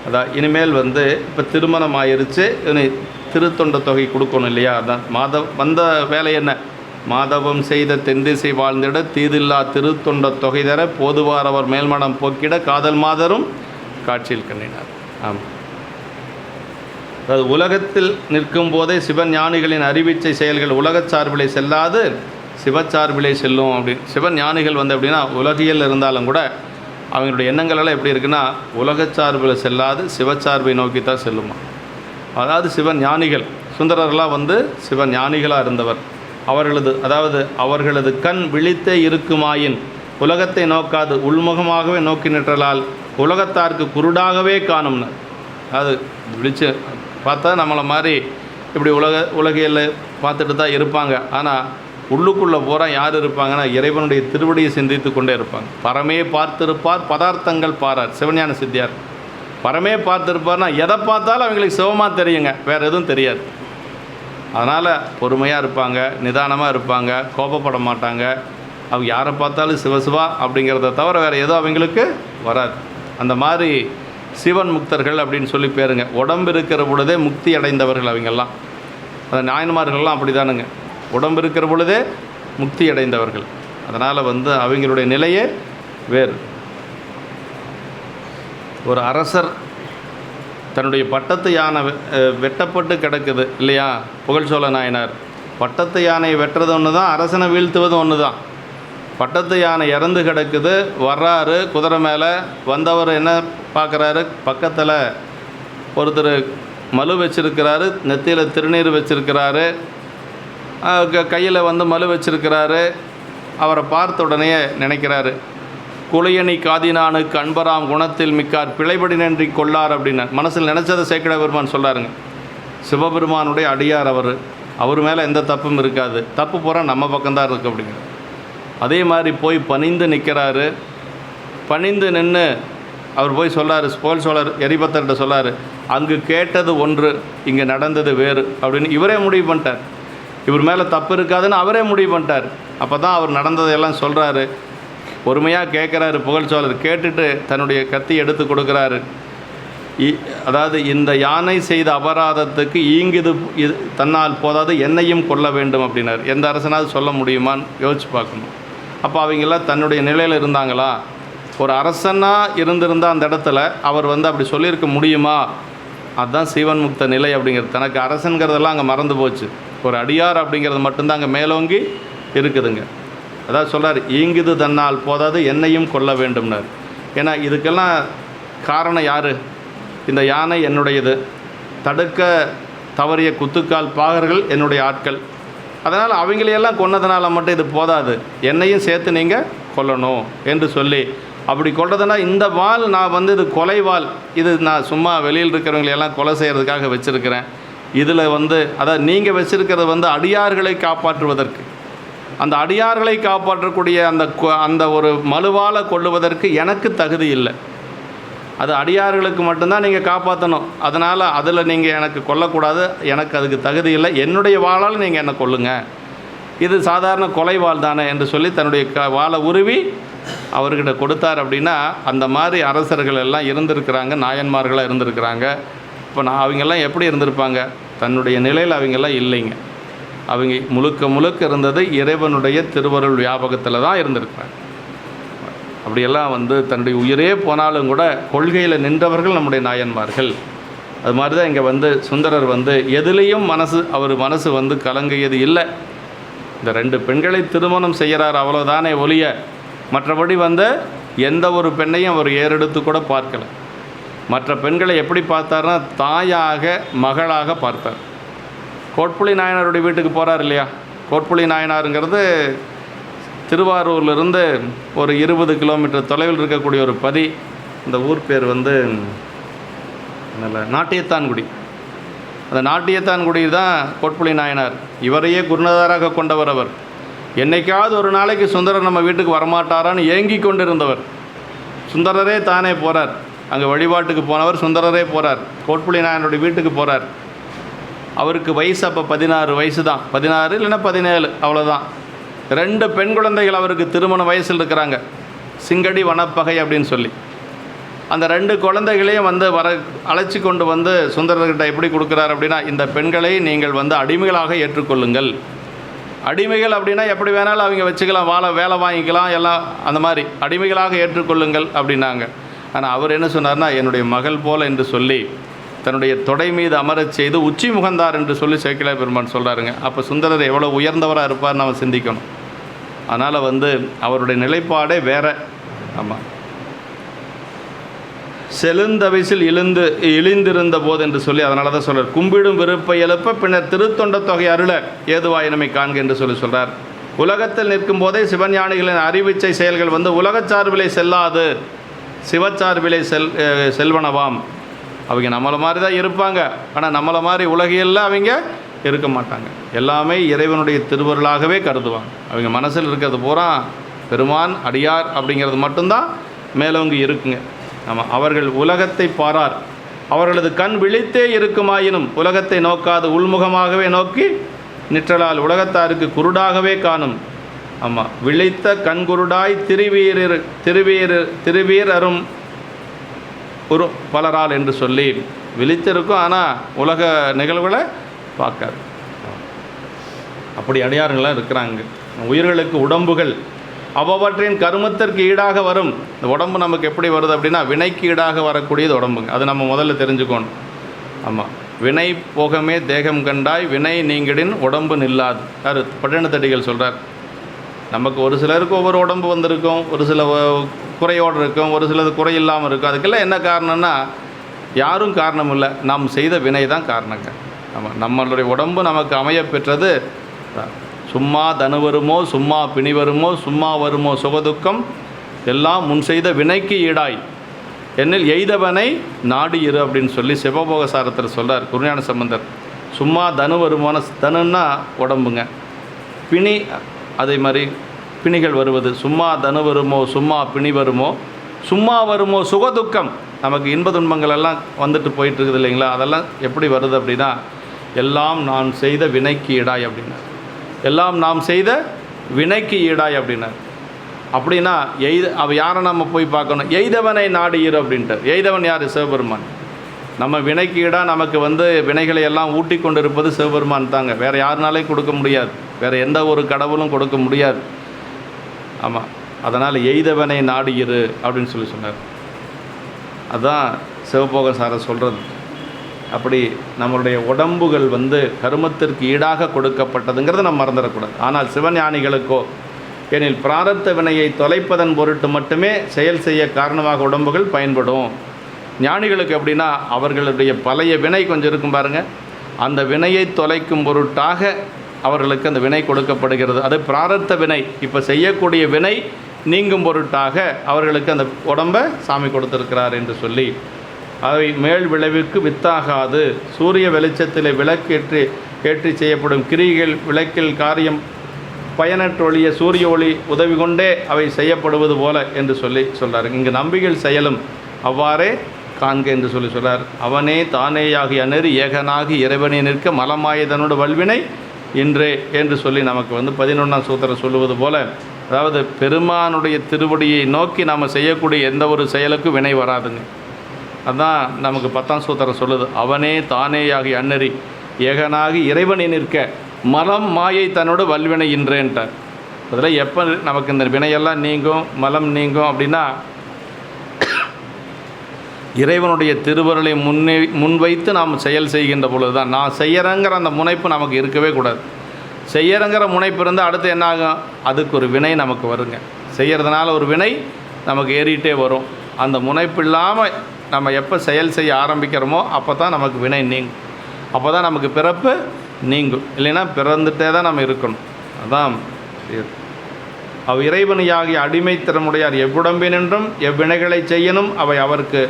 அதான் இனிமேல் வந்து இப்போ திருமணம் ஆயிருச்சு, திருத்தொண்ட தொகை கொடுக்கணும் இல்லையா, அதான் வந்த வேலை என்ன, மாதவம் செய்த தென்திசை வாழ்ந்திட தீதில்லா திருத்தொண்ட தொகை தர போதுவார் அவர் மேல்மனம் போக்கிட காதல் மாதரும் காட்சியில் கண்ணினார். ஆமாம், அதாவது உலகத்தில் நிற்கும் போதே சிவன் ஞானிகளின் அறிவிச்சை செயல்கள் உலகச் சார்பிலே செல்லாது சிவச்சார்பிலே செல்லும் அப்படின்னு. சிவன் ஞானிகள் வந்து எப்படின்னா உலகியல் இருந்தாலும் கூட அவங்களுடைய எண்ணங்களெல்லாம் எப்படி இருக்குன்னா உலகச் சார்பில் செல்லாது சிவச்சார்பை நோக்கி தான் செல்லுமா. அதாவது சிவன் ஞானிகள் சுந்தரர்லாம் வந்து சிவன் ஞானிகளாக இருந்தவர். அவர்களது கண் விழித்தே இருக்குமாயின் உலகத்தை நோக்காது உள்முகமாகவே நோக்கி நிற்றலால் உலகத்தாருக்கு குருடாகவே காணும்னு. அது விழிச்சு பார்த்தா நம்மளை மாதிரி இப்படி உலகியல் பார்த்துட்டு தான் இருப்பாங்க. ஆனால் உள்ளுக்குள்ளே போகிற யார் இருப்பாங்கன்னா இறைவனுடைய திருவடியை சிந்தித்து கொண்டே இருப்பாங்க. பரமே பார்த்திருப்பார் பதார்த்தங்கள் பாரார். சிவஞான சித்தியார் பரமே பார்த்திருப்பார்னா எதை பார்த்தாலும் அவங்களுக்கு சிவமாக தெரியுங்க, வேறு எதுவும் தெரியாது. அதனால் பொறுமையாக இருப்பாங்க, நிதானமாக இருப்பாங்க, கோபப்பட மாட்டாங்க. அவங்க யாரை பார்த்தாலும் சிவசிவா அப்படிங்கிறத தவிர வேறு எதுவும் அவங்களுக்கு வராது. அந்த மாதிரி சிவன் முக்தர்கள் அப்படின்னு சொல்லி பேருங்க. உடம்பு இருக்கிற பொழுதே முக்தி அடைந்தவர்கள் அவங்கெல்லாம். அந்த நாயன்மார்கள்லாம் அப்படி தானுங்க, உடம்பு இருக்கிற பொழுதே முக்தி அடைந்தவர்கள். அதனால் வந்து அவங்களுடைய நிலையே வேறு. ஒரு அரசர் தன்னுடைய பட்டத்து யானை வெட்டப்பட்டு கிடக்குது இல்லையா, புகழ்ச்சோழ நாயனார். பட்டத்து யானையை வெட்டுறது ஒன்று தான், அரசனை வீழ்த்துவது ஒன்று தான். பட்டத்து யானை இறந்து கிடக்குது, வர்றாரு குதிரை மேலே. வந்தவர் என்ன பார்க்குறாரு, பக்கத்தில் ஒருத்தர் மலு வச்சிருக்கிறாரு, நெத்தியில் திருநீர் வச்சிருக்கிறாரு, கையில் வந்து மலு வச்சிருக்கிறாரு. அவரை பார்த்த உடனே நினைக்கிறாரு, குளையணி காதினானுக்கு அன்பராம் குணத்தில் மிக்கார் பிழைபடி நன்றி கொள்ளார் அப்படின்னு மனசில் நினச்சதை சேக்கிழ பெருமான் சொல்கிறாருங்க. சிவபெருமானுடைய அடியார் அவர் மேலே எந்த தப்பும் இருக்காது, தப்பு போகிற நம்ம பக்கம்தான் இருக்குது அப்படிங்கிறது. அதே மாதிரி போய் பணிந்து நிற்கிறாரு. பணிந்து நின்று அவர் போய் சொல்லார், புகழ் சோழர் எரிபத்தர்கிட்ட சொல்லார், அங்கு கேட்டது ஒன்று இங்கே நடந்தது வேறு அப்படின்னு இவரே முடிவு பண்ணிட்டார். இவர் மேலே தப்பு இருக்காதுன்னு அவரே முடிவு பண்ணிட்டார். அப்போ தான் அவர் நடந்ததையெல்லாம் சொல்கிறாரு. பொறுமையாக கேட்குறாரு புகழ்ச்சோழர். கேட்டுட்டு தன்னுடைய கத்தி எடுத்து கொடுக்குறாரு. அதாவது இந்த யானை செய்த அபராதத்துக்கு ஈங்கிது தன்னால் போதாது என்னையும் கொல்ல வேண்டும் அப்படின்னார். எந்த அரசனாவது சொல்ல முடியுமான்னு யோசிச்சு பார்க்கணும். அப்போ அவங்கெல்லாம் தன்னுடைய நிலையில் இருந்தாங்களா? ஒரு அரசனாக இருந்திருந்தால் அந்த இடத்துல அவர் வந்து அப்படி சொல்லியிருக்க முடியுமா? அதுதான் சீவன் முக்த நிலை அப்படிங்கிறது. தனக்கு அரசன்கிறதெல்லாம் அங்கே மறந்து போச்சு. ஒரு அடியார் அப்படிங்கிறது மட்டும்தான் அங்கே மேலோங்கி இருக்குதுங்க. அதாவது சொல்கிறார், ஈங்குது தன்னால் போதாது என்னையும் கொல்ல வேண்டும்னார். ஏன்னா இதுக்கெல்லாம் காரணம் யார்? இந்த யானை என்னுடையது, தடுக்க தவறிய குத்துக்கால் பாகர்கள் என்னுடைய ஆட்கள். அதனால் அவங்களையெல்லாம் கொன்னதுனால மட்டும் இது போதாது, என்னையும் சேர்த்து நீங்கள் கொல்லணும் என்று சொல்லி, அப்படி கொள்றதுனா இந்த வாள் நான் வந்து இது கொலை வாள், இது நான் சும்மா வெளியில் இருக்கிறவங்களையெல்லாம் கொலை செய்கிறதுக்காக வச்சுருக்கிறேன். இதில் வந்து அதாவது நீங்கள் வச்சுருக்கிறது வந்து அடியார்களை காப்பாற்றுவதற்கு, அந்த அடியார்களை காப்பாற்றக்கூடிய அந்த ஒரு மலுவால் கொள்ளுவதற்கு எனக்கு தகுதி இல்லை. அது அடியார்களுக்கு மட்டும்தான் நீங்கள் காப்பாற்றணும். அதனால் அதில் நீங்கள் எனக்கு கொல்லக்கூடாது, எனக்கு அதுக்கு தகுதி இல்லை, என்னுடைய வாளால் நீங்கள் என்னை கொல்லுங்க, இது சாதாரண கொலை வாள் தானே என்று சொல்லி தன்னுடைய வாளை உருவி அவர்கிட்ட கொடுத்தார். அப்படின்னா அந்த மாதிரி அரசர்கள் எல்லாம் இருந்திருக்கிறாங்க, நாயன்மார்களாக இருந்திருக்கிறாங்க. இப்போ அவங்கெல்லாம் எப்படி இருந்திருப்பாங்க? தன்னுடைய நிலையில் அவங்கெல்லாம் இல்லைங்க. அவங்க முழுக்க இருந்தது இறைவனுடைய திருவருள் வியாபகத்தில் தான் இருந்திருக்கிறாங்க. அப்படியெல்லாம் வந்து தன்னுடைய உயிரே போனாலும் கூட கொள்கையில் நின்றவர்கள் நம்முடைய நாயன்மார்கள். அது மாதிரி தான் இங்கே வந்து சுந்தரர் வந்து எதுலேயும் அவர் மனசு வந்து கலங்கியது இல்லை. இந்த 2 பெண்களை திருமணம் செய்கிறார் அவ்வளோதானே ஒழிய மற்றபடி வந்து எந்த ஒரு பெண்ணையும் அவர் ஏறெடுத்து கூட பார்க்கலை. மற்ற பெண்களை எப்படி பார்த்தார்னா தாயாக மகளாக பார்த்தார். கோட்புலி நாயனாருடைய வீட்டுக்கு போகிறார் இல்லையா? கோட்புலி நாயனாருங்கிறது திருவாரூர்லேருந்து ஒரு 20 கிலோமீட்டர் தொலைவில் இருக்கக்கூடிய ஒரு பதி. அந்த ஊர் பேர் வந்து நாட்டியத்தான்குடி. அந்த நாட்டியத்தான்குடி தான் கோட்புலி நாயனார். இவரையே குருநாதராக கொண்டவர் அவர். என்னைக்காவது ஒரு நாளைக்கு சுந்தரர் நம்ம வீட்டுக்கு வரமாட்டாரான்னு ஏங்கி கொண்டிருந்தவர். சுந்தரரே தானே போகிறார். அங்கே வழிபாட்டுக்கு போனவர் சுந்தரரே போகிறார். கோட்புலி நாயனுடைய வீட்டுக்கு போகிறார். அவருக்கு வயசு அப்போ 16 வயசு தான், 16 இல்லைன்னா 17 அவ்வளோதான். 2 பெண் குழந்தைகள் அவருக்கு திருமண வயசில் இருக்கிறாங்க. சிங்கடி வனப்பகை அப்படின்னு சொல்லி அந்த 2 குழந்தைகளையும் வந்து அழைச்சி கொண்டு வந்து சுந்தரர்கிட்ட எப்படி கொடுக்குறார் அப்படின்னா, இந்த பெண்களை நீங்கள் வந்து அடிமைகளாக ஏற்றுக்கொள்ளுங்கள், அடிமைகள் அப்படின்னா எப்படி வேணாலும் அவங்க வச்சுக்கலாம், வேலை வாங்கிக்கலாம், எல்லாம் அந்த மாதிரி அடிமைகளாக ஏற்றுக்கொள்ளுங்கள் அப்படின்னாங்க. ஆனால் அவர் என்ன சொன்னார்னா, என்னுடைய மகள் போல் என்று சொல்லி தன்னுடைய தொடை மீது அமரச் செய்து உச்சி முகந்தார் என்று சொல்லி சேக்கிழார் பெருமான் சொல்கிறாருங்க. அப்போ சுந்தரர் எவ்வளோ உயர்ந்தவராக இருப்பார்னு நம்ம சிந்திக்கணும். அதனால் அவருடைய நிலைப்பாடே வேற. ஆமாம், செழுந்தவிசில் இழிந்திருந்த போது என்று சொல்லி அதனால தான் சொல்கிறார், கும்பிடும் விருப்பை எழுப்ப பின்னர் திருத்தொண்ட தொகை அருள ஏதுவாயினமை காண்க என்று சொல்கிறார். உலகத்தில் நிற்கும் போதே சிவஞானிகளின் அறிவிச்சை செயல்கள் உலகச் சார்பிலே செல்லாது, சிவச்சார்பிலே செல்வனவாம். அவங்க நம்மளை மாதிரி தான் இருப்பாங்க, ஆனால் நம்மளை மாதிரி உலகியல்ல அவங்க இருக்க மாட்டாங்க. எல்லாமே இறைவனுடைய திருவருளாகவே கருதுவாங்க. அவங்க மனசில் இருக்கிறது பூரா பெருமான் அடியார் அப்படிங்கிறது மட்டும்தான் மேலோங்கி இருக்குங்க. ஆமாம், அவர்கள் உலகத்தை பாரார், அவர்களது கண் விழித்தே இருக்குமாயினும் உலகத்தை நோக்காது உள்முகமாகவே நோக்கி நிற்றலால் உலகத்தாருக்கு குருடாகவே காணும். ஆமாம், விழித்த கண்குருடாய் திருவீர் அரும் ஒரு பலரால் என்று சொல்லி விழித்திருக்கும், ஆனால் உலக நிகழ்வுகளை பார்க்காது. அப்படி அடியார்களாக இருக்கிறாங்க. உயிர்களுக்கு உடம்புகள் அவ்வவற்றின் கருமத்திற்கு ஈடாக வரும். இந்த உடம்பு நமக்கு எப்படி வருது அப்படின்னா, வினைக்கு ஈடாக வரக்கூடியது உடம்புங்க. அது நம்ம முதல்ல தெரிஞ்சுக்கணும். ஆமாம், வினை போகமே தேகம் கண்டாய் வினை நீங்கிடின் உடம்பு நில்லாது. யார்? பட்டினத்தடிகள் சொல்கிறார். நமக்கு ஒரு சிலருக்கு ஒவ்வொரு உடம்பு வந்திருக்கும், ஒரு சில குறையோடு இருக்கும், ஒரு சிலது குறை இல்லாமல் இருக்கும். அதுக்கெல்லாம் என்ன காரணம்னா, யாரும் காரணம் இல்லை, நாம் செய்த வினை தான் காரணங்க. ஆமாம், நம்மளுடைய உடம்பு நமக்கு அமைய பெற்றது. சும்மா தனு வருமோ, சும்மா பிணி வருமோ, சும்மா வருமோ சுகதுக்கம் எல்லாம் முன் செய்த வினைக்கு ஈடாய் என்னில் எய்தவனை நாடி இரு அப்படின்னு சொல்லி சிவபோகசாரத்தில் சொல்கிறார் குருஞான சம்பந்தர். சும்மா தனு வருமான, தனுன்னா உடம்புங்க, பிணி அதே மாதிரி பிணிகள் வருவது. சும்மா தனு வருமோ, சும்மா பிணி வருமோ, சும்மா வருமோ சுகதுக்கம். நமக்கு இன்ப துன்பங்கள் எல்லாம் வந்துட்டு போயிட்டுருக்குது இல்லைங்களா, அதெல்லாம் எப்படி வருது அப்படின்னா, எல்லாம் நான் செய்த வினைக்கு ஈடாய் அப்படின்னா, எல்லாம் நாம் செய்த வினைக்கு ஈடாய் அப்படின்னார். அப்படின்னா அவ யாரை நம்ம போய் பார்க்கணும்? எய்தவனை நாடியிரு அப்படின்ட்டு. எய்தவன் யார்? சிவபெருமான். நம்ம வினைக்கு ஈடாக நமக்கு வினைகளை எல்லாம் ஊட்டி கொண்டு இருப்பது சிவபெருமான் தாங்க. வேறு யாருனாலையும் கொடுக்க முடியாது, வேறு எந்த ஒரு கடவுளும் கொடுக்க முடியாது. ஆமாம், அதனால் எய்தவனை நாடியிரு அப்படின்னு சொல்லி சொன்னார். அதுதான் சிவபோகசாரர் சொல்கிறது. அப்படி நம்மளுடைய உடம்புகள் கருமத்திற்கு ஈடாக கொடுக்கப்பட்டதுங்கிறத நம்ம மறந்துடக்கூடாது. ஆனால் சிவஞானிகளுக்கோ எனில் பிராரத்த வினையை தொலைப்பதன் பொருட்டு மட்டுமே செயல் செய்ய காரணமாக உடம்புகள் பயன்படும். ஞானிகளுக்கு எப்படின்னா, அவர்களுடைய பழைய வினை கொஞ்சம் இருக்கும் பாருங்கள், அந்த வினையை தொலைக்கும் பொருட்டாக அவர்களுக்கு அந்த வினை கொடுக்கப்படுகிறது. அது பிராரத்த வினை. இப்போ செய்யக்கூடிய வினை நீங்கும் பொருட்டாக அவர்களுக்கு அந்த உடம்பை சாமி கொடுத்திருக்கிறார் என்று சொல்லி, அவை மேல் விளைவுக்கு வித்தாகாது. சூரிய வெளிச்சத்தில் ஏற்றி செய்யப்படும் கிரிகள் விளக்கில் காரியம் பயனற்றொழிய சூரிய ஒளி உதவி கொண்டே அவை செய்யப்படுவது போல என்று சொல்லி சொல்கிறார். இங்கு நம்பிகள் செயலும் அவ்வாறே காண்க என்று சொல்லி சொல்கிறார். அவனே தானேயாகி அநெறி ஏகனாகி இறைவனை நிற்க மலமாயதனோட வல்வினை இன்றே என்று சொல்லி நமக்கு 11ஆம் சூத்திரம் சொல்லுவது போல, அதாவது பெருமானுடைய திருவடியை நோக்கி நாம் செய்யக்கூடிய எந்த ஒரு செயலுக்கும் வினை வராதுங்க. அதுதான் நமக்கு 10ஆம் சூத்திரம் சொல்லுது. அவனே தானேயாகி அந்நெறி ஏகனாகி இறைவனை நிற்க மலம் மாயை தன்னோட வல்வினை இன்றேன்ட்டார். அதில் எப்போ நமக்கு இந்த வினையெல்லாம் நீங்கும், மலம் நீங்கும் அப்படின்னா, இறைவனுடைய திருவருளை முன்வைத்து நாம் செயல் செய்கின்ற பொழுது தான். நான் செய்யறங்கிற அந்த முனைப்பு நமக்கு இருக்கவே கூடாது. செய்யறங்கிற முனைப்பு இருந்தால் அடுத்து என்ன ஆகும்? அதுக்கு ஒரு வினை நமக்கு வருங்க. செய்கிறதுனால ஒரு வினை நமக்கு ஏறிட்டே வரும். அந்த முனைப்பு இல்லாமல் நம்ம எப்போ செயல் செய்ய ஆரம்பிக்கிறோமோ அப்போ தான் நமக்கு வினை நீங்கும். அப்போ தான் நமக்கு பிறப்பு நீங்கும். இல்லைன்னா பிறந்துட்டே தான் நம்ம இருக்கணும். அதான் இறைவனையாகிய அடிமை திறமுடையார் எவ்வுடம்பினின்றும் எவ்வினைகளை செய்யணும் அவை அவருக்கு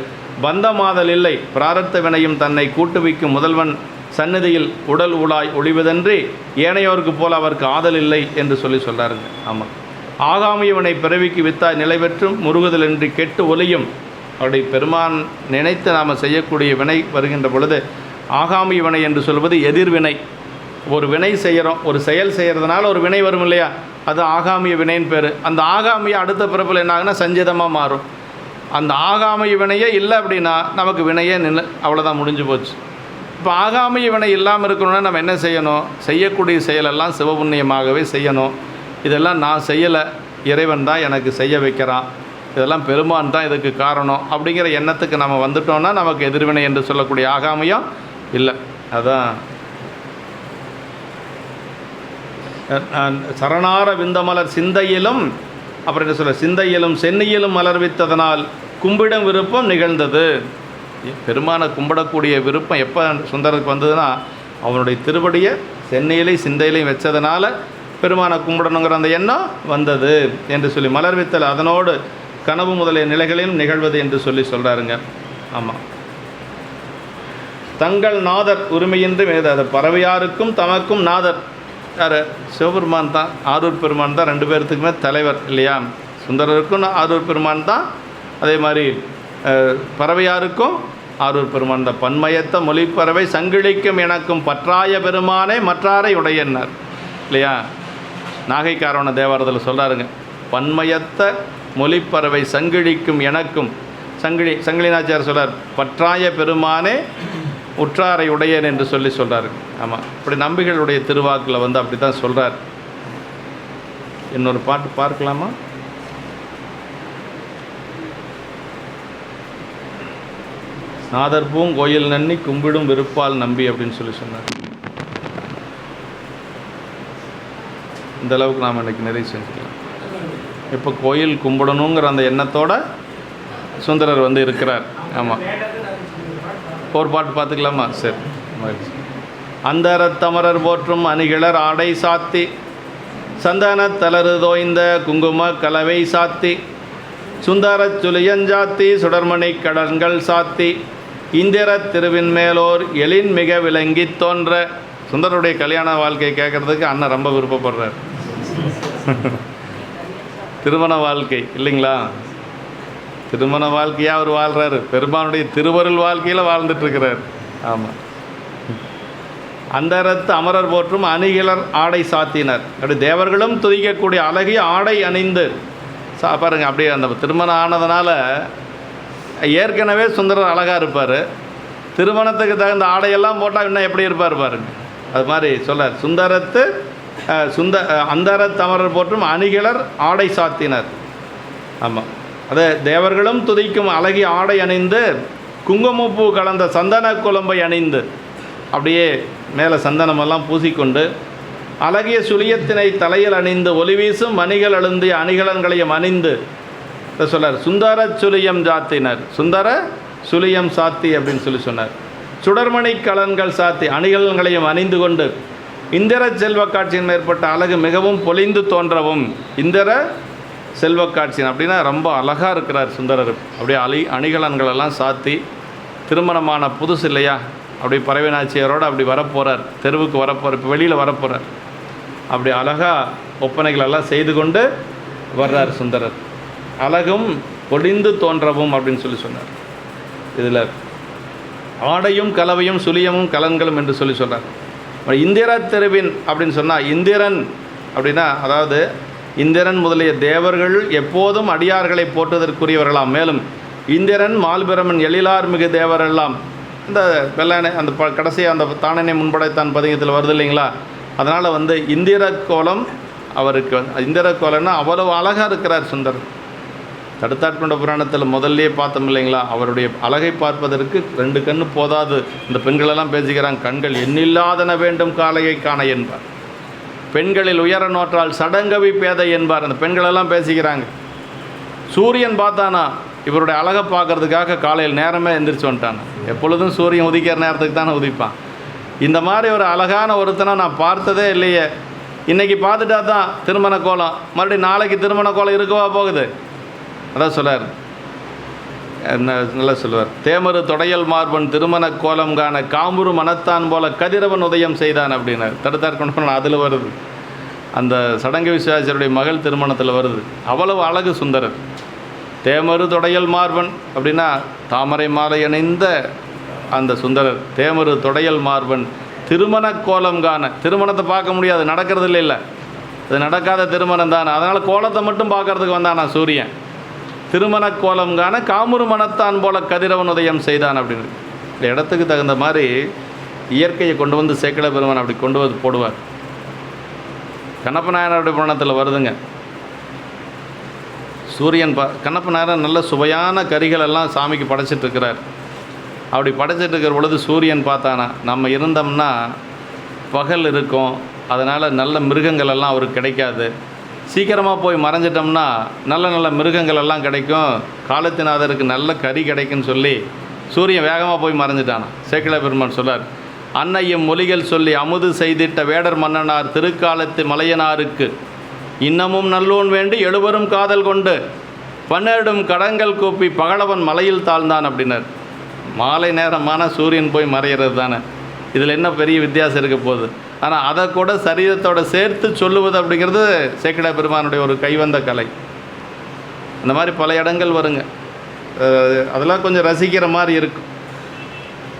பந்தமாதல் இல்லை. பிராரத்த வினையும் தன்னை கூட்டுவிக்கும் முதல்வன் சந்நிதியில் உடல் ஊழாய் ஒளிவதன்றி ஏனையோருக்கு போல் அவருக்கு ஆதல் இல்லை என்று சொல்கிறாருங்க. ஆமாம், ஆகாமியவனை பிறவிக்கு வித்தாய் நிலை பெற்றும் முருகுதலின்றி கெட்டு ஒலியும். அவருடைய பெருமான் நினைத்து நாம் செய்யக்கூடிய வினை வருகின்ற பொழுது ஆகாமிய வினை என்று சொல்வது எதிர்வினை. ஒரு வினை செய்கிறோம், ஒரு செயல் செய்கிறதுனால ஒரு வினை வரும் இல்லையா, அது ஆகாமிய வினைன்னு பேர். அந்த ஆகாமிய அடுத்த பிறப்பில் என்ன ஆகுனா சஞ்சிதமாக மாறும். அந்த ஆகாமிய வினையே இல்லை அப்படின்னா நமக்கு வினையே அவ்வளோதான், முடிஞ்சு போச்சு. இப்போ ஆகாமை இவனை இல்லாமல் இருக்கணும்னா நம்ம என்ன செய்யணும்? செய்யக்கூடிய செயலெல்லாம் சிவபுண்ணியமாகவே செய்யணும். இதெல்லாம் நான் செய்யலை, இறைவன் தான் எனக்கு செய்ய வைக்கிறான், இதெல்லாம் பெருமான் தான் இதுக்கு காரணம் அப்படிங்கிற எண்ணத்துக்கு நம்ம வந்துட்டோம்னா நமக்கு எதிர்வினை என்று சொல்லக்கூடிய ஆகாமையும் இல்லை. அதான் சரணார விந்தமலர் சிந்தையிலும் அப்புறம் என்ன சொல்ல, சிந்தையிலும் சென்னையிலும் மலர்வித்ததனால் கும்பிடும் விருப்பம் நிகழ்ந்தது. பெருமானை கும்பிடக்கூடிய விருப்பம் எப்போ சுந்தரருக்கு வந்ததுன்னா, அவனுடைய திருவடியை சென்னையிலையும் சிந்தையிலையும் வச்சதுனால பெருமானை கும்பிடணுங்கிற அந்த எண்ணம் வந்தது என்று சொல்லி மலர்வித்தல் அதனோடு கனவு முதலிய நிலைகளிலும் நிகழ்வது என்று சொல்லி சொல்கிறாருங்க. ஆமாம், தங்கள் நாதர் உரிமையின்றி அது பறவையாருக்கும் தமக்கும் நாதர் யார்? சிவபெருமான் தான், ஆரூர் பெருமான் தான், ரெண்டு பேர்த்துக்குமே தலைவர் இல்லையா? சுந்தரருக்கும் ஆரூர் பெருமான் தான், அதே மாதிரி பறவையாருக்கும் ஆரூர் பெருமான் தான். பன்மயத்த மொழிப்பறவை சங்கிலிக்கும் எனக்கும் பற்றாய பெருமானே மற்றாரை உடையன்னார் இல்லையா? நாகைக்காரவன தேவாரத்தில் சொல்கிறாருங்க, பன்மயத்த மொழிப்பறவை சங்கிலிக்கும் எனக்கும், சங்கிலிநாச்சியார் சொல்கிறார், பற்றாய பெருமானே உற்றாரை உடையன் என்று சொல்லி சொல்கிறாரு. ஆமாம், இப்படி நம்பிகளுடைய திருவாக்கில் வந்து அப்படி தான் சொல்கிறார். இன்னொரு பாட்டு பார்க்கலாமா? நாதர்பூங் கோயில் நன்னி கும்பிடும் விருப்பால் நம்பி அப்படின்னு சொல்லி சொன்னார். இந்த அளவுக்கு நாம் இன்றைக்கி நிறைய செஞ்சுக்கலாம். இப்போ கோயில் கும்பிடணுங்கிற அந்த எண்ணத்தோட சுந்தரர் வந்து இருக்கிறார். ஆமாம், ஒரு பாட்டு பார்த்துக்கலாமா? சரி. அந்தரத்தமரர் போற்றும் அணிகிளர் ஆடை சாத்தி சந்தன தளறு தோய்ந்த குங்கும கலவை சாத்தி சுந்தரச் சுழியஞ்சாத்தி சுடர்மணி கடன்கள் சாத்தி இந்திர திருவின் மேலோர் எழின் மிக விளங்கி தோன்ற. சுந்தரருடைய கல்யாண வாழ்க்கையை கேட்குறதுக்கு அண்ணன் ரொம்ப விருப்பப்படுறார். திருமண வாழ்க்கை இல்லைங்களா? திருமண வாழ்க்கையாக அவர் வாழ்கிறாரு, பெருமானுடைய திருவருள் வாழ்க்கையில் வாழ்ந்துட்டுருக்கிறார். ஆமாம், அந்தரத்து அமரர் போற்றும் அணிகிளர் ஆடை சாத்தினர். அப்படி தேவர்களும் துதிக்கக்கூடிய அழகிய ஆடை அணிந்து பாருங்கள். அப்படியே அந்த திருமணம் ஆனதுனால ஏற்கனவே சுந்தரர் அழகாக இருப்பார், திருமணத்துக்கு தகுந்த ஆடையெல்லாம் போட்டால் இன்னும் எப்படி இருப்பார் பாருங்க. அது மாதிரி சொல்லார், அந்தரத்து அமரர் போற்றும் அணிகிளர் ஆடை சாத்தினர். ஆமாம், அதை தேவர்களும் துதிக்கும் அழகிய ஆடை அணிந்து குங்குமப்பூ கலந்த சந்தன குழம்பை அணிந்து அப்படியே மேலே சந்தனமெல்லாம் பூசிக்கொண்டு அழகிய சுழியத்தினை தலையில் அணிந்து ஒளி வீசும் மணிகள் அழுந்திய அணிகலன்களையும் அணிந்து சொன்னார். சுந்தர சுழியம் சாத்தினர், சுந்தர சுழியம் சாத்தி அப்படின்னு சொல்லி சொன்னார். சுடர்மணி கலன்கள் சாத்தி அணிகலன்களையும் அணிந்து கொண்டு இந்திர செல்வ காட்சியின் மேற்பட்ட அழகு மிகவும் பொலிந்து தோன்றவும். இந்திர செல்வக்காட்சியன் அப்படின்னா ரொம்ப அழகாக இருக்கிறார் சுந்தரர். அப்படியே அணிகலன்களெல்லாம் சாத்தி திருமணமான புதுசு இல்லையா, அப்படி பறவை நாச்சியாரோடு அப்படி வரப்போகிறார், தெருவுக்கு வரப்போகிறார், இப்போ வெளியில் வரப்போகிறார். அப்படி அழகாக ஒப்பனைகளெல்லாம் செய்து கொண்டு வர்றார் சுந்தரர். அழகும் பொலிந்து தோன்றவும் அப்படின்னு சொல்லி சொன்னார். இதில் ஆடையும் கலவையும் சுழியமும் கலன்களும் என்று சொல்லி சொல்கிறார். இந்திர திருவின் அப்படின்னு சொன்னால், இந்திரன் அப்படின்னா அதாவது இந்திரன் முதலிய தேவர்கள் எப்போதும் அடியார்களை போற்றுவதற்குரியவர்களாம். மேலும் இந்திரன் மால்பிரமன் எழிலார் மிகு தேவரெல்லாம் இந்த வெள்ளானை அந்த கடைசியாக அந்த தானனை முன்படைத்தான் பதிகத்தில் வருது இல்லைங்களா? அதனால் வந்து இந்திர கோலம் அவருக்கு, இந்திர கோலம்னா அவ்வளவு அழகாக இருக்கிறார் சுந்தரர். தடுத்தாட்கொண்ட புராணத்தில் முதல்லையே பார்த்தோம் இல்லைங்களா? அவருடைய அழகை பார்ப்பதற்கு 2 கண்ணு போதாது. இந்த பெண்களெல்லாம் பேசிக்கிறாங்க, கண்கள் எண்ணில்லாதன வேண்டும் காளையை காண என்பார், பெண்களில் உயர நோற்றால் சடங்கவி பேதை என்பார். அந்த பெண்களெல்லாம் பேசிக்கிறாங்க. சூரியன் பார்த்தானா இவருடைய அழகை பார்க்கறதுக்காக காலையில் நேரமே எந்திரிச்சு வந்துட்டான். எப்பொழுதும் சூரியன் உதிக்கிற நேரத்துக்கு தானே உதிப்பான். இந்த மாதிரி ஒரு அழகான ஒருத்தனை நான் பார்த்ததே இல்லையே. இன்றைக்கி பார்த்துட்டா தான் திருமண கோலம், மறுபடியும் நாளைக்கு திருமண கோலம் இருக்கவா போகுது? அதான் சொல்கிறார், நல்லா சொல்லுவார், தேமரு தொடையல் மார்பன் திருமண கோலம் காண காம்புரு மனத்தான் போல கதிரவன் உதயம் செய்தான் அப்படின்னார். தடுத்தாட்கொண்டு அதில் வருது, அந்த சடங்கு விசுவாசருடைய மகள் திருமணத்தில் வருது. அவ்வளவு அழகு சுந்தரர். தேமரு தொடையல் மார்பன் அப்படின்னா தாமரை மாலை அணிந்த அந்த சுந்தரர். தேமரு தொடையல் மார்பன் திருமண கோலம் காண, திருமணத்தை பார்க்க முடியாது, நடக்கிறது இல்லை, அது நடக்காத திருமணம் தானே, அதனால் கோலத்தை மட்டும் பார்க்கறதுக்கு வந்தானா சூரியன். திருமண கோலம் காண காமுறு மனத்தான் போல கதிரவன் உதயம் செய்தான் அப்படின்னு. இந்த இடத்துக்கு தகுந்த மாதிரி இயற்கையை கொண்டு வந்து சேக்கிழ பெருமான் அப்படி கொண்டு வந்து போடுவார். கண்ணப்ப நாயனாருடைய புராணத்தில் வருதுங்க. சூரியன் கண்ணப்ப நாயனார் நல்ல சுவையான கறிகள் எல்லாம் சாமிக்கு படைச்சிட்டு இருக்கிறார். அப்படி படைச்சிட்டு இருக்கிற பொழுது சூரியன் பார்த்தானா, நம்ம இருந்தோம்னா பகல் இருக்கும், அதனால் நல்ல மிருகங்கள் எல்லாம் அவருக்கு கிடைக்காது. சீக்கிரமாக போய் மறைஞ்சிட்டோம்னா நல்ல நல்ல மிருகங்கள் எல்லாம் கிடைக்கும், காலத்தினாதருக்கு நல்ல கறி கிடைக்குன்னு சொல்லி சூரியன் வேகமாக போய் மறைஞ்சிட்டானா. சேக்கிழ பெருமான் சொல்லார், அன்னையும் மொழிகள் சொல்லி அமுது செய்திட்ட வேடர் மன்னனார் திருக்காலத்து மலையனாருக்கு இன்னமும் நல்லோன் வேண்டி எழுவரும் காதல் கொண்டு பன்னெடும் கடங்கள் கூப்பி பகலவன் மலையில் தாழ்ந்தான் அப்படின்னார். மாலை நேரமான சூரியன் போய் மறைகிறது தானே, இதில் என்ன பெரிய வித்தியாசம் இருக்க போகுது? ஆனால் அதை கூட சரீரத்தோடு சேர்த்து சொல்லுவது அப்படிங்கிறது சேக்கிழ பெருமானுடைய ஒரு கைவந்த கலை. அந்த மாதிரி பல இடங்கள் வருங்க, அதெல்லாம் கொஞ்சம் ரசிக்கிற மாதிரி இருக்கும்.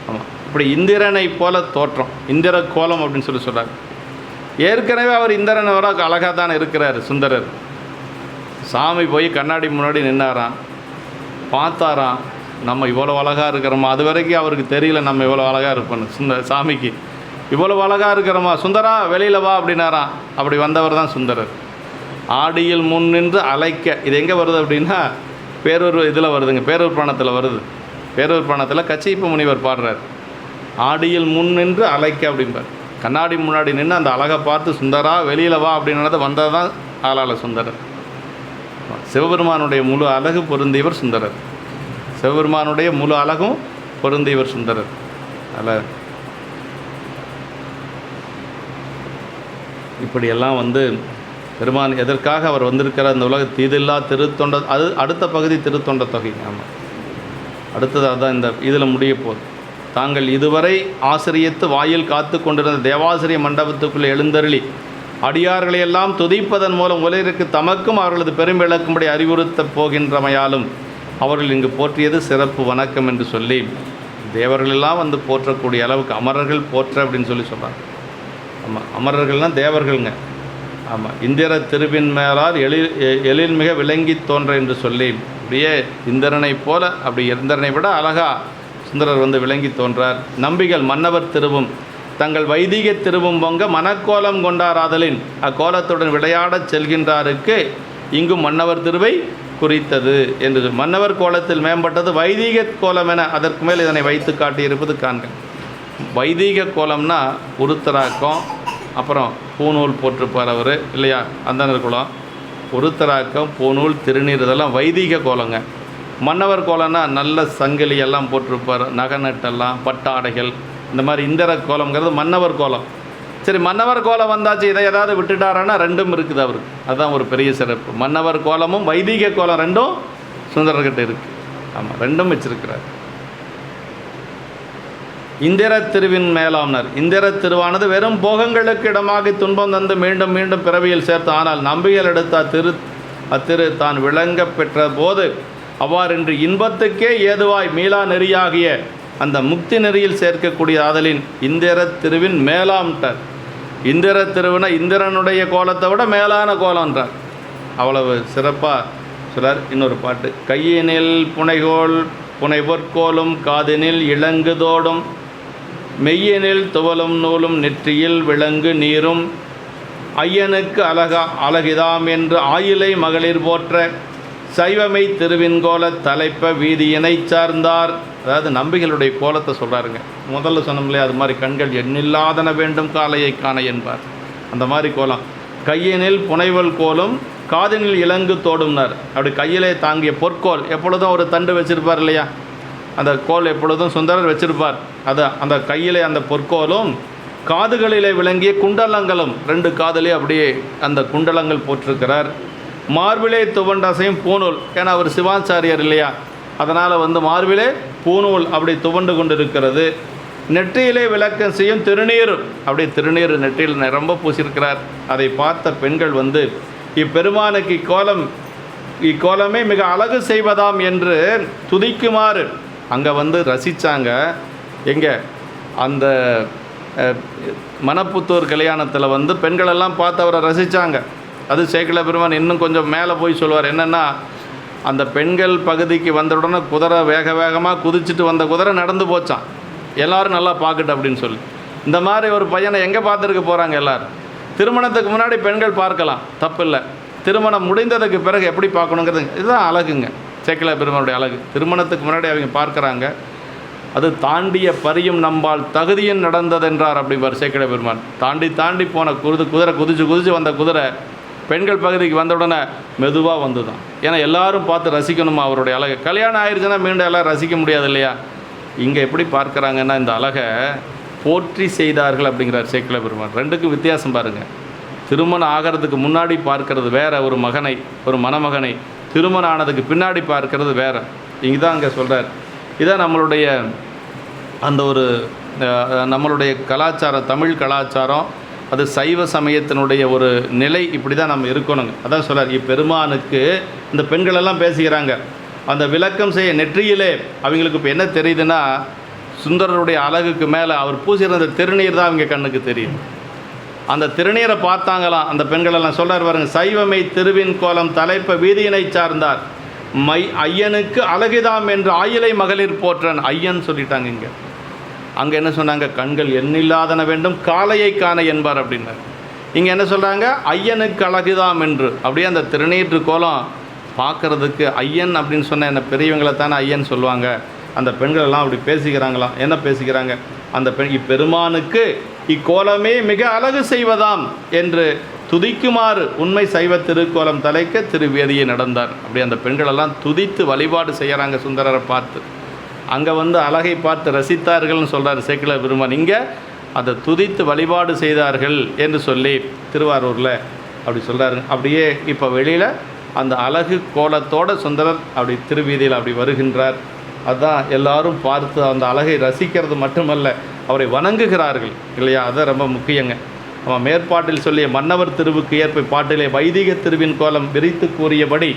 ஆமாம், இப்படி இந்திரனை போல தோற்றம், இந்திர கோலம் அப்படின்னு சொல்லி சொல்கிறார். ஏற்கனவே அவர் இந்திரனை வர அழகாக தான் இருக்கிறார் சுந்தரர். சாமி போய் கண்ணாடி முன்னாடி நின்னாராம், பார்த்தாராம், நம்ம இவ்வளோ அழகாக இருக்கிறோமா? அது வரைக்கும் அவருக்கு தெரியல நம்ம இவ்வளோ அழகாக இருப்போன்னு. சாமிக்கு இவ்வளோ அழகாக இருக்கிறோமா, சுந்தரா வெளியில் வா அப்படின்னாராம். அப்படி வந்தவர் தான் சுந்தரர். ஆடியில் முன் நின்று அழைக்க, இது எங்கே வருது அப்படின்னா பேரூர் இதில் வருதுங்க, பேரூர் புராணத்தில் வருது. பேரூர் புராணத்தில் கச்சியப்ப முனிவர் பாடுறார், ஆடியில் முன் நின்று அழைக்க அப்படின்பார். கண்ணாடி முன்னாடி நின்று அந்த அழகை பார்த்து சுந்தரா வெளியில் வா அப்படின்னது வந்தது தான் ஆளாள சுந்தரர். சிவபெருமானுடைய முழு அழகு பொருந்தியவர் சுந்தரர். சிவபெருமானுடைய முழு அழகும் பொருந்தியவர் சுந்தரர். அதில் இப்படியெல்லாம் பெருமான் எதற்காக அவர் வந்திருக்கிற அந்த உலக தீதில்லா திருத்தொண்ட, அது அடுத்த பகுதி திருத்தொண்ட தொகை. ஆமாம், அடுத்தது அதுதான் இந்த இதில் முடிய போகுது. தாங்கள் இதுவரை ஆசிரியத்து வாயில் காத்து கொண்டிருந்த தேவாசிரிய மண்டபத்துக்குள்ளே எழுந்தருளி அடியார்களையெல்லாம் துதிப்பதன் மூலம் உலகிற்கு தமக்கும் அவர்களது பெரும் விளக்கும்படி அறிவுறுத்தப் போகின்றமையாலும் அவர்கள் இங்கு போற்றியது சிறப்பு வணக்கம் என்று சொல்லி தேவர்களெல்லாம் போற்றக்கூடிய அளவுக்கு அமரர்கள் போற்ற அப்படின்னு சொல்லி சொல்கிறாங்க. ஆமாம், அமரர்கள்னால் தேவர்கள்ங்க. ஆமாம், இந்திர திருவின் மேலால் எழில் மிக விளங்கி தோன்ற என்று சொல்லி அப்படியே இந்திரனை போல, அப்படி இந்திரனை விட அழகா சுந்தரர் விளங்கி தோன்றார். நம்பிகள் மன்னவர் திருவும் தங்கள் வைதிக திருவும் பொங்க மனக்கோலம் கொண்டாராதலின் அக்கோலத்துடன் விளையாடச் செல்கின்றாருக்கு இங்கும் மன்னவர் திருவை குறித்தது என்று. மன்னவர் கோலத்தில் மேம்பட்டது வைதிக கோலம் என அதற்கு மேல் இதனை வைத்து காட்டியிருப்பது காண்க. வைதிக கோலம்னா உருத்தராக்கம், அப்புறம் பூநூல் போட்டிருப்பார் அவர் இல்லையா, அந்தனர் குலம், உருத்தராக்கம், பூநூல், திருநீர், இதெல்லாம் வைதிக கோலங்க. மன்னவர் கோலம்னா நல்ல சங்கிலி எல்லாம் போட்டிருப்பார், நகநட்டெல்லாம், பட்டாடைகள், இந்த மாதிரி இந்திர கோலம்ங்கிறது மன்னவர் கோலம். சரி, மன்னவர் கோலம் வந்தாச்சு, இதை ஏதாவது விட்டுட்டாரான்னா ரெண்டும் இருக்குது அவருக்கு. அதுதான் ஒரு பெரிய சிறப்பு. மன்னவர் கோலமும் வைதிக கோலம் ரெண்டும் சுந்தரர்கிட்ட இருக்குது. ஆமாம், ரெண்டும் வச்சிருக்கிறார். இந்திர திருவின் மேலாம்னர், இந்திர திருவானது வெறும் போகங்களுக்கு இடமாகி துன்பம் தந்து மீண்டும் மீண்டும் பிறவியில் சேர்த்து, ஆனால் நம்பியல் எடுத்த அத்திரு தான் விளங்க பெற்ற போது அவ்வாறின்றி இன்பத்துக்கே ஏதுவாய் மீளா நெறியாகிய அந்த முக்தி நெறியில் சேர்க்கக்கூடிய ஆதலின் இந்திர திருவின் மேலாம்ட்டார். இந்திர திருவின இந்திரனுடைய கோலத்தை விட மேலான கோலம்ன்றார். அவ்வளவு சிறப்பாக சொல்லார். இன்னொரு பாட்டு, கையினில் புனைவொற்கோலும் காதினில் இளங்குதோடும் மெய்யனில் துவலும் நூலும் நெற்றியில் விளங்கு நீரும் ஐயனுக்கு அழகிதாம் என்று ஆயிலை மகளிர் போற்ற சைவமை திருவின்கோல தலைப்ப வீதியினை சார்ந்தார். அதாவது நம்பிகளுடைய கோலத்தை சொல்கிறாருங்க. முதல்ல சொன்னோம்லே அது மாதிரி கண்கள் எண்ணில்லாதன வேண்டும் காலையை காண என்பார். அந்த மாதிரி கோலம். கையினில் புனைவல் கோலும் காதினில் இளங்கு தோடும்னார். அப்படி கையிலே தாங்கிய பொற்கோல், எப்பொழுதும் ஒரு தண்டு வச்சுருப்பார் இல்லையா, அந்த கோல் எப்பொழுதும் சுந்தரர் வச்சிருப்பார். அந்த கையிலே அந்த பொற்கோலும் காதுகளிலே விளங்கிய குண்டலங்களும், 2 காதலே அப்படியே அந்த குண்டலங்கள் போட்டிருக்கிறார். மார்பிலே துவண்டசையும் பூநூல், ஏன்னா அவர் சிவாச்சாரியர் இல்லையா, அதனால் மார்பிலே பூநூல் அப்படி துவண்டு கொண்டு இருக்கிறது. நெற்றியிலே விளக்கம் செய்யும் திருநீர், அப்படி திருநீர் நெற்றியில் நிரம்ப பூசியிருக்கிறார். அதை பார்த்த பெண்கள் இப்பெருமானுக்கு இக்கோலமே மிக அழகு செய்வதாம் என்று துதிக்குமாறு அங்கே ரசித்தாங்க. எங்கே அந்த மணப்புத்தூர் கல்யாணத்தில் பெண்களெல்லாம் பார்த்து அவரை ரசித்தாங்க. அது சேக்கிழ பெருமான் இன்னும் கொஞ்சம் மேலே போய் சொல்லுவார். என்னென்னா, அந்த பெண்கள் பகுதிக்கு வந்தவுடனே குதிரை வேகமாக குதிச்சுட்டு வந்த குதிரை நடந்து போச்சான், எல்லோரும் நல்லா பார்க்கட்டும் அப்படின்னு சொல்லி. இந்த மாதிரி ஒரு பையனை எங்கே பார்த்துருக்க போகிறாங்க எல்லோரும்? திருமணத்துக்கு முன்னாடி பெண்கள் பார்க்கலாம், தப்பில்லை. திருமணம் முடிந்ததுக்கு பிறகு எப்படி பார்க்கணுங்கிறது இதுதான் அழகுங்க, சேக்கிழார் பெருமானுடைய அழகு. திருமணத்துக்கு முன்னாடி அவங்க பார்க்குறாங்க, அது தாண்டிய பரியும் நம்பால் தகுதியும் நடந்ததென்றார் அப்படிம்பார் சேக்கிழார் பெருமான். தாண்டி போன குதிரை குதிச்சு வந்த குதிரை பெண்கள் பகுதிக்கு வந்த உடனே மெதுவாக வந்து தான். ஏன்னா எல்லாரும் பார்த்து ரசிக்கணுமா அவருடைய அழகை. கல்யாணம் ஆயிடுச்சுன்னா மீண்டும் எல்லாம் ரசிக்க முடியாது இல்லையா? இங்கே எப்படி பார்க்குறாங்கன்னா இந்த அழகை போற்றி செய்தார்கள் அப்படிங்கிறார் சேக்கிழார் பெருமான். ரெண்டுக்கும் வித்தியாசம் பாருங்கள். திருமணம் ஆகிறதுக்கு முன்னாடி பார்க்கறது வேற, ஒரு மகனை, ஒரு மணமகனை. திருமணம் ஆனதுக்கு பின்னாடி பார்க்கறது வேற. இங்கே தான் அங்கே சொல்கிறார். இதான் நம்மளுடைய அந்த ஒரு நம்மளுடைய கலாச்சாரம், தமிழ் கலாச்சாரம், அது சைவ சமயத்தினுடைய ஒரு நிலை. இப்படி தான் நம்ம இருக்கணுங்க. அதான் சொல்கிறார், இப்பெருமானுக்கு இந்த பெண்களெல்லாம் பேசுகிறாங்க. அந்த விளக்கம் செய்ய நெற்றியிலே அவங்களுக்கு இப்போ என்ன தெரியுதுன்னா, சுந்தரருடைய அழகுக்கு மேலே அவர் பூசியிருந்த திருநீர் தான் அவங்க கண்ணுக்கு தெரியுது. அந்த திருநீரை பார்த்தாங்களாம் அந்த பெண்களெல்லாம். சொல்கிறார் பாருங்க, சைவமை திருவின் கோலம் தலைப்ப வீதியினை சார்ந்தார் ஐயனுக்கு அழகுதாம் என்று ஆயிலை மகளிர் போற்றன். ஐயன் சொல்லிட்டாங்க. இங்கே அங்கே என்ன சொன்னாங்க, கண்கள் எண்ணில்லாதன வேண்டும் காளையை காண என்பார் அப்படின்னார். இங்கே என்ன சொல்கிறாங்க, ஐயனுக்கு அழகுதாம் என்று. அப்படியே அந்த திருநீற்று கோலம் பார்க்குறதுக்கு ஐயன் அப்படின்னு சொன்ன என்ன பெரியவங்களை தானே ஐயன் சொல்லுவாங்க. அந்த பெண்கள் எல்லாம் அப்படி பேசிக்கிறாங்களாம். என்ன பேசிக்கிறாங்க, அந்த இப்பெருமானுக்கு இக்கோலமே மிக அழகு செய்வதாம் என்று துதிக்குமாறு உண்மை சைவ திருக்கோலம் தலைக்க திருவேதியை நடந்தார். அப்படி அந்த பெண்களெல்லாம் துதித்து வழிபாடு செய்கிறாங்க சுந்தரரை பார்த்து. அங்கே வந்து அழகை பார்த்து ரசித்தார்கள்னு சொல்கிறார் சேக்கிழார் பெருமான். இங்கே அதை துதித்து வழிபாடு செய்தார்கள் என்று சொல்லி திருவாரூரில் அப்படி சொல்கிறாரு. அப்படியே இப்போ வெளியில் அந்த அழகு கோலத்தோடு சுந்தரர் அப்படி திருவீதியில் அப்படி வருகின்றார். அதுதான் எல்லாரும் பார்த்து அந்த அழகை ரசிக்கிறது மட்டுமல்ல, அவரை வணங்குகிறார்கள் இல்லையா? அதுதான் ரொம்ப முக்கியங்க. நம்ம மேற்பாட்டில் சொல்லிய மன்னவர் திருவுக்கு ஏற்ப பாட்டிலே வைதிக திருவின் கோலம் விரித்து கூறியபடி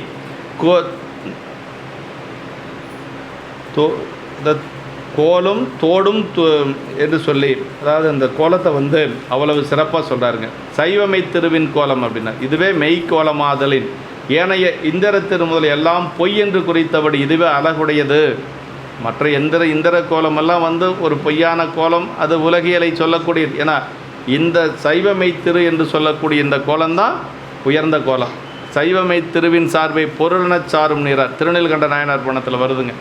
கோலும் தோடும் என்று சொல்லி, அதாவது அந்த கோலத்தை வந்து அவ்வளவு சிறப்பாக சொல்கிறாருங்க. சைவமை திருவின் கோலம் அப்படின்னா இதுவே மெய்க்கோலமாதலின் ஏனைய இந்திர திருமுதல் எல்லாம் பொய் என்று குறித்தபடி இதுவே அழகுடையது. மற்ற இந்திர கோலமெல்லாம் வந்து ஒரு பொய்யான கோலம், அது உலகியலை சொல்லக்கூடியது. ஏன்னா இந்த சைவமை திரு என்று சொல்லக்கூடிய இந்த கோலம்தான் உயர்ந்த கோலம். சைவமை திருவின் சார்பை பொருளெனச் சாரும் நீரார் திருநீலகண்ட நாயனார் பணத்தில் வருதுங்க.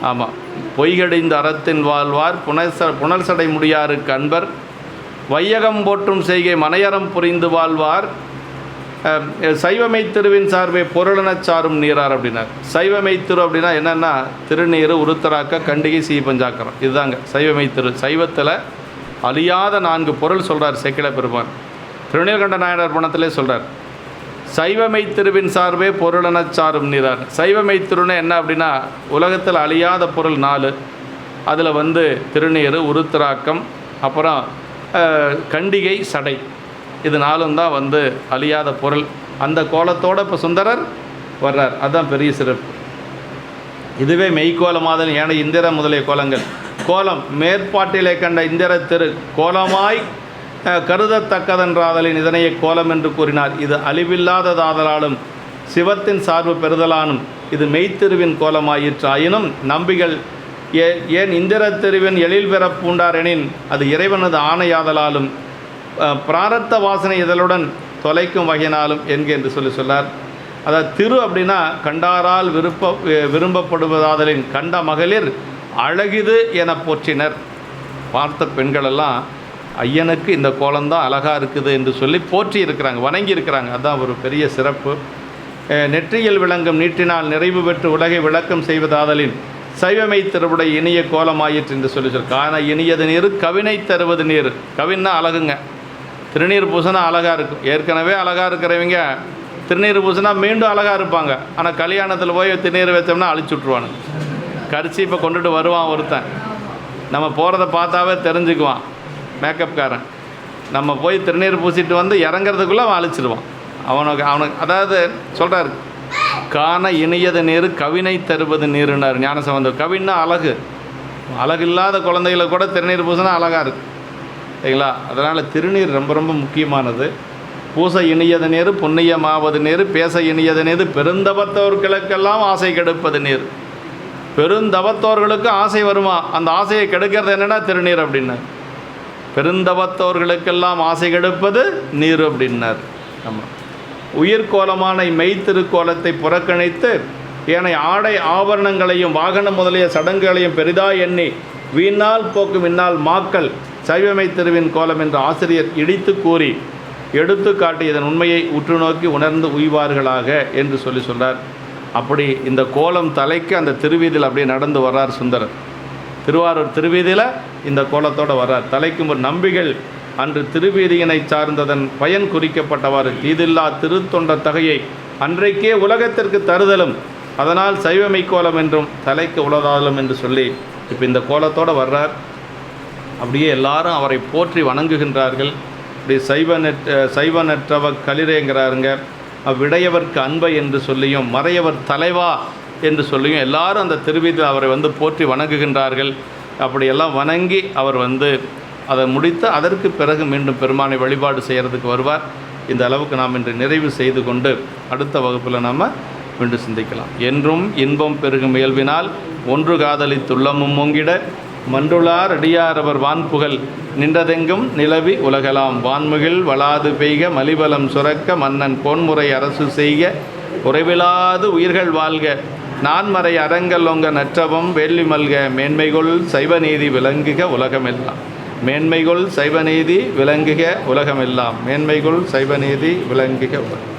ஆமாம், பொய்கடிந்த அறத்தின் வாழ்வார் புனல் சடை முடியாருக்கு அன்பர் வையகம் போற்றும் செய்கை மனையறம் புரிந்து வாழ்வார் சைவமை திருவின் சார்பை பொருளெனச் சாரும் நீரார் அப்படின்னார். சைவமை திரு அப்படின்னா என்னென்னா திருநீர், உருத்தராக்க, கண்டிகை, சீபஞ்சாக்கரம். இதுதாங்க சைவமை திரு. சைவத்தில் அழியாத 4 பொருள் சொல்கிறார் சேக்கிழார் பெருமான். திருநீலகண்ட நாயனார் பணத்திலே சொல்கிறார், சைவமை திருவின் சார்பே பொருளெனச் சாரும் நீரார். சைவமை திருன்னு என்ன அப்படின்னா உலகத்தில் அழியாத பொருள் 4. அதில் வந்து திருநீர், உருத்திராக்கம், அப்புறம் கண்டிகை, சடை. இது 4 தான் வந்து அழியாத பொருள். அந்த கோலத்தோடு இப்போ சுந்தரர் வர்றார். அதுதான் பெரிய சிறப்பு. இதுவே மெய்க்கோலமாதல் ஏனைய இந்திர முதலிய கோலங்கள். கோலம் மேற்பாட்டிலே கண்ட இந்திர திரு கோலமாய் கருதத்தக்கதென்றாதலின் இதனையே கோலம் என்று கூறினார். இது அழிவில்லாததாதலாலும் சிவத்தின் சார்பு பெறுதலானும் இது மெய்த்திருவின் கோலமாயிற்று. ஆயினும் நம்பிகள் ஏன் இந்திர திருவின் எழில் பெற பூண்டாரெனின் அது இறைவனது ஆணையாதலாலும் பிராரத்த வாசனை இதழுடன் தொலைக்கும் வகையினாலும் என்று சொல்லார். அதாவது திரு அப்படின்னா கண்டாரால் விரும்பப்படுவதாதலின் கண்ட மகளிர் அழகிது என போற்றினர். பார்த்த பெண்களெல்லாம் ஐயனுக்கு இந்த கோலம்தான் அழகாக இருக்குது என்று சொல்லி போற்றி இருக்கிறாங்க, வணங்கி இருக்கிறாங்க. அதுதான் ஒரு பெரிய சிறப்பு. நெற்றியில் விளங்கும் நீட்டினால் நிறைவு பெற்று உலகை விளக்கம் செய்வதாதலின் சைவமை திருவுடைய இனிய கோலமாயிற்று என்று சொல்லி காண இனியது நீர் கவினை தருவது நீர். கவின்னா அழகுங்க. திருநீர் பூசினா அழகாக இருக்கும். ஏற்கனவே அழகாக இருக்கிறவங்க திருநீர் பூசினா மீண்டும் அழகாக இருப்பாங்க. ஆனால் கல்யாணத்தில் போய் திருநீர் வச்சோம்னா அழிச்சு விட்ருவானு. கரிசீப்பை கொண்டுட்டு வருவான் ஒருத்தன், நம்ம போகிறத பார்த்தாவே தெரிஞ்சுக்குவான் மேக்கப்காரன். நம்ம போய் திருநீர் பூசிட்டு வந்து இறங்கிறதுக்குள்ளே அவன் அழிச்சிடுவான். அவனுக்கு அதாவது சொல்கிறார், காண இனியது நீர் கவினை தருவது நீருன்னார் ஞானசம்பந்தர். கவின்னா அழகு. அழகில்லாத குழந்தைகளை கூட திருநீர் பூசினா அழகாக இருக்குது சரிங்களா? அதனால் திருநீர் ரொம்ப ரொம்ப முக்கியமானது. பூச இனியது நீர் புண்ணியமாவது நீர் பேச இனியது நீர் பெருந்தவத்தோர்களுக்கெல்லாம் ஆசை கெடுப்பது நீர். பெருந்தவத்தோர்களுக்கு ஆசை வருமா, அந்த ஆசையை கெடுக்கிறது என்னென்னா திருநீர் அப்படின்னா. பெருந்தவத்தோர்களுக்கெல்லாம் ஆசை கெடுப்பது நீர் அப்படின்னார். ஆமாம், உயிர்கோலமான மெய்த்திருக்கோலத்தை புறக்கணித்து ஏனைய ஆடை ஆபரணங்களையும் வாகனம் முதலிய சடங்குகளையும் பெரிதாய் எண்ணி வீணால் போக்கும் இந்நாள் மாக்கள் சைவமை திருவின் கோலம் என்று ஆசிரியர் இடித்து கூறி எடுத்து காட்டி இதன் உண்மையை உற்று நோக்கி உணர்ந்து உய்வார்களாக என்று சொல்கிறார். அப்படி இந்த கோலம் தலைக்கு அந்த திருவீதியில் அப்படியே நடந்து வர்றார் சுந்தரர். திருவாரூர் திருவீதியில் இந்த கோலத்தோடு வர்றார். தலைக்கும் ஒரு நம்பிகள் அன்று திருவீதியினை சார்ந்ததன் பயன் குறிக்கப்பட்டவாறு தீதில்லா திருத்தொண்ட தகையை அன்றைக்கே உலகத்திற்கு தருதலும் அதனால் சைவமை கோலம் என்றும் தலைக்கு உலதாலும் என்று சொல்லி இப்போ இந்த கோலத்தோடு வர்றார். அப்படியே எல்லாரும் அவரை போற்றி வணங்குகின்றார்கள். இப்படி சைவனற்றவ களிரேங்கிறாருங்க. அவ்விடையவர்க்கு அன்பை என்று சொல்லியும் மறையவர் தலைவா என்று சொல்லியும் எல்லாரும் அந்த திருவீதியில் அவரை போற்றி வணங்குகின்றார்கள். அப்படியெல்லாம் வணங்கி அவர் அதை முடித்து அதற்கு பிறகு மீண்டும் பெருமானை வழிபாடு செய்கிறதுக்கு வருவார். இந்த அளவுக்கு நாம் இன்று நிறைவு செய்து கொண்டு அடுத்த வகுப்பில் நாம் மீண்டும் சிந்திக்கலாம். என்றும் இன்பம் பெருகும் இயல்பினால் ஒன்று காதலித்துள்ளமும் மூங்கிட மன்றுளார் அடியாரவர் வான்புகழ் நின்றதெங்கும் நிலவி உலகலாம் வான்முகில் வளாது பெய்க மலிபலம் சுரக்க மன்னன் கோன்முறை அரசு செய்க குறைவிலாது உயிர்கள் வாழ்க நான்மறை அறங்கள் ஒங்க நற்றவம் வேள்வி மல்க மேன்மைகொள் சைவநீதி விளங்குக உலகமெல்லாம். மேன்மைகொள் சைவநீதி விளங்குக உலகமெல்லாம். மேன்மைகொள் சைவநீதி விளங்குக உலகம்.